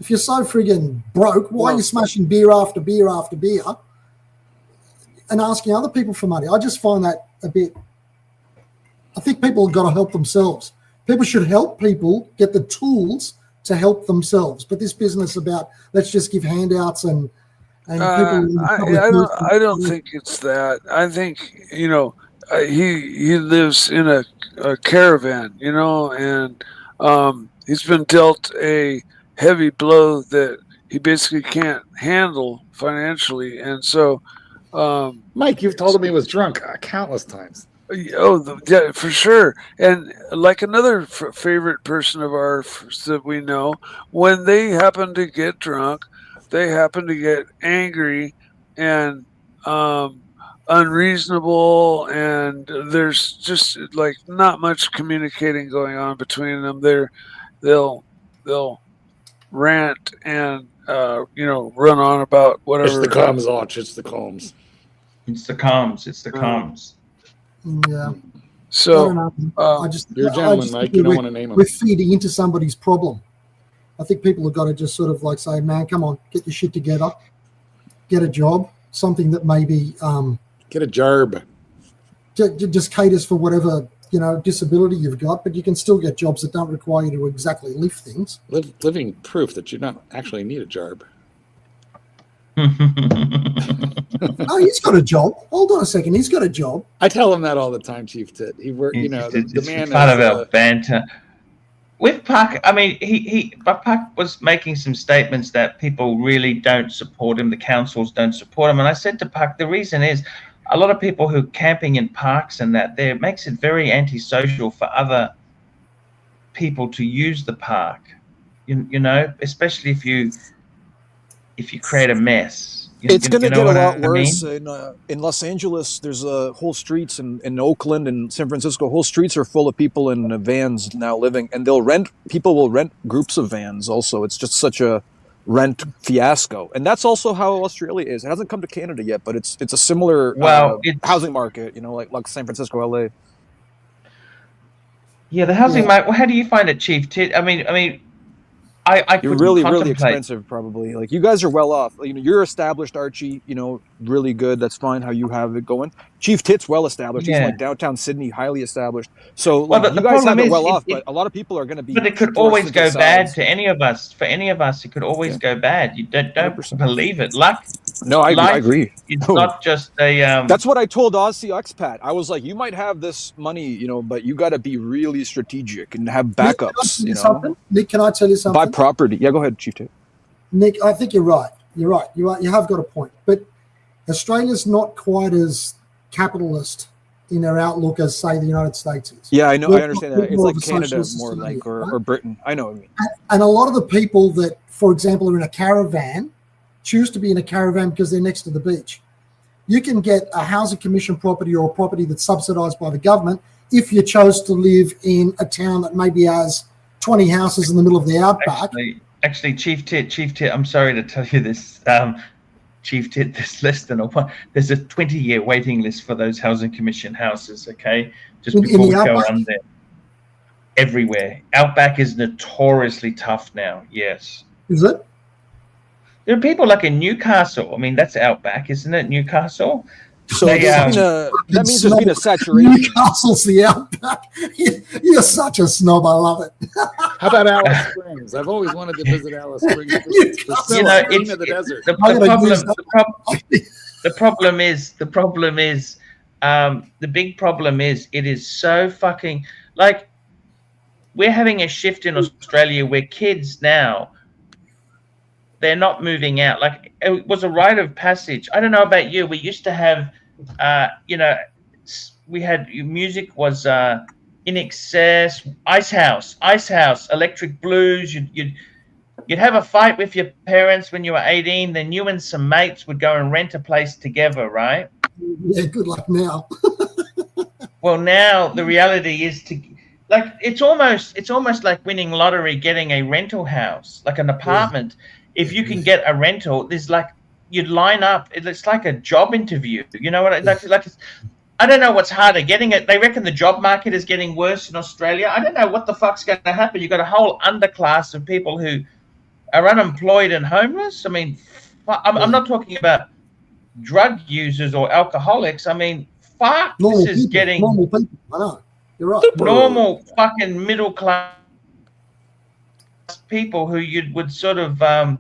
S5: If you're so friggin' broke, why are you smashing beer after beer after beer? and asking other people for money. I just find that a bit. I think people have got to help themselves. People should help people get the tools to help themselves. But this business about let's just give handouts and people.
S4: I don't think it's that. I think he lives in a caravan, and he's been dealt a heavy blow that he basically can't handle financially, and so.
S6: Mike, you've told him he was drunk countless times.
S4: Oh, yeah, for sure. And like another favorite person of ours that we know, when they happen to get drunk, they happen to get angry and unreasonable, and there's just like not much communicating going on between them. They'll rant and run on about whatever.
S6: It's the comms, Arch. It's the comms.
S1: It's the comms. It's the comms.
S5: Yeah.
S4: So
S6: you're a gentleman, Mike. You don't want to name him.
S5: We're feeding into somebody's problem. I think people have got to just sort of like say, man, come on, get your shit together, get a job, something that maybe
S6: get a job.
S5: Just caters for whatever disability you've got, but you can still get jobs that don't require you to exactly lift things.
S6: Living proof that you don't actually need a job.
S5: Oh, he's got a job. Hold on a second. He's got a job.
S6: I tell him that all the time, Chief Tit. He worked. The man.
S1: Part of our banter with Puck. I mean, but Puck was making some statements that people really don't support him. The councils don't support him, and I said to Puck, the reason is a lot of people who are camping in parks and that there makes it very antisocial for other people to use the park. Especially if you create a mess.
S8: It's going to get a lot worse. In Los Angeles, there's whole streets, in Oakland and San Francisco, whole streets are full of people in vans now living, and people will rent groups of vans also. It's just such a rent fiasco. And that's also how Australia is. It hasn't come to Canada yet, but it's a similar housing market, like San Francisco, LA.
S1: Yeah, the housing market. Well, how do you find it, Chief Tit? I mean,
S8: you're really expensive, probably. Like, you guys are well off. You're established, Archie. Really good. That's fine how you have it going. Chief Tit's well established. He's like downtown Sydney, highly established. So you guys have it well off. But a lot of people are going to be.
S1: But it could always go bad to any of us. For any of us, it could always go bad. You don't believe it.
S8: No, I agree.
S1: It's not just a.
S8: That's what I told Aussie Expat. I was like, you might have this money, but you got to be really strategic and have backups.
S5: Nick, can I tell you something?
S8: Buy property. Yeah, go ahead, Chief Tit.
S5: Nick, I think you're right. You're right. You have got a point. But Australia's not quite as capitalist in their outlook as, say, the United States is.
S8: Yeah, I know. I understand that. It's like Canada, more like, or Britain. I know what I mean.
S5: And a lot of the people that, for example, are in a caravan choose to be in a caravan because they're next to the beach. You can get a housing commission property or a property that's subsidised by the government if you chose to live in a town that maybe has 20 houses in the middle of the outback.
S1: Actually, Chief Tit, I'm sorry to tell you this, Chief Tit, there's there's a 20-year waiting list for those housing commission houses, okay? Just before we go on there. Everywhere. Outback is notoriously tough now, yes.
S5: Is it?
S1: There are people like in Newcastle. I mean, that's outback, isn't it? Newcastle.
S8: So that means there's been a saturation.
S5: Newcastle's the outback. You're such a snob. I love it.
S6: How about Alice Springs? I've always wanted to visit Alice Springs.
S1: It's the desert. The big problem is it is so fucking like we're having a shift in Australia where kids now. They're not moving out. Like, it was a rite of passage. I don't know about you. We used to have, we had music was In Excess, Ice House, Electric Blues. You'd have a fight with your parents when you were 18. Then you and some mates would go and rent a place together, right?
S5: Yeah, good luck now.
S1: Well, now the reality is it's almost like winning lottery, getting a rental house, like an apartment. Yeah. If you can get a rental, there's you'd line up. It's like a job interview. You know what? I don't know what's harder, getting it. They reckon the job market is getting worse in Australia. I don't know what the fuck's going to happen. You've got a whole underclass of people who are unemployed and homeless. I mean, I'm not talking about drug users or alcoholics. I mean, fuck,
S5: Normal
S1: this is
S5: people.
S1: getting
S5: Normal people. I know. You're right.
S1: normal fucking middle class people who you would sort of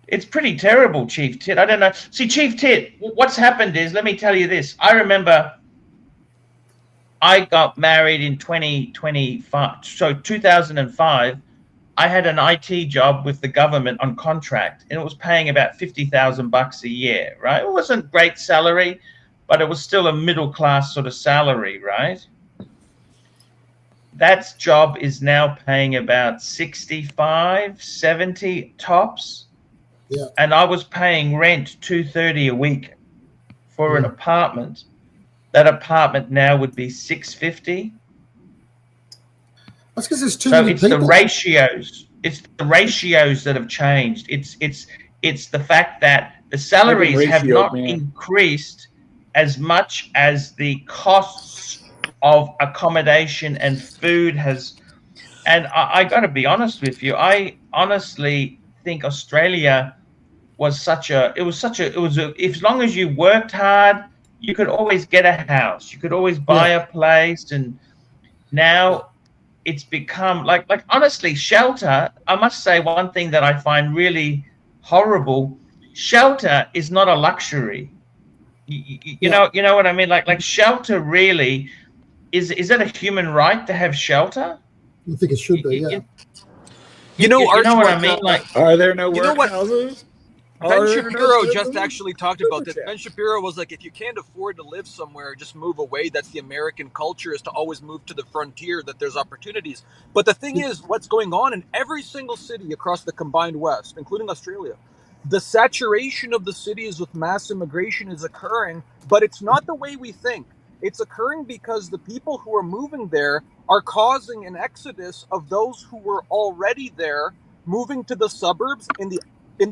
S1: it's pretty terrible, Chief Tit. I don't know. See, Chief Tit, what's happened is, let me tell you this. I remember I got married in 2025. So 2005, I had an IT job with the government on contract, and it was paying about $50,000 a year, right? It wasn't great salary, but it was still a middle class sort of salary, right? That job is now paying about 65, 70 tops.
S5: Yeah.
S1: And I was paying rent $230 a week for an apartment. That apartment now would be $650.
S5: That's because there's too
S1: So
S5: many
S1: it's
S5: people.
S1: the ratios. It's the ratios that have changed. It's the fact that the salaries have not increased as much as the costs of accommodation and food has. And I got to be honest with you. I honestly think Australia was as long as you worked hard, you could always get a house, you could always buy a place. And now it's become like honestly, shelter, I must say one thing that I find really horrible: shelter is not a luxury. You know what I mean? Like shelter really is it a human right to have shelter?
S5: I think it should be, yeah.
S8: You know,
S1: you know what I
S8: Archie,
S1: mean? Like,
S6: Are there no
S8: You know what?
S6: workhouses?
S8: Ben Shapiro just actually talked about this. Ben Shapiro was like, if you can't afford to live somewhere, just move away. That's the American culture, is to always move to the frontier, that there's opportunities. But the thing is, what's going on in every single city across the combined West, including Australia, the saturation of the cities with mass immigration is occurring, but it's not the way we think. It's occurring because the people who are moving there are causing an exodus of those who were already there, moving to the suburbs in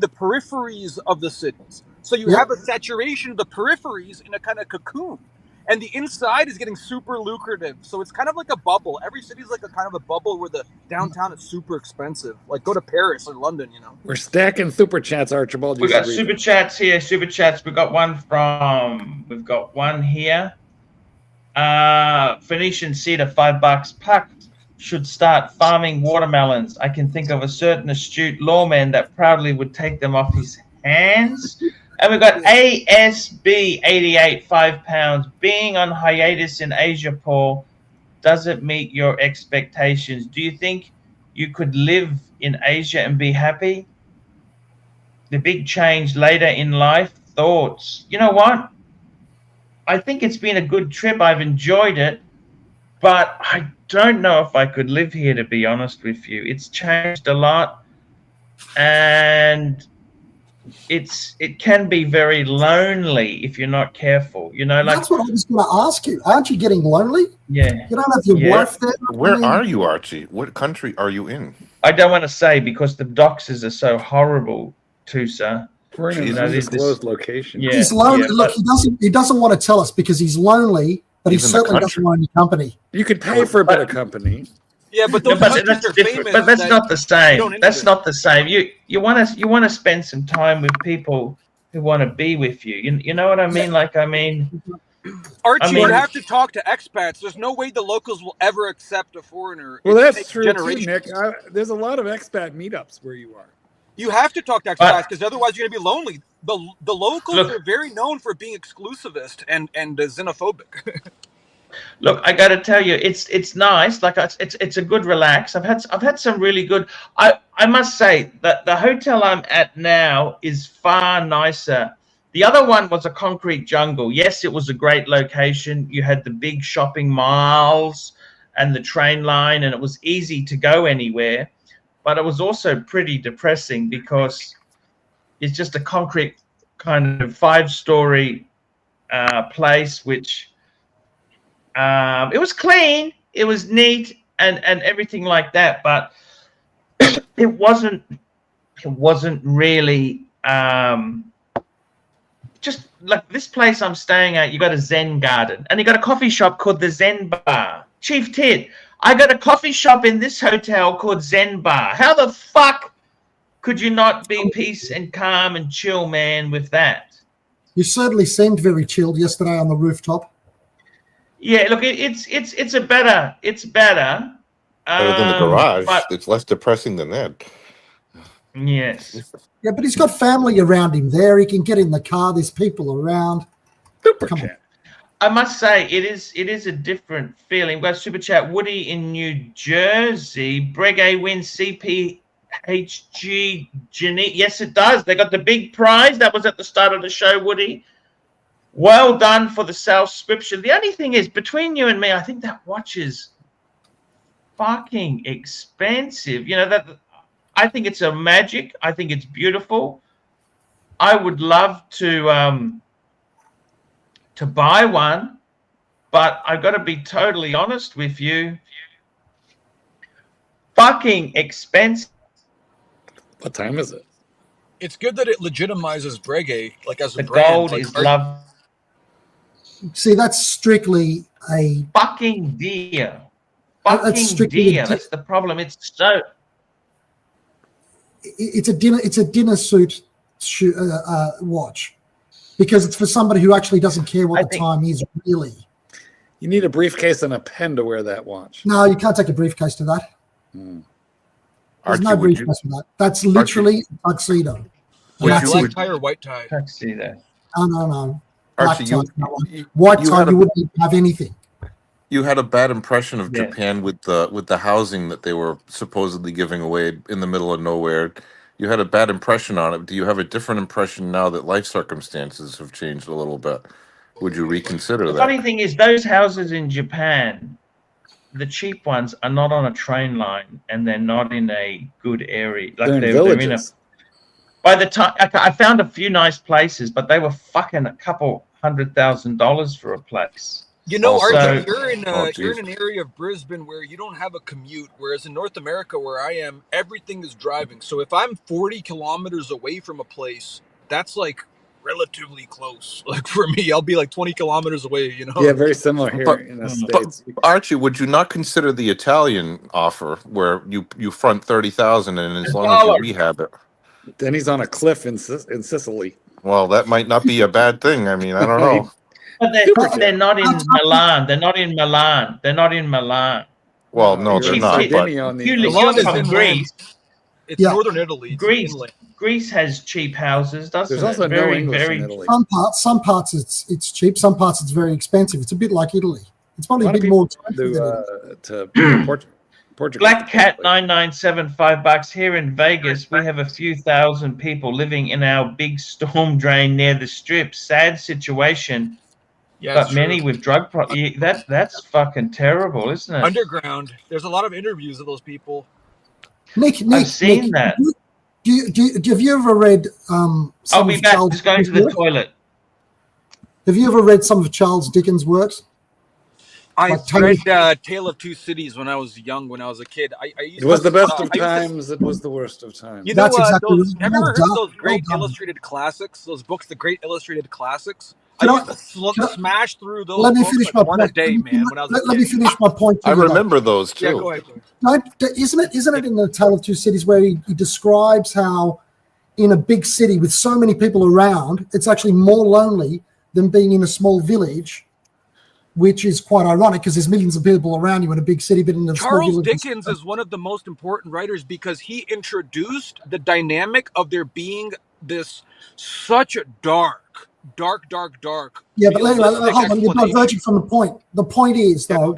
S8: the peripheries of the cities. So you have a saturation of the peripheries in a kind of cocoon, and the inside is getting super lucrative. So it's kind of like a bubble. Every city is like a kind of a bubble where the downtown is super expensive. Like go to Paris or London, you know.
S6: We're stacking super chats, Archibald.
S1: We've got super chats here. Super chats. We've got one here. Phoenician Cedar, $5. Puck should start farming watermelons. I can think of a certain astute lawman that proudly would take them off his hands. And we've got ASB 88, £5. Being on hiatus in Asia, Paul, doesn't meet your expectations. Do you think you could live in Asia and be happy? The big change later in life. Thoughts? You know what? I think it's been a good trip. I've enjoyed it, but I don't know if I could live here, to be honest with you. It's changed a lot, and it can be very lonely if you're not careful. You know, like
S5: that's what I was going to ask you. Aren't you getting lonely?
S1: Yeah.
S5: You don't have your wife there.
S2: Where are you, Archie? What country are you in?
S1: I don't want to say because the doxes are so horrible, Tusa.
S6: We're in an undisclosed location.
S1: Yeah,
S5: he's lonely.
S1: yeah,
S5: Look, he doesn't want to tell us because he's lonely, but he certainly doesn't want any company.
S6: You could pay for a bit of company.
S8: Yeah, but those
S1: that's different. But that's not the same. That's not the same. You want to spend some time with people who want to be with you. You know what I mean? Like, I mean,
S8: Archie, you have to talk to expats. There's no way the locals will ever accept a foreigner.
S6: Well, that's true too, Nick. There's a lot of expat meetups where you are.
S8: You have to talk to expats because otherwise you're going to be lonely. The locals are very known for being exclusivist and xenophobic.
S1: Look, I got to tell you, it's nice. Like it's a good relax. I've had some really good. I must say that the hotel I'm at now is far nicer. The other one was a concrete jungle. Yes, it was a great location. You had the big shopping malls and the train line, and it was easy to go anywhere. But it was also pretty depressing because it's just a concrete kind of 5-story place, which it was clean, it was neat, and everything like that. But it wasn't really just like this place I'm staying at. You got a Zen garden, and you got a coffee shop called the Zen Bar. Chief Tit, I got a coffee shop in this hotel called Zen Bar. How the fuck could you not be peace and calm and chill, man, with that?
S5: You certainly seemed very chilled yesterday on the rooftop.
S1: Yeah, look, it's better.
S2: Better than the garage.
S1: But
S2: It's less depressing than that.
S1: yes.
S5: Yeah, but he's got family around him there. He can get in the car. There's people around.
S6: Super
S5: Come on.
S6: chat.
S1: I must say, it is a different feeling. We've got Super Chat Woody in New Jersey. Breguet wins CPHG Geneva. Yes, it does. They got the big prize. That was at the start of the show, Woody. Well done for the subscription. The only thing is, between you and me, I think that watch is fucking expensive. You know, that I think it's a magic. I think it's beautiful. I would love to buy one, but I've got to be totally honest with you. Fucking expensive.
S6: What time is it?
S8: It's good that it legitimizes Breguet, like as a
S1: The
S8: brand.
S1: gold
S8: Like,
S1: is love.
S5: See, that's strictly a
S1: Fucking deer.
S5: That's
S1: Fucking
S5: strictly a
S1: deer. That's the problem. It's so.
S5: it's a dinner suit watch, because it's for somebody who actually doesn't care what the time is really.
S6: You need a briefcase and a pen to wear that watch.
S5: No, you can't take a briefcase to that. There's
S2: Archie,
S5: no
S2: would you-
S5: briefcase for that. That's literally a tuxedo. And
S2: Would
S5: that's
S2: you-
S5: it.
S8: black tie or white tie?
S1: Tuxedo.
S5: No. Black
S2: Archie,
S5: tie, no one. White
S2: you
S5: tie,
S2: had
S5: you
S2: a-
S5: wouldn't have anything.
S2: You had a bad impression of
S1: Yeah.
S2: Japan with the housing that they were supposedly giving away in the middle of nowhere. You had a bad impression on it. Do you have a different impression now that life circumstances have changed a little bit? Would you reconsider
S1: The funny
S2: that?
S1: thing is, those houses in Japan, the cheap ones, are not on a train line, and they're not in a good area. Like
S6: They're in
S1: they're
S6: villages.
S1: by the time I found a few nice places, but they were fucking a couple $100,000 for a place.
S8: You know,
S2: Also-
S8: Archie, you're in
S2: Oh,
S8: you're in
S2: geez.
S8: an area of Brisbane where you don't have a commute, whereas in North America, where I am, everything is driving. So if I'm 40 kilometers away from a place, that's like relatively close. Like for me, I'll be like 20 kilometers away. You know.
S6: Yeah, very similar here
S2: But-
S6: in the
S2: But
S6: States.
S2: Archie, would you not consider the Italian offer where you front 30,000 and as long as you rehab it?
S6: Then he's on a cliff in Sicily.
S2: Well, that might not be a bad thing. I mean, I don't know.
S1: But they're not in Milan. They're not in Milan. They're not in Milan.
S2: Well, no,
S6: You're
S2: they're
S6: in
S2: not. But
S6: Sardinia on the
S1: You
S8: Milan
S1: live
S8: is
S1: from
S8: inland.
S1: Greece.
S8: It's
S5: Yeah.
S8: northern Italy. It's
S1: Greece.
S8: inland.
S1: Greece has cheap houses, doesn't
S6: There's
S1: it?
S6: also no
S1: Very,
S6: English
S1: very.
S6: in Italy.
S5: Some parts it's cheap. Some parts it's very expensive. It's a bit like Italy. It's probably
S6: A
S5: a
S6: lot of
S5: bit more
S6: people
S5: expensive than
S6: to Portugal.
S1: Black Cat 9975 $5 here in Vegas. We have a few thousand people living in our big storm drain near the strip. Sad situation,
S8: Yeah,
S1: but
S8: it's
S1: many
S8: true.
S1: with drug that's fucking terrible, isn't it?
S8: Underground. There's a lot of interviews of those people.
S5: Nick,
S1: I've seen
S5: Nick,
S1: that.
S5: have you ever read
S1: I'll
S5: some
S1: be
S5: of
S1: back.
S5: Charles
S1: Just going to the
S5: Dickens' work?
S1: toilet.
S5: Have you ever read some of Charles Dickens' works?
S8: I
S5: Like Tony-
S8: read Tale of Two Cities when I was young, when I was a kid. I used
S6: It was
S8: to-
S6: the best
S8: I
S6: of
S8: used to-
S6: times. It was the worst of times.
S8: You know,
S5: That's exactly
S8: those,
S5: right.
S8: have you ever heard
S5: Well
S8: of those
S5: done.
S8: great
S5: Well done.
S8: illustrated classics? Those books, the great illustrated classics.
S5: Can
S8: I
S5: I-
S8: used to
S5: can I-
S8: smash through those
S5: Let me
S8: books
S5: finish
S8: like
S5: my
S8: one a
S5: point.
S8: day, man. When I was a
S5: Let me
S8: kid.
S5: finish my point. to
S2: I
S5: you, though.
S2: remember those too.
S8: Yeah, go ahead.
S5: Isn't it in the Tale of Two Cities where he describes how in a big city with so many people around, it's actually more lonely than being in a small village, which is quite ironic because there's millions of people around you in a big city, but in a small
S8: Charles
S5: village.
S8: Dickens is one of the most important writers because he introduced the dynamic of there being this such a dark.
S5: Yeah, but anyway,
S8: realistic
S5: hold on, you're
S8: explanation.
S5: diverging from the point. The point is, though,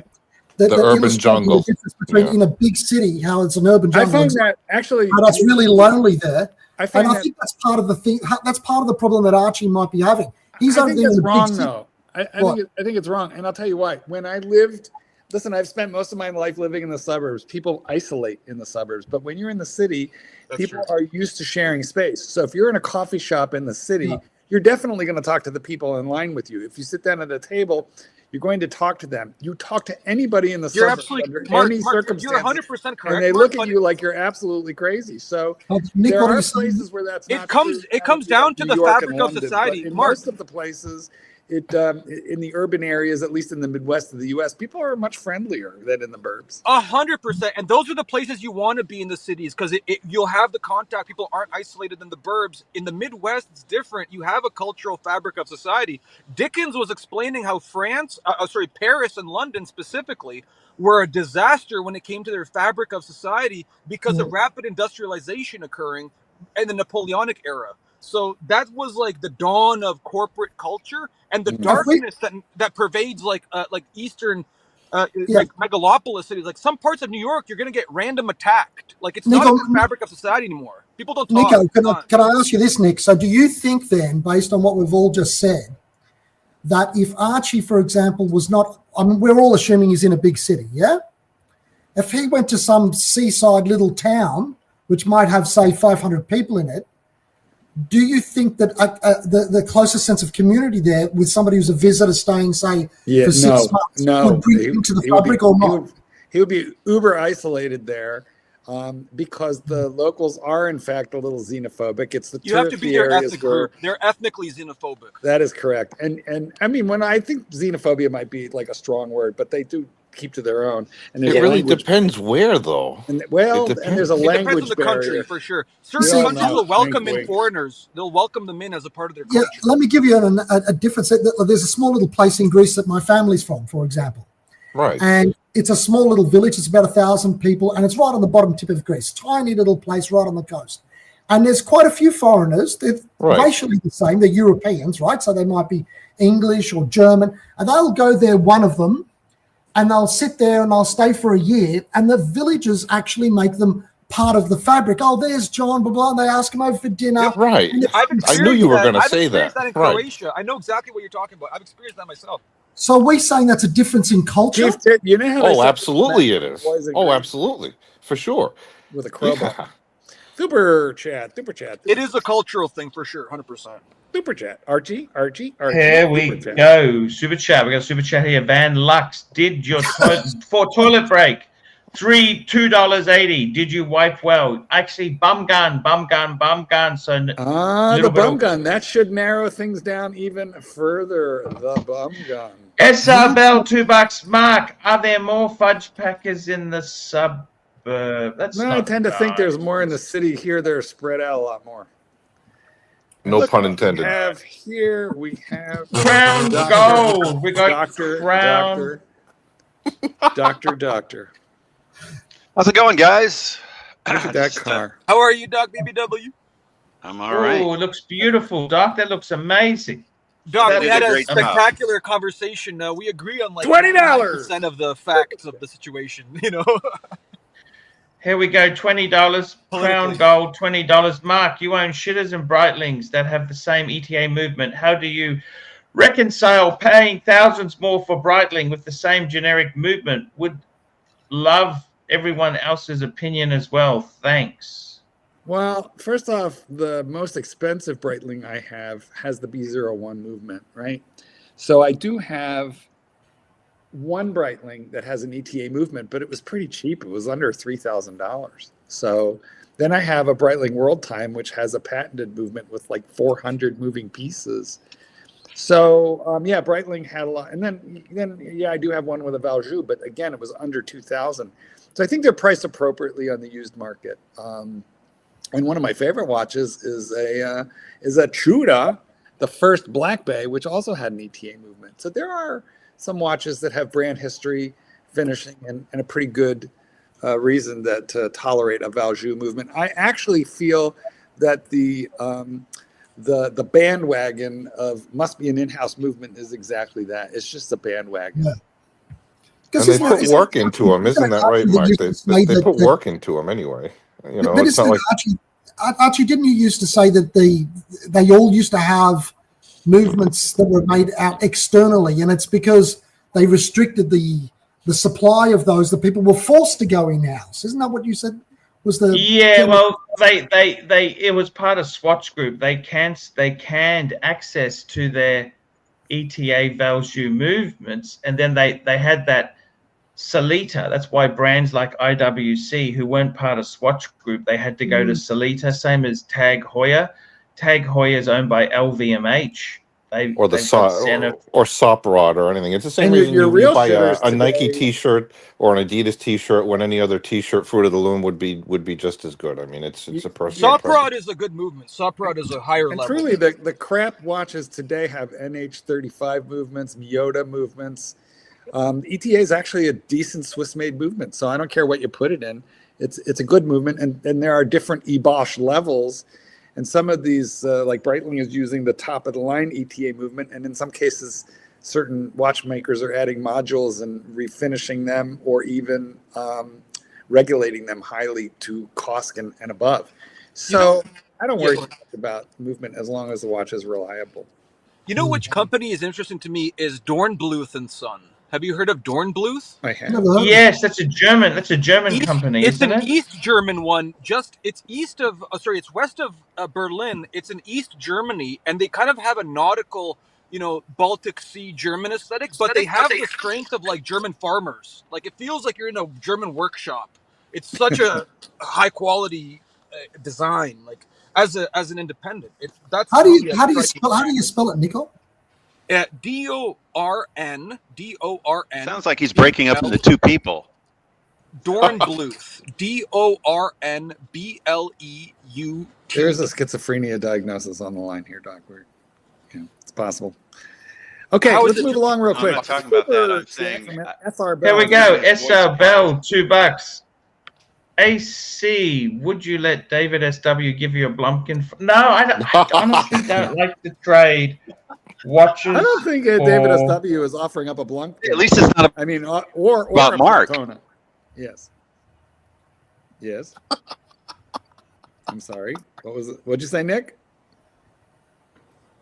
S5: that
S2: The urban
S5: illustrating
S2: jungle.
S5: the difference between
S2: Yeah.
S5: in a big city, how it's an urban
S6: I
S5: jungle,
S6: find that actually.
S5: how that's really lonely there.
S6: I
S5: And
S6: find
S5: I
S6: that.
S5: think that's part of the thing. That's part of the problem that Archie might be having. He's
S6: I
S5: over
S6: think
S5: there in
S6: that's
S5: a big
S6: wrong,
S5: city.
S6: though. I
S5: What?
S6: think it's wrong, and I'll tell you why. When I lived, listen, I've spent most of my life living in the suburbs. People isolate in the suburbs, but when you're in the city,
S8: That's
S6: people
S8: true.
S6: are used to sharing space. So if you're in a coffee shop in the city,
S5: Yeah.
S6: you're definitely going to talk to the people in line with you. If you sit down at a table, you're going to talk to them. You talk to anybody in the
S8: You're
S6: suburbs
S8: absolutely
S6: under
S8: Mark,
S6: any
S8: Mark,
S6: circumstance,
S8: you're 100% correct.
S6: and they
S8: Mark,
S6: look at
S8: but
S6: you like you're absolutely crazy. So
S5: Nick,
S6: there
S5: what are
S6: are
S5: you saying?
S6: places where that's not
S8: It comes
S6: true.
S8: down to
S6: New
S8: the
S6: York and
S8: fabric of
S6: London, but
S8: society.
S6: in
S8: Mark,
S6: most of the places, in the urban areas, at least in the Midwest of the U.S., people are much friendlier than in the burbs.
S8: 100%, and those are the places you want to be in the cities because you'll have the contact. People aren't isolated in the burbs. In the Midwest, it's different. You have a cultural fabric of society. Dickens was explaining how Paris and London specifically were a disaster when it came to their fabric of society because of rapid industrialization occurring in the Napoleonic era. So that was like the dawn of corporate culture and the darkness that pervades like Eastern like megalopolis cities. Like some parts of New York, you're going to get random attacked. Like it's not a fabric of society anymore. People don't talk.
S5: Nico, can I ask you this, Nick? So do you think then, based on what we've all just said, that if Archie, for example, was not, I mean, we're all assuming he's in a big city, yeah? If he went to some seaside little town, which might have, say, 500 people in it, do you think that the closest sense of community there with somebody who's a visitor staying, say, for 6 months would bring him into the fabric or not?
S6: He would be uber isolated there because the locals are, in fact, a little xenophobic. It's the
S8: you have to be their ethnic group. They're ethnically xenophobic.
S6: That is correct. And I mean, when I think xenophobia might be like a strong word, but they do keep to their own. And
S2: it really depends where, though.
S6: And, well, and there's a language
S8: depends on the country, for sure. Certain countries will welcome in foreigners. They'll welcome them in as a part of their culture.
S5: Yeah, let me give you a difference. There's a small little place in Greece that my family's from, for example.
S2: Right.
S5: And it's a small little village. It's about 1,000 people, and it's right on the bottom tip of Greece. Tiny little place right on the coast. And there's quite a few foreigners. They're racially the same. They're Europeans, right? So they might be English or German. And they'll go there, one of them, and they'll sit there and they'll stay for a year, and the villagers actually make them part of the fabric. Oh, there's John, blah, blah, and they ask him over for dinner.
S2: Yeah, right. I knew you were going to say that.
S8: I've experienced that in Croatia. I know exactly what you're talking about. I've experienced that myself.
S5: So are we saying that's a difference in culture?
S6: You know how
S2: absolutely it is. Oh, absolutely. For sure.
S6: With a crowbar. Super chat.
S8: It is a cultural thing for sure, 100%.
S6: Super chat. Archie.
S1: Here we go. Super chat. We got a super chat here. Van Lux, did your for toilet break $2.80. Did you wipe well? Actually, bum gun. So
S6: the bum gun. That should narrow things down even further. The bum gun.
S1: SR Bell, $2. Mark, are there more fudge packers in the suburb?
S6: I tend to think there's more in the city. Here, they're spread out a lot more.
S2: No pun intended.
S6: We have
S1: Crown Gold. We got
S6: Doctor.
S9: How's it going, guys?
S6: Look at that car.
S8: How are you, Doc BBW?
S9: I'm all right.
S1: Oh, it looks beautiful, Doc. That looks amazing.
S8: Doc, we had a spectacular conversation. We agree on like
S6: $20
S8: of the facts of the situation. You know.
S1: Here we go, $20. Crown Gold, $20. Mark, you own shitters and Breitlings that have the same ETA movement. How do you reconcile paying thousands more for Breitling with the same generic movement? Would love everyone else's opinion as well. Thanks.
S6: Well, first off, the most expensive Breitling I have has the B01 movement, right? So I do have one Breitling that has an ETA movement, but it was pretty cheap. It was under $3,000. So then I have a Breitling World Time, which has a patented movement with like 400 moving pieces. So Breitling had a lot. And then I do have one with a Valjoux, but again, it was under 2,000. So I think they're priced appropriately on the used market. And one of my favorite watches is a Chuda, the first Black Bay, which also had an ETA movement. So there are some watches that have brand history, finishing, and a pretty good reason to tolerate a Valjoux movement. I actually feel that the bandwagon of must be an in-house movement is exactly that. It's just a bandwagon. Yeah.
S2: And they put work into them, isn't that right, Mark? They put work into them anyway. You know, it's not like
S5: Archie, didn't you used to say that they all used to have movements that were made out externally, and it's because they restricted the supply of those that people were forced to go in-house. Isn't that what you said? Was the
S1: well, they it was part of Swatch Group. They canned access to their ETA Valjoux movements, and then they had that Solita. That's why brands like IWC, who weren't part of Swatch Group, they had to go to Solita. Same as Tag Heuer. Tag Heuer is owned by LVMH,
S2: or the
S1: they've got center.
S2: or SOP rod or anything. It's the same
S6: And
S2: reason
S6: your
S2: you
S6: real
S2: buy
S6: shitters
S2: a Nike
S6: today-
S2: T-shirt or an Adidas T-shirt when any other T-shirt, Fruit of the Loom, would be just as good. I mean, it's a personal.
S8: Soprod is a good movement. Soprod is a higher
S6: And
S8: level.
S6: truly, the crap watches today have NH35 movements, Miyota movements. ETA is actually a decent Swiss-made movement, so I don't care what you put it in. It's a good movement, and there are different eBosch levels. And some of these, like Breitling is using the top of the line ETA movement, and in some cases, certain watchmakers are adding modules and refinishing them, or even regulating them highly to Kosk and above. So I don't worry too much about movement as long as the watch is reliable.
S8: You know which company is interesting to me is Dornbluth and Son. Have you heard of Dornbluth?
S6: I have.
S1: Yes, that's a German company,
S8: It's
S1: isn't
S8: an
S1: it?
S8: East German one. It's it's west of Berlin. It's in East Germany, and they kind of have a nautical, Baltic Sea German aesthetic, but they have the strength of like German farmers. Like it feels like you're in a German workshop. It's such a high quality design. Like as an independent,
S5: How do you spell it, Nico?
S8: Dorn.
S9: Sounds like he's breaking up into two people.
S8: Dornbluth. Dornbleut.
S6: There's a schizophrenia diagnosis on the line here, Doc. It's possible. Okay, let's move along real quick.
S9: I'm not talking about that. I'm saying.
S1: Here we go. SR Bell, $2. AC, would you let David SW give you a Blumpkin? No, I honestly don't like to trade watches.
S6: I don't think David SW is offering up a Blumpkin.
S9: At least it's not.
S6: Or
S9: about Mark.
S6: Daytona. Yes. I'm sorry. What'd you say, Nick?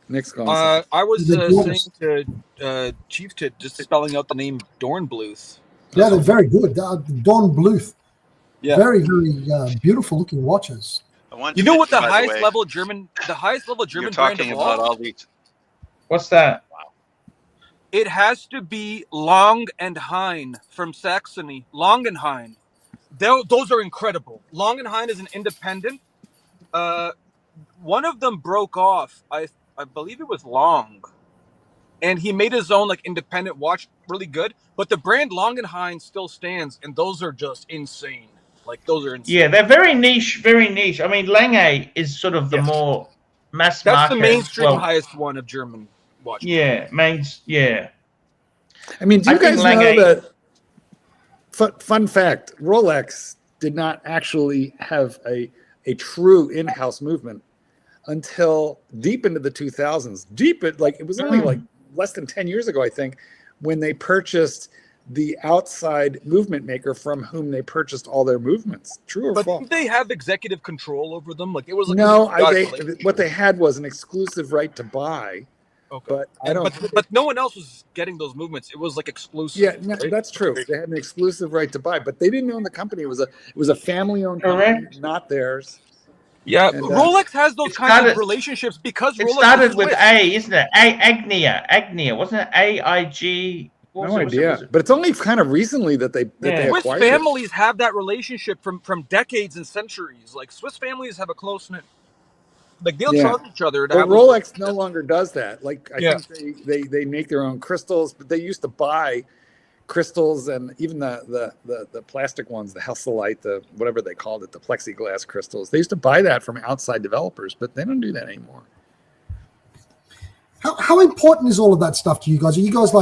S6: Nick's calling.
S8: I was saying to Chief Tit, just spelling out the name Dornbluth.
S5: Yeah, they're very good. Dornbluth.
S8: Yeah.
S5: Very, very beautiful looking watches.
S8: You know what the highest level German
S9: You're
S8: brand
S9: talking
S8: of
S9: about
S8: all?
S9: all these.
S1: What's that?
S9: Wow.
S8: It has to be Long and Hein from Saxony. Long and Hein. Those are incredible. Long and Hein is an independent. One of them broke off. I believe it was Long. And he made his own independent watch, really good. But the brand Long and Hein still stands, and those are just insane. Those are insane.
S1: Yeah, they're very niche, very niche. I mean, Lange is sort of the more mass market.
S8: That's the mainstream highest one of German watches.
S1: Yeah, yeah.
S6: I mean, do you guys know that? Fun fact: Rolex did not actually have a true in-house movement until deep into the 2000s. It was only less than 10 years ago, I think, when they purchased the outside movement maker from whom they purchased all their movements. True or false?
S8: Did they have executive control over them? It was
S6: what they had was an exclusive right to buy.
S8: Okay.
S6: But
S8: but no one else was getting those movements. It was exclusive.
S6: Yeah, no, that's true. They had an exclusive right to buy, but they didn't own the company. It was a family-owned company, not theirs.
S8: Yeah, and, Rolex has those kinds of relationships because
S1: it
S8: Rolex
S1: started with A, isn't it? Agnia, wasn't it? AIG.
S6: No idea, but it's only kind of recently that they
S8: Swiss
S6: acquired
S8: families have that relationship from decades and centuries. Swiss families have a close knit. They'll trust each other.
S6: But Rolex no longer does that. I think they make their own crystals, but they used to buy crystals and even the plastic ones, the Hesalite, the whatever they called it, the plexiglass crystals. They used to buy that from outside developers, but they don't do that anymore.
S5: How important is all of that stuff to you guys? Are you guys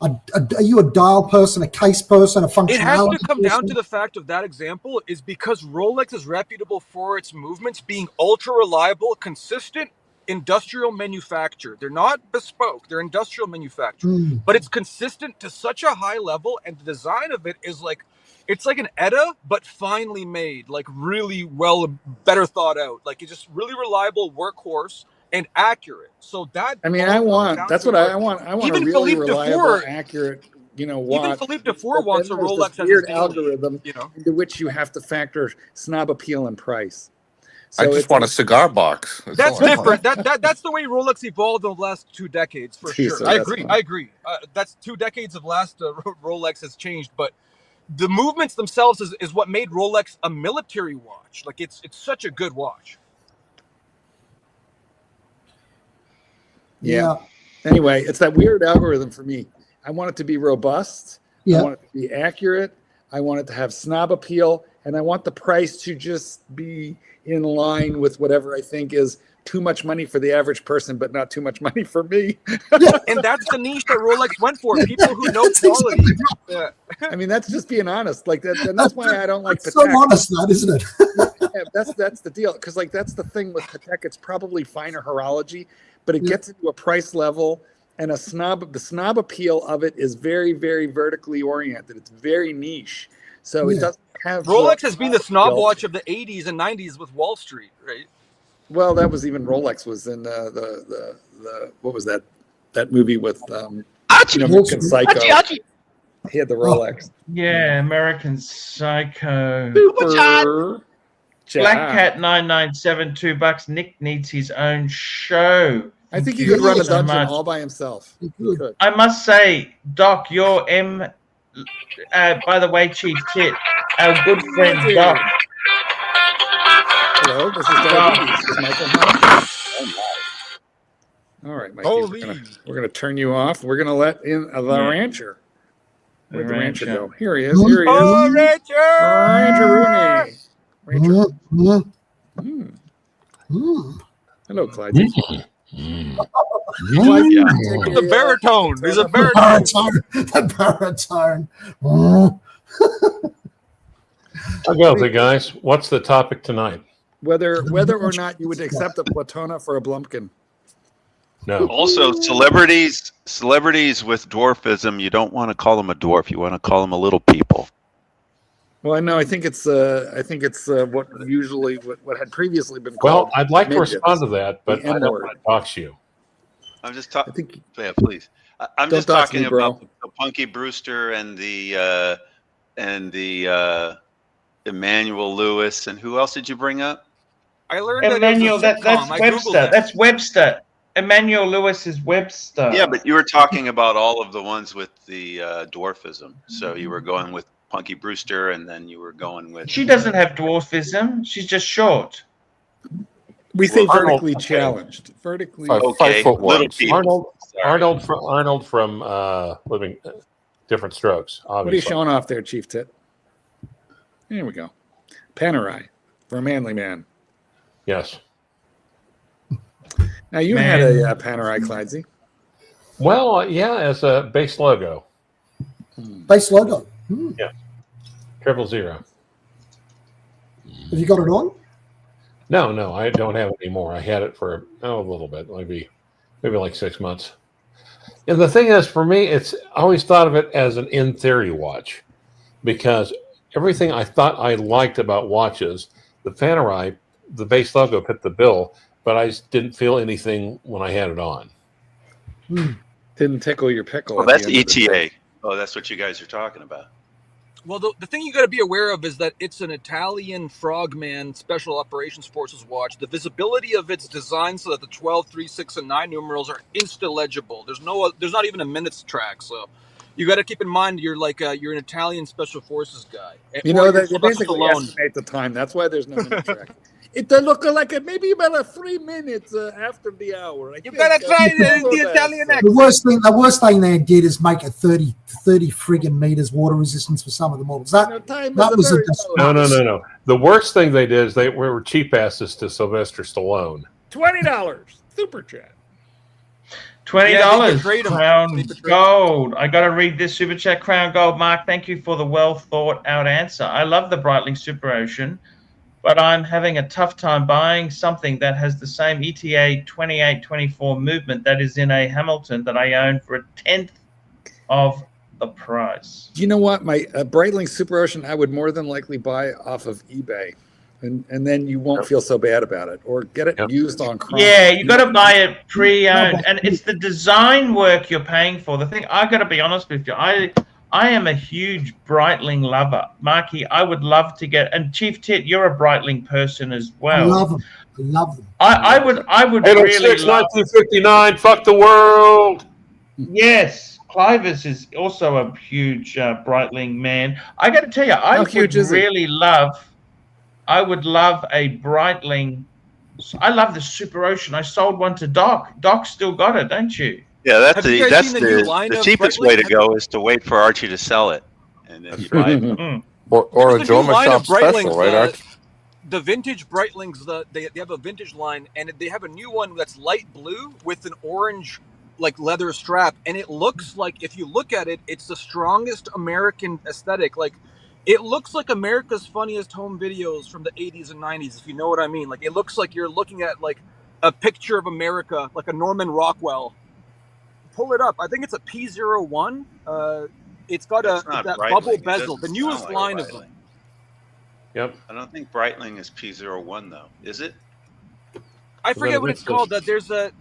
S5: are you a dial person, a case person, a functionality?
S8: It has to come down to the fact of that example is because Rolex is reputable for its movements being ultra reliable, consistent, industrial manufacture. They're not bespoke, they're industrial manufacture. But it's consistent to such a high level, and the design of it is it's like an ETA, but finely made, really better thought out. It's just really reliable workhorse and accurate. So that
S6: that's what I want. I want
S8: even
S6: a really
S8: Philippe
S6: reliable,
S8: Dufour,
S6: accurate, watch.
S8: Even Philippe Dufour wants a Rolex
S6: has weird algorithm into which you have to factor snob appeal and price.
S2: So I just want a cigar box.
S8: That's different. That's the way Rolex evolved in the last 2 decades, for sure.
S6: So
S8: I agree. That's 2 decades of last Rolex has changed, but the movements themselves is what made Rolex a military watch. It's such a good watch.
S5: Yeah.
S6: Anyway, it's that weird algorithm for me. I want it to be robust.
S5: Yeah.
S6: I want it to be accurate. I want it to have snob appeal, and I want the price to just be in line with whatever I think is too much money for the average person, but not too much money for me.
S8: And that's the niche that Rolex went for. People who know quality. Yeah.
S6: I mean, that's just being honest. Like that, and that's why I don't like Patek.
S5: So honest, that isn't it?
S6: Yeah, that's the deal. Because like that's the thing with Patek. It's probably finer horology, but it gets into a price level, and the snob appeal of it is very, very vertically oriented. It's very niche, so it doesn't have.
S8: Rolex has been the snob watch of the 80s and 90s with Wall Street, right?
S6: Well, that was even Rolex was in the what was that movie with American Psycho.
S9: Archie.
S6: He had the Rolex.
S1: Yeah, American Psycho.
S6: Super.
S1: Black Cat 997, $2. Nick needs his own show.
S6: I think he could run a
S1: so
S6: dungeon
S1: much.
S6: all by himself. He could.
S1: I must say, Doc, your by the way, Chief Tit, our good friend Doc.
S6: Hello, this is Diabetes with Michael Hunt. All right, Mikey, we're gonna turn you off. We're gonna let in the rancher. Where'd the rancher go? Here he is. Here he is.
S8: Oh, Rancher!
S6: Rancher Rooney. Hello, Clyde.
S8: The baritone. There's a baritone.
S5: The baritone.
S10: I'll go there, guys. What's the topic tonight?
S6: Whether or not you would accept a Platona for a Blumpkin.
S10: No.
S9: Also, celebrities with dwarfism, you don't want to call them a dwarf. You want to call them a little people.
S6: Well, I know. I think it's what usually what had previously been called.
S10: Well, I'd like to
S6: midgets.
S10: respond to that, but I don't want to dox you.
S9: I'm just talking. Yeah, please. I'm
S6: Don't
S9: just
S6: dox
S9: talking
S6: me, bro.
S9: about the Punky Brewster and the Emmanuel Lewis, and who else did you bring up?
S8: I learned
S1: Emmanuel,
S8: that
S1: that's Webster. That's Webster. Emmanuel Lewis is Webster.
S9: Yeah, but you were talking about all of the ones with the dwarfism. So you were going with Punky Brewster, and then you were going with.
S1: She doesn't have dwarfism. She's just short.
S6: We say
S10: Arnold,
S6: vertically challenged. Vertically.
S2: 5 foot
S9: little
S2: one.
S9: people.
S10: Arnold from Living Different Strokes. Obviously.
S6: What are you showing off there, Chief Tit? Here we go. Panerai for a manly man.
S10: Yes.
S6: Now you had a Panerai, Clydesy.
S10: Well, yeah, as a base logo.
S5: Base logo.
S10: Yeah. 000.
S5: Have you got it on?
S10: No, I don't have it anymore. I had it for a little bit, maybe like 6 months. And the thing is, for me, I always thought of it as an in theory watch, because everything I thought I liked about watches, the Panerai, the base logo fit the bill, but I just didn't feel anything when I had it on.
S6: Didn't tickle your pickle.
S9: Oh, that's ETA. Oh, that's what you guys are talking about.
S8: Well, the thing you got to be aware of is that it's an Italian Frogman Special Operations Forces watch. The visibility of its design so that the 12, 3, 6, and 9 numerals are insta-legible. There's not even a minutes track. So you got to keep in mind you're an Italian Special Forces guy.
S6: You know that you basically estimate the time. That's why there's no minute track. It look like maybe about 3 minutes after the hour.
S8: You gotta try the Italian accent.
S5: The worst thing they did is make it 30 friggin' meters water resistance for some of the models. That was a disgrace.
S10: No. The worst thing they did is they were cheap asses to Sylvester Stallone.
S6: $20 super chat.
S1: $20 Crown Gold. I got to read this super chat. Crown Gold. Mark, thank you for the well thought out answer. I love the Breitling Super Ocean, but I'm having a tough time buying something that has the same ETA 2824 movement that is in a Hamilton that I own for 1/10 of the price.
S6: You know what? My Breitling Super Ocean, I would more than likely buy off of eBay. And then you won't feel so bad about it, or get it used on Chrome.
S1: Yeah, you got to buy it pre-owned, and it's the design work you're paying for. The thing I got to be honest with you, I am a huge Breitling lover, Marky. I would love to get, and Chief Tit, you're a Breitling person as well.
S5: I love them. I love them.
S1: I would really
S10: 806,
S1: love.
S10: 1959. Fuck the world.
S1: Yes, Clivis is also a huge Breitling man. I got to tell you, I would love a Breitling. I love the Super Ocean. I sold one to Doc. Doc still got it, don't you?
S9: Yeah, that's
S8: Have you guys seen the new line
S9: the
S8: of
S9: cheapest
S8: Breitling?
S9: way to go is to wait for Archie to sell it, and then you buy it.
S1: Mm.
S2: Or a
S8: There's a new
S2: Joma
S8: line
S2: Shop
S8: of
S2: special,
S8: Breitlings,
S2: right, Arch?
S8: the vintage Breitlings. They have a vintage line, and they have a new one that's light blue with an orange like leather strap, and it looks like, if you look at it, it's the strongest American aesthetic. Like, it looks like America's Funniest Home Videos from the 80s and 90s, if you know what I mean. Like, it looks like you're looking at like a picture of America, like a Norman Rockwell. Pull it up. I think it's a P01. It's got
S9: That's not
S8: that
S9: Breitling.
S8: bubble
S9: It
S8: bezel.
S9: doesn't
S8: The newest
S9: sound like
S8: line of
S9: Breitling.
S8: them.
S10: Yep.
S9: I don't think Breitling is P01 though, is it?
S8: I forget what it's
S10: That's
S8: called. There's a.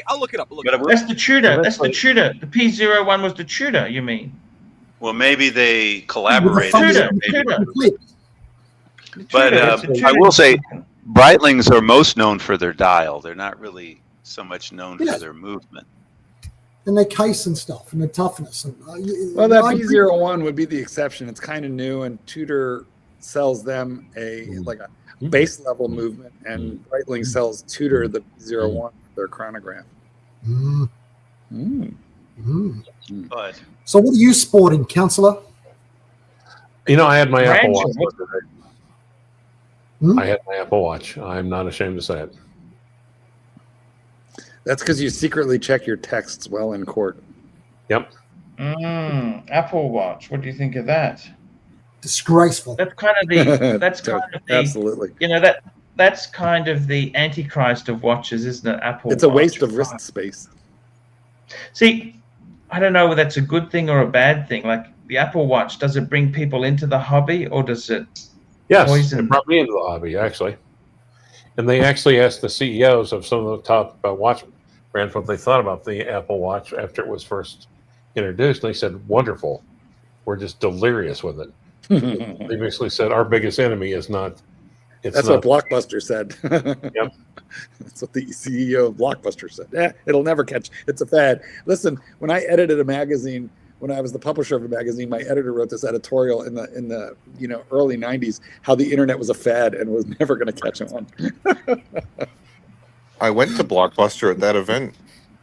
S8: I'll look it up.
S9: But
S1: That's the Tudor. That's the
S10: like-
S1: Tudor. The P01 was the Tudor, you mean?
S9: Well, maybe they
S5: With the
S9: collaborated.
S5: funniest
S1: Tudor,
S9: Maybe.
S1: Tudor.
S5: clips.
S1: The
S9: But
S1: Tudor, it's a
S9: I
S1: Tudor.
S9: will say, Breitlings are most known for their dial. They're not really so much known
S5: Yeah.
S9: for their movement.
S5: And their case and stuff and the toughness. And,
S6: Well, that
S5: I agree.
S6: P01 would be the exception. It's kind of new, and Tudor sells them a base level movement, and Breitling sells Tudor the P01 their chronograph.
S5: Mm,
S6: Mm.
S5: mm.
S9: But
S5: So what are you sporting, counsellor?
S10: You know, I had my Apple
S1: Ranger,
S10: Watch.
S1: what-
S10: Today.
S5: Hmm?
S10: I had my Apple Watch. I'm not ashamed to say it.
S6: That's because you secretly check your texts while in court.
S10: Yep.
S1: Apple Watch. What do you think of that?
S5: Disgraceful.
S1: That's kind of the. That's kind of the.
S6: Absolutely.
S1: You know that's kind of the antichrist of watches, isn't it? Apple.
S6: It's a
S1: Watch.
S6: waste of wrist space.
S1: See, I don't know whether that's a good thing or a bad thing. Like the Apple Watch, does it bring people into the hobby, or does it?
S10: Yes,
S1: Poison.
S10: it brought me into the hobby, actually. And they actually asked the CEOs of some of the top watch brands what they thought about the Apple Watch after it was first introduced. And they said, wonderful. We're just delirious with it. They basically said, our biggest enemy is not.
S6: That's what Blockbuster said.
S10: Yep.
S6: That's what the CEO of Blockbuster said. It'll never catch. It's a fad. Listen, when I edited a magazine, when I was the publisher of a magazine, my editor wrote this editorial in the early 90s how the internet was a fad and was never going to catch on.
S2: I went to Blockbuster at that event.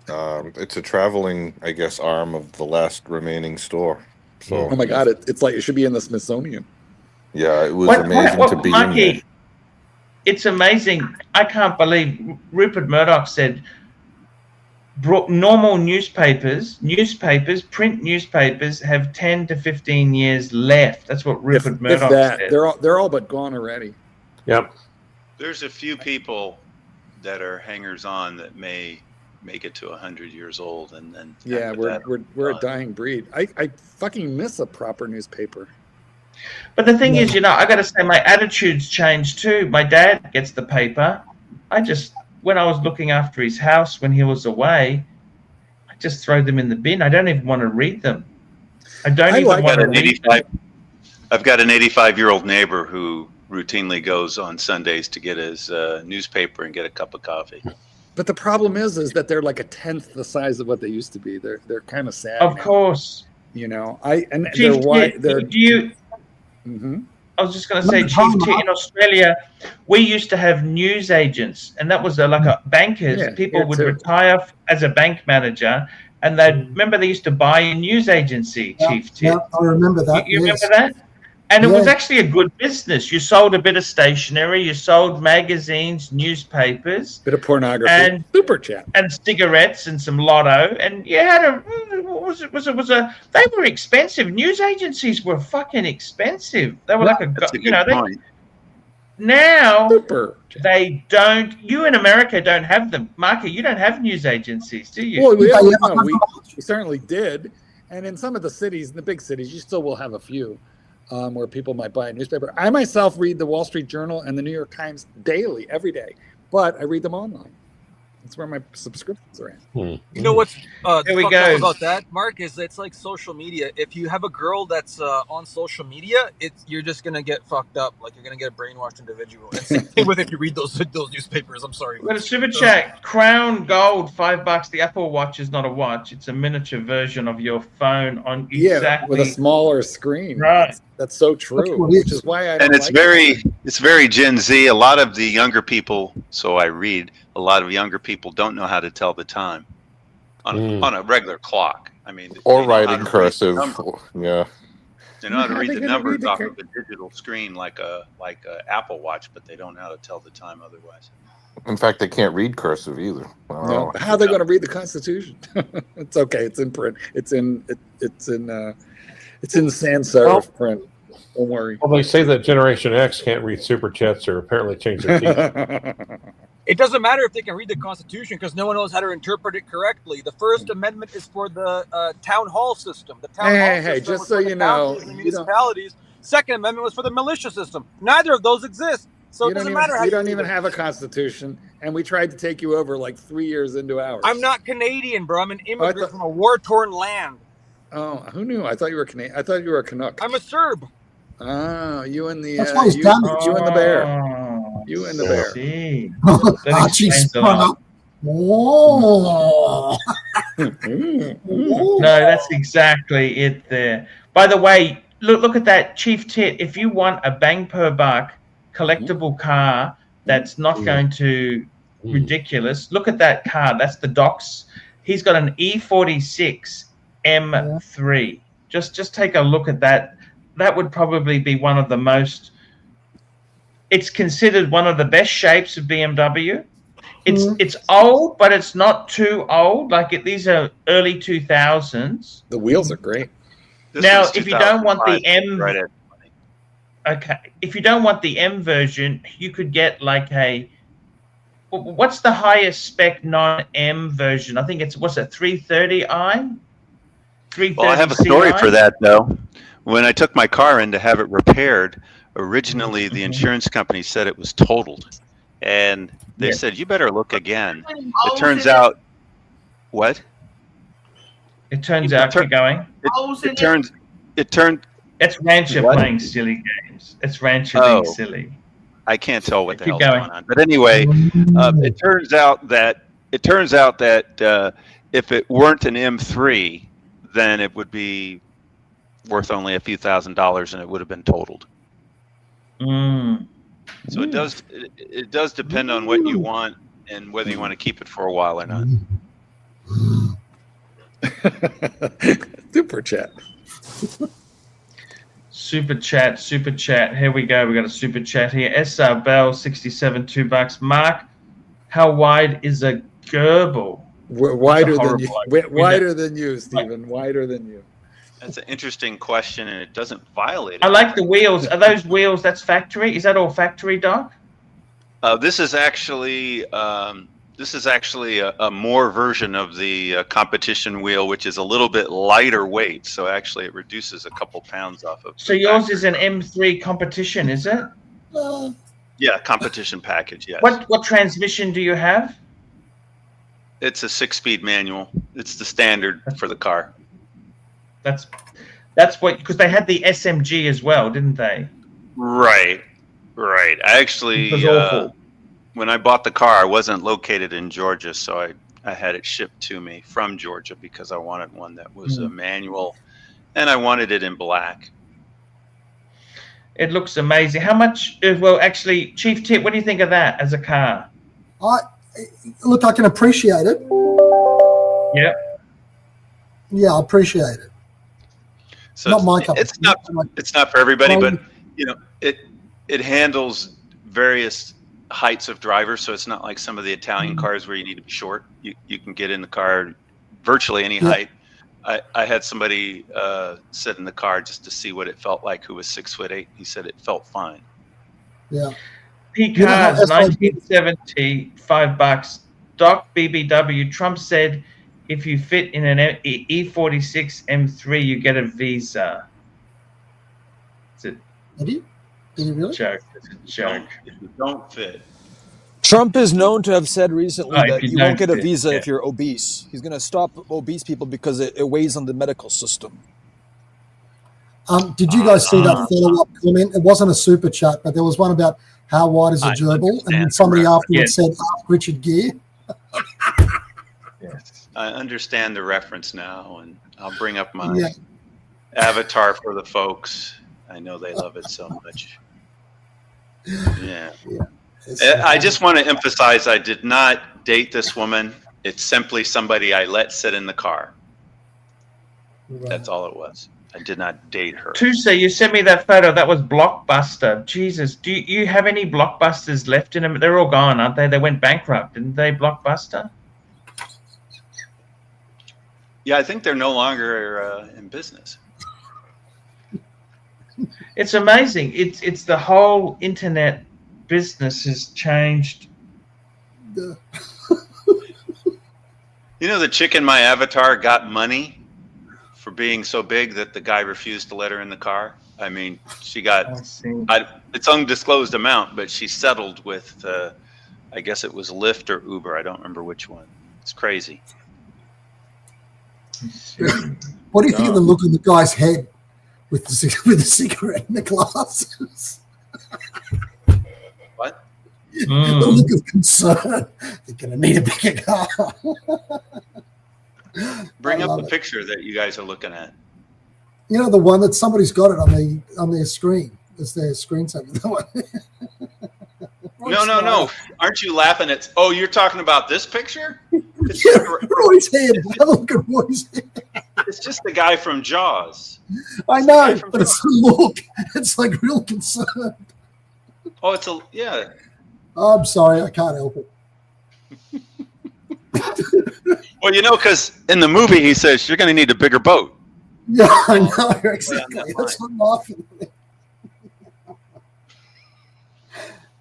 S2: It's a traveling, I guess, arm of the last remaining store. So,
S6: Oh my God, it's like it should be in the Smithsonian.
S2: yeah, it was amazing to be in
S1: Mikey,
S2: there.
S1: it's amazing. I can't believe Rupert Murdoch said normal newspapers, print newspapers have 10 to 15 years left. That's what Rupert Murdoch said.
S6: They're all but gone already.
S10: Yep.
S9: there's a few people that are hangers-on that may make it to 100 years old, and then
S6: Yeah, we're a dying breed. I fucking miss a proper newspaper.
S1: But the thing is, I got to say, my attitude's changed too. My dad gets the paper. When I was looking after his house when he was away, I just throw them in the bin. I don't even want to read them. I've got an
S9: 85-year-old neighbor who routinely goes on Sundays to get his newspaper and get a cup of coffee.
S6: But the problem is that they're like a tenth the size of what they used to be. They're kind of sad.
S1: Of course.
S6: Chief,
S1: I was just going to say, Chief, in Australia, we used to have news agents, and that was like a bankers.
S6: Yeah,
S1: People would
S6: too.
S1: retire as a bank manager, and they used to buy a news agency, Chief.
S5: Yeah, I remember that.
S1: You
S5: yes.
S1: remember that? And it was
S5: Yeah.
S1: actually a good business. You sold a bit of stationery, you sold magazines, newspapers,
S6: bit of pornography,
S1: and
S6: super chat,
S1: and cigarettes and some lotto, and you had they were expensive. News agencies were fucking expensive. They were
S9: That's a good point.
S1: now
S6: super.
S1: they don't. You in America don't have them, Marky. You don't have news agencies, do you?
S6: Well,
S5: Yeah,
S6: we certainly did, and in some of the cities, in the big cities, you still will have a few where people might buy a newspaper. I myself read the Wall Street Journal and the New York Times daily, every day, but I read them online. That's where my subscriptions are at.
S8: You know what's
S1: Here we
S8: fucked
S1: go.
S8: up about that, Mark, is it's like social media. If you have a girl that's on social media, you're just gonna get fucked up. Like you're gonna get a brainwashed individual. And same thing with if you read those newspapers. I'm sorry.
S1: We've got a super chat. Crown Gold, $5. The Apple Watch is not a watch; it's a miniature version of your phone on exactly
S6: with a smaller screen.
S1: Right.
S6: That's so true. Which is why I don't
S9: And it's
S6: like
S9: it's very Gen Z. A lot of the younger people, so I read, a lot of younger people don't know how to tell the time. on a regular clock. I mean,
S2: Or
S9: they know how to
S2: writing
S9: read the
S2: cursive.
S9: number.
S2: Yeah.
S9: They know how to
S6: How are
S9: read
S6: they
S9: the
S6: gonna
S9: numbers
S6: read the
S9: off
S6: cur-
S9: of a digital screen like a Apple Watch, but they don't know how to tell the time otherwise.
S2: In fact, they can't read cursive either. I don't
S6: No,
S2: know.
S6: how are they going to read the Constitution? It's okay. It's in print. It's in sans serif print. Don't worry.
S10: Well, they say that Generation X can't read super chats or apparently change their teeth.
S8: It doesn't matter if they can read the Constitution because no one knows how to interpret it correctly. The First Amendment is for the town hall system. The town hall
S6: Hey,
S8: system
S6: just
S8: was
S6: so
S8: for the
S6: you know,
S8: counties and
S6: you don't
S8: municipalities. Second Amendment was for the militia system. Neither of those exist. So it doesn't matter how
S6: you
S8: you
S6: don't
S8: read
S6: even
S8: it.
S6: have a constitution, and we tried to take you over like 3 years into ours.
S8: I'm not Canadian, bro. I'm an immigrant
S6: thought-
S8: from a war-torn land.
S6: Oh, who knew? I thought you were Canadian. I thought you were a Canuck.
S8: I'm a Serb.
S6: Oh, you and the
S5: That's why he's
S6: you,
S5: done
S6: you and the bear.
S1: Oh,
S6: You and the
S1: I
S6: bear.
S1: see. That
S5: Archie
S1: explains a
S5: sprung
S1: lot.
S5: up. Whoa.
S1: No, that's exactly it there. By the way, look at that, Chief Tit. If you want a bang per buck collectible car that's not going to ridiculous, look at that car. That's the Doc's. He's got an E46 M3. Just take a look at that. That would probably be one of the most. It's considered one of the best shapes of BMW. It's old, but it's not too old. Like these are early 2000s.
S6: The wheels are great.
S9: This
S1: Now,
S9: was
S1: if you don't want the
S9: 2005,
S1: M,
S9: right at
S1: okay, if you don't want the M version, you could get like a. What's the highest spec non-M version? I think it's what's it 330i. 330
S9: Well, I have a story
S1: CI?
S9: for that though. When I took my car in to have it repaired, originally the insurance company said it was totaled, and they said you better look again. It turns out, what?
S1: It turns out keep going.
S9: It turned.
S1: It's Rancher
S9: What?
S1: playing silly games. It's Rancher
S9: Oh.
S1: being silly.
S9: I can't tell what the
S1: Keep
S9: hell's
S1: going.
S9: going on. But anyway, it turns out that if it weren't an M3, then it would be worth only a few $1,000s, and it would have been totaled. So it does depend on what you want and whether you want to keep it for a while or not.
S6: Super chat.
S1: Super chat. Here we go. We got a super chat here. SR Bell 67 $2. Mark, how wide is a gerbil?
S6: Wider than you.
S1: horrible
S6: Wider than you, Stephen. Wider than you.
S9: That's an interesting question, and it doesn't violate it.
S1: I like the wheels. Are those wheels? That's factory. Is that all factory, Doc?
S9: This is actually a more version of the competition wheel, which is a little bit lighter weight. So actually, it reduces a couple pounds off of.
S1: So yours is an M3 competition, is it?
S9: Yeah, competition package. Yes.
S1: What transmission do you have?
S9: It's a 6-speed manual. It's the standard for the car.
S1: That's what, because they had the SMG as well, didn't they?
S9: Right. I actually,
S1: It was awful.
S9: when I bought the car, I wasn't located in Georgia, so I had it shipped to me from Georgia because I wanted one that was a manual, and I wanted it in black.
S1: It looks amazing. How much? Well, actually, Chief Tip, what do you think of that as a car?
S5: Look, I can appreciate it.
S1: Yeah.
S5: Yeah, I appreciate it.
S9: So
S5: Not my cup.
S9: it's not for everybody, but you know, it handles various heights of drivers, so it's not like some of the Italian cars where you need to be short. You can get in the car virtually any height. I had somebody sit in the car just to see what it felt like who was 6'8". He said it felt fine.
S5: Yeah.
S1: P
S5: You know how
S1: cars,
S5: SID
S1: 1970, $5. Doc BBW. Trump said, if you fit in an E46 M3, you get a visa. It's a
S5: Did he really?
S1: joke. It's a joke.
S9: If you don't fit.
S8: Trump is known to have said recently
S1: Oh, if
S8: that
S1: you
S8: you won't
S1: don't
S8: get a
S1: fit,
S8: visa
S1: yeah.
S8: if you're obese. He's going to stop obese people because it weighs on the medical system.
S5: Did you guys see that follow-up comment? It wasn't a super chat, but there was one about how wide is a
S9: I
S5: gerbil, and
S9: understand
S5: then somebody
S9: the
S5: afterwards
S1: reference.
S5: said, "Ask Richard Gere."
S1: Yes.
S9: I understand the reference now, and I'll bring up my
S5: Yeah.
S9: avatar for the folks. I know they love it so much. Yeah. I just want to emphasize I did not date this woman. It's simply somebody I let sit in the car.
S5: Right.
S9: That's all it was. I did not date her.
S1: Tusa, you sent me that photo. That was Blockbuster. Jesus, do you have any Blockbusters left in them? They're all gone, aren't they? They went bankrupt, didn't they, Blockbuster?
S9: Yeah, I think they're no longer in business.
S1: It's amazing. It's the whole internet business has changed.
S9: You know, the chick in my avatar got money for being so big that the guy refused to let her in the car. I mean, she got, it's undisclosed amount, but she settled with, I guess it was Lyft or Uber. I don't remember which one. It's crazy.
S5: What do you think of the look on the guy's head with the cigarette in the glasses?
S9: What?
S5: The look of concern. They're going to need a bigger car.
S9: Bring up the picture that you guys are looking at.
S5: You know, the one that somebody's got it on their screen. It's their screensaver.
S9: No. Aren't you laughing at? Oh, you're talking about this picture? It's
S5: yeah, Roy's head. Look at Roy's head.
S9: It's just the guy from Jaws.
S5: I know, but it's the look. It's like real concern.
S9: Oh, it's a yeah.
S5: Oh, I'm sorry, I can't help it.
S9: Well, you know, because in the movie he says you're going to need a bigger boat.
S5: Yeah, I know exactly. That's what I'm laughing at.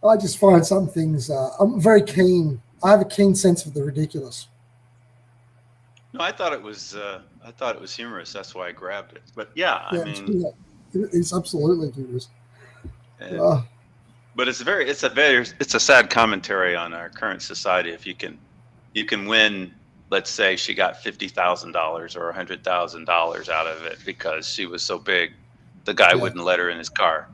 S5: I just find some things. I'm very keen. I have a keen sense of the ridiculous.
S9: No, I thought it was humorous. That's why I grabbed it. But yeah, I mean,
S5: it's absolutely humorous.
S9: But it's a sad commentary on our current society. If you can win, let's say she got $50,000 or $100,000 out of it because she was so big, the guy wouldn't let her in his car.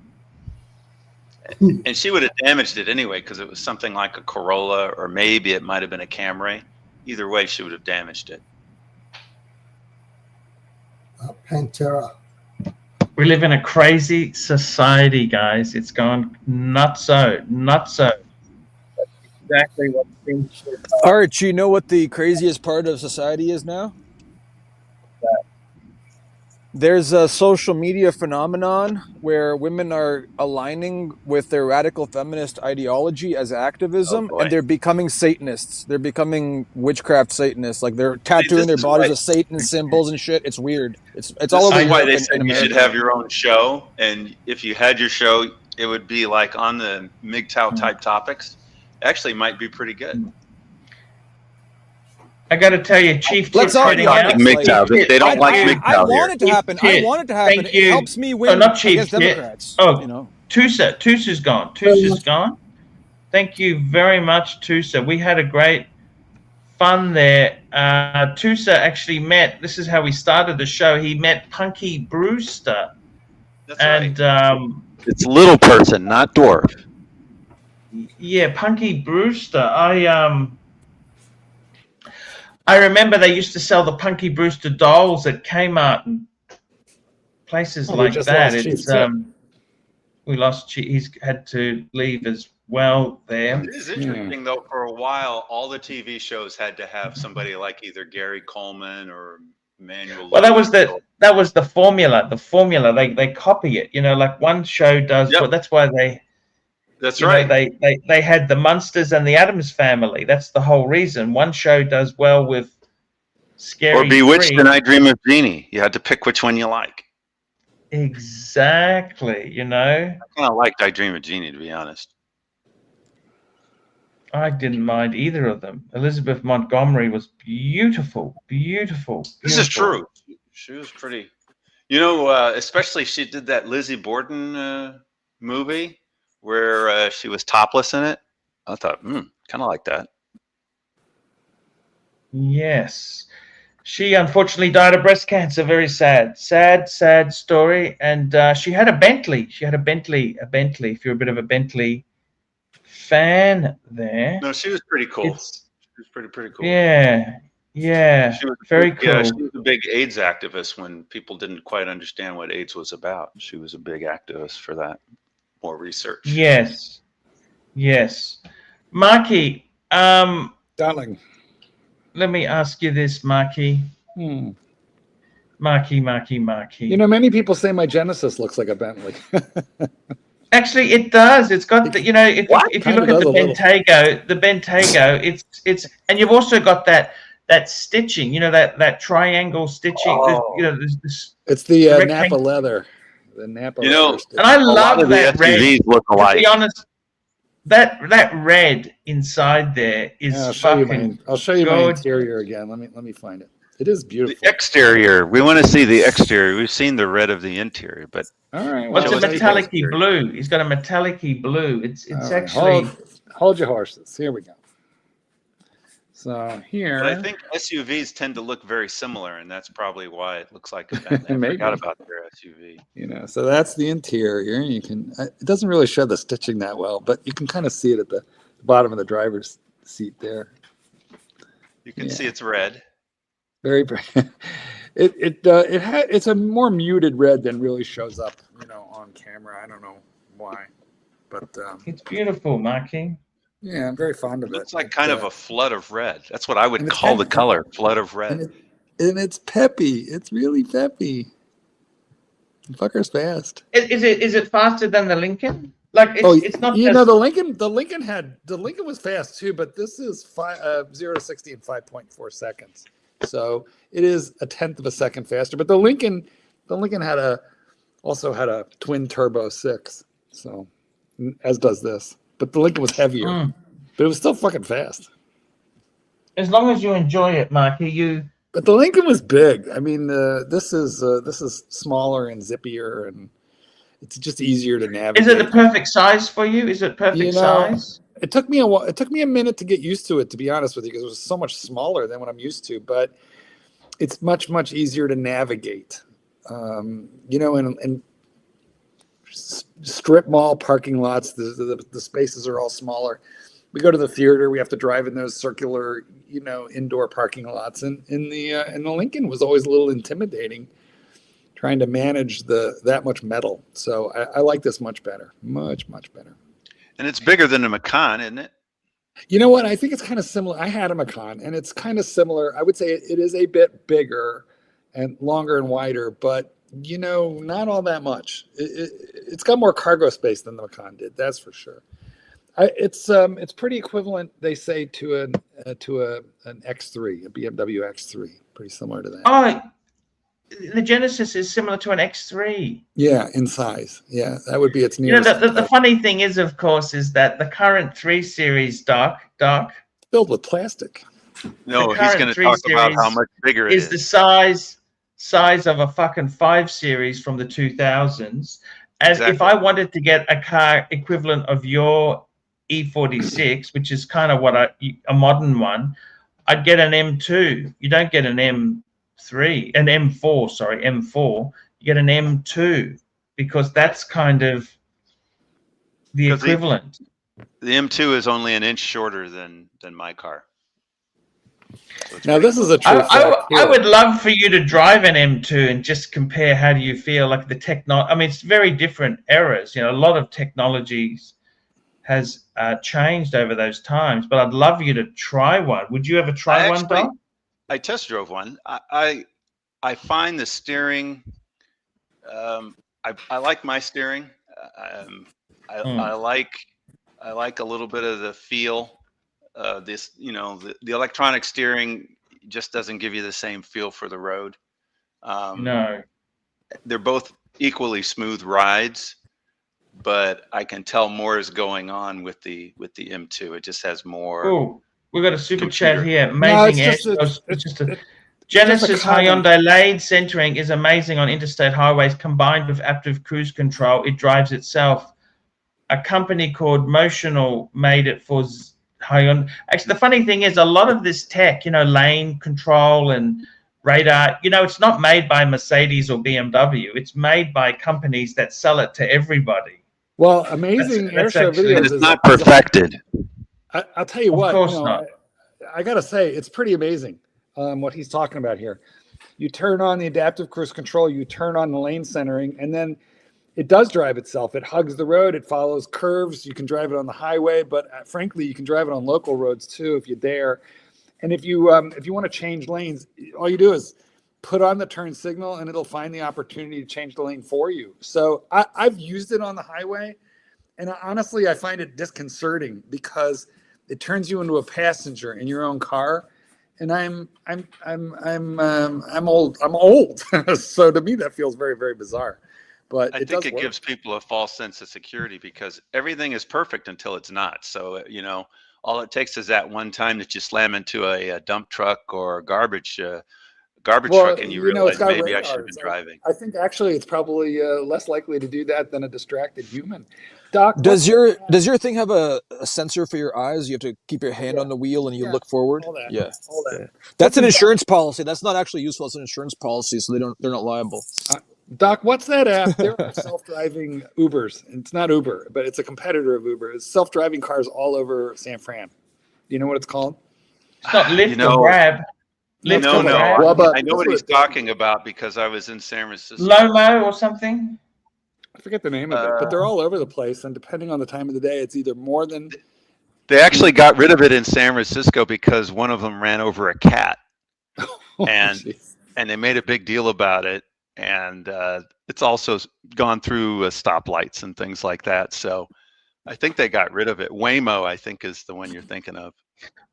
S9: And she would have damaged it anyway because it was something like a Corolla, or maybe it might have been a Camry. Either way, she would have damaged it.
S5: Pantera.
S1: We live in a crazy society, guys. It's gone nutso. That's exactly what things should.
S8: Arch, you know what the craziest part of society is now? There's a social media phenomenon where women are aligning with their radical feminist ideology as activism, and they're becoming Satanists. They're becoming witchcraft Satanists. Like they're tattooing their bodies with Satan symbols and shit. It's weird. It's all over.
S9: That's why they said you should have your own show, and if you had your show, it would be like on the MGTOW type topics. Actually, might be pretty good.
S1: I got to tell you, Chief
S8: Let's
S1: Tit's heading out.
S9: MGTOW. They don't like MGTOW
S8: I want it to
S1: Chief
S8: happen.
S1: Tit.
S8: I want it to happen.
S1: Thank
S8: It
S1: you.
S8: helps me win
S1: not Chief
S8: against
S1: Tit.
S8: Democrats.
S1: Oh,
S8: you know.
S1: Tusa's gone. Tusa's gone. Thank you very much, Tusa. We had a great fun there. Tusa actually met. This is how we started the show. He met Punky Brewster.
S9: That's
S1: and
S9: right. It's little person, not dwarf.
S1: Yeah, Punky Brewster. I remember they used to sell the Punky Brewster dolls at Kmart and places like that. It's we lost. He's had to leave as well there.
S9: It is interesting though. For a while, all the TV shows had to have somebody like either Gary Coleman or Manuel.
S1: Well, that was the formula. The formula they copy it. You know, like one show does. Well, that's why they.
S9: That's right.
S1: They had the Munsters and the Addams Family. That's the whole reason. One show does well with Scary
S9: or Bewitched
S1: 3.
S9: and I Dream of Jeannie. You had to pick which one you like.
S1: Exactly. You know.
S9: I kind of liked I Dream of Jeannie, to be honest.
S1: I didn't mind either of them. Elizabeth Montgomery was beautiful. This
S9: is true. She was pretty. You know, especially she did that Lizzie Borden movie where she was topless in it. I thought, kind of like that.
S1: Yes. She unfortunately died of breast cancer. Very sad story. And she had a Bentley. If you're a bit of a Bentley fan there.
S9: No, she was pretty cool. She was pretty cool.
S1: Yeah. She was very cool.
S9: Yeah, she was a big AIDS activist when people didn't quite understand what AIDS was about. She was a big activist for that. More research.
S1: Yes. Marky,
S6: darling.
S1: let me ask you this, Marky. Marky.
S6: You know, many people say my Genesis looks like a Bentley.
S1: Actually, it does. It's got the, you know, if you look at the Bentaygo, it's, and you've also got that stitching, you know, that triangle stitching. You know, this
S6: it's the Napa leather. The Napa leather stitching.
S1: And I love that red.
S9: SUVs look alike.
S1: To be honest, that red inside there is
S6: I'll
S1: fucking
S6: show you my
S1: gorgeous.
S6: interior again. Let me find it. It is beautiful.
S9: The exterior. We want to see the exterior. We've seen the red of the interior, but
S6: all right.
S1: Well, it's a metallic-y blue. He's got a metallic-y blue. It's actually
S6: hold your horses. Here we go. So here,
S9: but I think SUVs tend to look very similar, and that's probably why it looks like a Bentley. I forgot about their SUV.
S6: You know, so that's the interior. You can. It doesn't really show the stitching that well, but you can kind of see it at the bottom of the driver's seat there.
S9: You can see it's red.
S6: Very bright. It's a more muted red than really shows up, you know, on camera. I don't know why, but
S1: it's beautiful, Marky.
S6: Yeah, I'm very fond of it.
S9: It's like kind of a flood of red. That's what I would call the color, flood of red.
S6: And it's peppy. It's really peppy. The fucker's fast.
S1: Is it faster than the Lincoln? Like it's not.
S6: You know, the Lincoln was fast too, but this is 0 to 60 in 5.4 seconds. So it is a tenth of a second faster. But the Lincoln also had a twin turbo 6. So as does this. But the Lincoln was heavier. But it was still fucking fast.
S1: As long as you enjoy it, Marky,
S6: But the Lincoln was big. I mean, this is smaller and zippier, and it's just easier to navigate.
S1: Is it the perfect size for you? Is it perfect size?
S6: It took me a while. It took me a minute to get used to it, to be honest with you, because it was so much smaller than what I'm used to. But it's much, much easier to navigate. You know, and strip mall parking lots, the spaces are all smaller. We go to the theater, we have to drive in those circular, you know, indoor parking lots, and the Lincoln was always a little intimidating, trying to manage that much metal. So I like this much better, much better.
S9: And it's bigger than a Macan, isn't it?
S6: You know what? I think it's kind of similar. I had a Macan, and it's kind of similar. I would say it is a bit bigger and longer and wider, but you know, not all that much. It's got more cargo space than the Macan did. That's for sure. It's pretty equivalent, they say, to an X3, a BMW X3, pretty similar to that.
S1: Oh, the Genesis is similar to an X3.
S6: Yeah, in size. Yeah, that would be its nearest.
S1: You know, the funny thing is, of course, is that the current 3 Series, Doc,
S6: filled with plastic.
S9: No, he's going to talk about how much bigger it is.
S1: The size of a fucking 5 Series from the 2000s. As if I wanted to get a car equivalent of your E46, which is kind of what a modern one, I'd get an M2. You don't get an M4, M4. You get an M2 because that's kind of the equivalent.
S9: The M2 is only an inch shorter than my car. So
S6: now this is a true
S1: I would love for you to drive an M2 and just compare how do you feel, like the technology. I mean, it's very different eras. You know, a lot of technologies has changed over those times, but I'd love you to try one. Would you ever try one, Doc?
S9: I test drove one. I find the steering. I like my steering. I like a little bit of the feel. This, you know, the electronic steering just doesn't give you the same feel for the road.
S1: No,
S9: they're both equally smooth rides, but I can tell more is going on with the M2. It just has more.
S1: Oh, we've got a super chat here. Amazing. It's just a Genesis Hyundai lane centering is amazing on interstate highways. Combined with active cruise control, it drives itself. A company called Motional made it for Hyundai. Actually, the funny thing is, a lot of this tech, you know, lane control and radar, you know, it's not made by Mercedes or BMW. It's made by companies that sell it to everybody.
S6: Well, amazing airshow videos.
S9: It's not perfected.
S6: I'll tell you what.
S1: Of course not.
S6: I got to say, it's pretty amazing what he's talking about here. You turn on the adaptive cruise control, you turn on the lane centering, and then it does drive itself. It hugs the road. It follows curves. You can drive it on the highway, but frankly, you can drive it on local roads too if you dare. And if you want to change lanes, all you do is put on the turn signal, and it'll find the opportunity to change the lane for you. So I've used it on the highway, and honestly, I find it disconcerting because it turns you into a passenger in your own car. And I'm old. I'm old, so to me that feels very, very bizarre. But
S9: I think it gives people a false sense of security because everything is perfect until it's not. So all it takes is that one time that you slam into a dump truck or a garbage truck, and you realize maybe I should have been driving.
S6: I think actually it's probably less likely to do that than a distracted human. Doc,
S8: does your thing have a sensor for your eyes? You have to keep your hand on the wheel and you look forward.
S6: All that.
S8: Yeah,
S6: all that.
S8: That's an insurance policy. That's not actually useful as an insurance policy, so they're not liable.
S6: Doc, what's that app? There are self-driving Ubers. It's not Uber, but it's a competitor of Uber. It's self-driving cars all over San Fran. Do you know what it's called?
S1: It's not Lyft or Grab.
S9: I know what he's talking about because I was in San Francisco.
S1: Lomo or something?
S6: I forget the name of it, but they're all over the place. And depending on the time of the day, it's either more than...
S9: They actually got rid of it in San Francisco because one of them ran over a cat. And they made a big deal about it. And it's also gone through stoplights and things like that. So I think they got rid of it. Waymo, I think, is the one you're thinking of.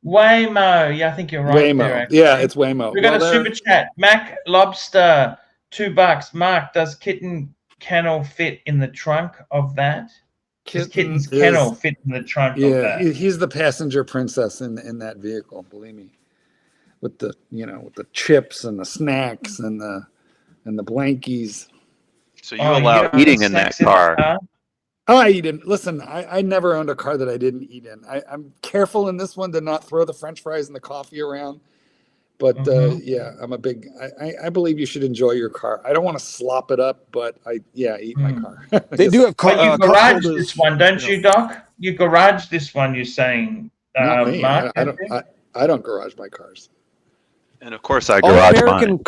S1: Waymo. Yeah, I think you're right.
S6: Waymo. Yeah, it's Waymo.
S1: We got a super chat. Mac Lobster, $2. Mark, does kitten kennel fit in the trunk of that? Does kitten's kennel fit in the trunk of that?
S6: Yeah, he's the passenger princess in that vehicle, believe me. With the with the chips and the snacks and the blankies.
S9: So you allow eating in that car?
S6: Oh, I eat in. Listen, I never owned a car that I didn't eat in. I'm careful in this one to not throw the French fries and the coffee around. But yeah, I'm a big. I believe you should enjoy your car. I don't want to slop it up, but eat my car.
S8: They do have.
S1: But you garage this one, don't you, Doc? You garage this one. You're saying, Mark?
S6: I don't garage my cars.
S9: And of course, I garage mine.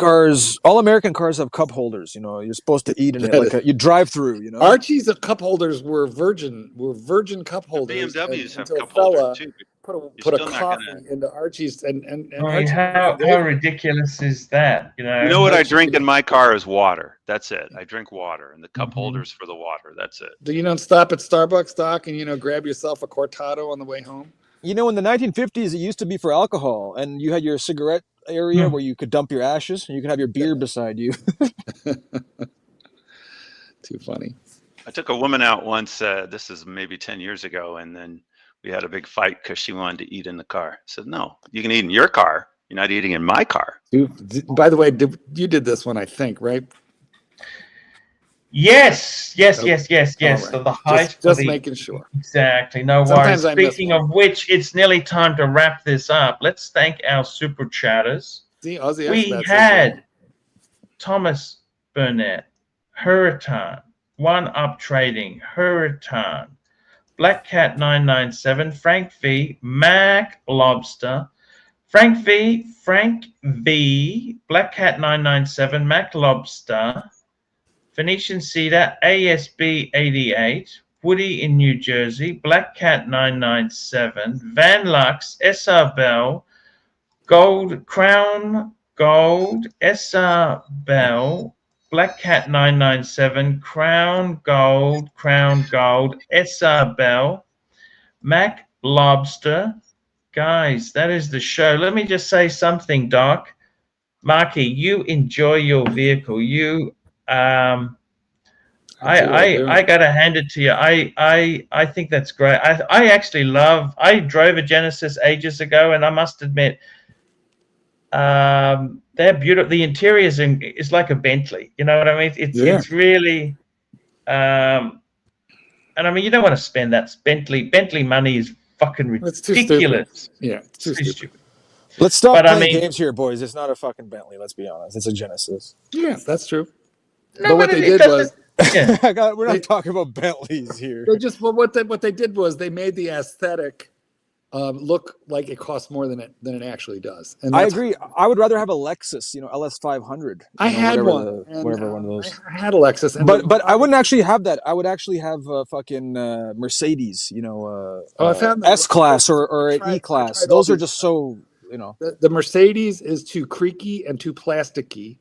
S8: All American cars have cup holders. You're supposed to eat in it like you drive through.
S6: Archie's cup holders were virgin cup holders.
S9: The BMWs have cup holders too.
S6: Put a coffee into Archie's and
S1: Archie, how ridiculous is that?
S9: You know what I drink in my car is water. That's it. I drink water, and the cup holders for the water. That's it.
S6: Do you don't stop at Starbucks, Doc, and grab yourself a cortado on the way home?
S8: In the 1950s, it used to be for alcohol, and you had your cigarette area where you could dump your ashes, and you could have your beer beside you.
S6: Too funny.
S9: I took a woman out once. This is maybe 10 years ago, and then we had a big fight because she wanted to eat in the car. I said, "No, you can eat in your car. You're not eating in my car."
S6: By the way, you did this one, I think, right?
S1: Yes.
S6: Right.
S1: So the height.
S6: Just making sure.
S1: Exactly. No worries. Speaking of which, it's nearly time to wrap this up. Let's thank our super chatters.
S6: We
S1: had Thomas Burnett, Hurritan, One Up Trading, Hurritan, Black Cat 997, Frank V, Mac Lobster, Frank V, Black Cat 997, Mac Lobster, Phoenician Cedar, ASB 88, Woody in New Jersey, Black Cat 997, Van Lux, SR Bell, Crown Gold, SR Bell, Black Cat 997, Crown Gold, SR Bell, Mac Lobster. Guys, that is the show. Let me just say something, Doc. Marky, you enjoy your vehicle. I gotta hand it to you. I think that's great. I drove a Genesis ages ago, and I must admit, they're beautiful. The interior is like a Bentley. You know what I mean? It's really, and I mean, you don't want to spend that Bentley money is fucking ridiculous.
S6: It's too stupid.
S8: Let's stop playing games here, boys. It's not a fucking Bentley. Let's be honest. It's a Genesis.
S6: Yeah, that's true.
S1: No,
S6: but what they did was,
S8: we're not talking about Bentleys here.
S6: What they did was they made the aesthetic look like it costs more than it actually does. And
S8: I agree. I would rather have a Lexus, LS 500.
S6: I had one.
S8: Whatever one of those.
S6: I had a Lexus,
S8: but I wouldn't actually have that. I would actually have a fucking Mercedes,
S6: I found
S8: S class or an E class. Those are just so you know.
S6: The Mercedes is too creaky and too plasticky.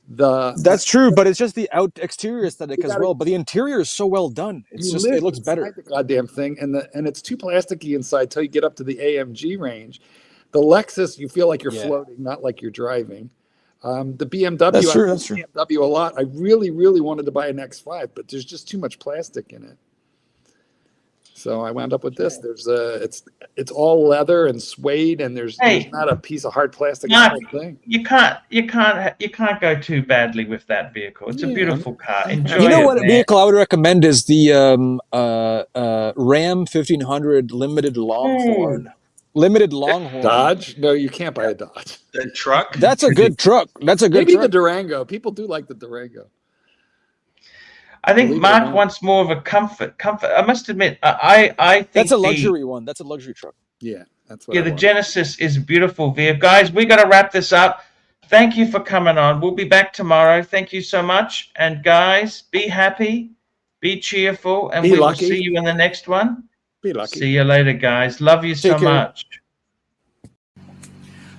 S8: That's true, but it's just the exterior aesthetic as
S6: gotta-
S8: well. But the interior is so well done. It's just it looks better.
S6: The goddamn thing, and it's too plasticky inside till you get up to the AMG range. The Lexus, you feel like you're floating, not like you're driving. The BMW,
S8: That's true.
S6: I
S8: That's true.
S6: BMW a lot. I really, really wanted to buy an X5, but there's just too much plastic in it. So I wound up with this. There's it's all leather and suede, and there's not a piece of hard plastic in the whole thing.
S1: You can't go too badly with that vehicle. It's a beautiful car. Enjoy
S8: You know
S1: it,
S8: what
S1: man.
S8: vehicle I would recommend is the Ram 1500 Limited Longhorn. Limited Longhorn.
S6: Dodge? No, you can't buy a Dodge.
S9: The truck?
S8: That's a good truck. That's a good
S6: Maybe
S8: truck.
S6: the Durango. People do like the Durango.
S1: I think Mark wants more of a comfort. I must admit, I think
S8: that's a luxury one. That's a luxury truck.
S6: Yeah, that's what.
S1: Yeah, the Genesis is a beautiful vehicle. Guys, we got to wrap this up. Thank you for coming on. We'll be back tomorrow. Thank you so much. And guys, be happy, be cheerful, and we will see you in the next one.
S6: Be lucky.
S1: See you later, guys. Love you so much.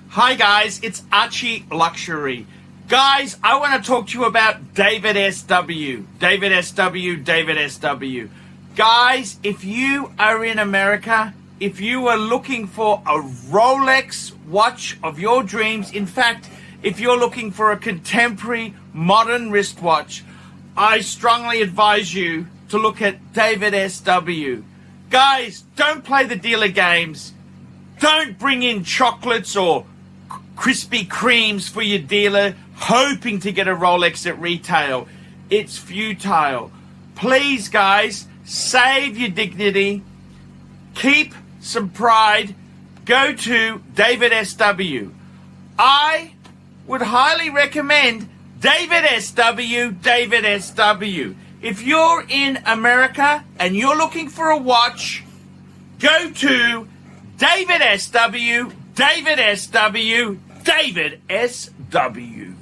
S11: Hi, guys. It's ArchieLuxury. Guys, I want to talk to you about David SW. David SW, David SW. Guys, if you are in America, if you are looking for a Rolex watch of your dreams, in fact, if you're looking for a contemporary modern wristwatch, I strongly advise you to look at David SW. Guys, don't play the dealer games. Don't bring in chocolates or Krispy Kremes for your dealer hoping to get a Rolex at retail. It's futile. Please, guys, save your dignity. Keep some pride. Go to David SW. I would highly recommend David SW, David SW. If you're in America and you're looking for a watch, go to David SW, David SW, David SW.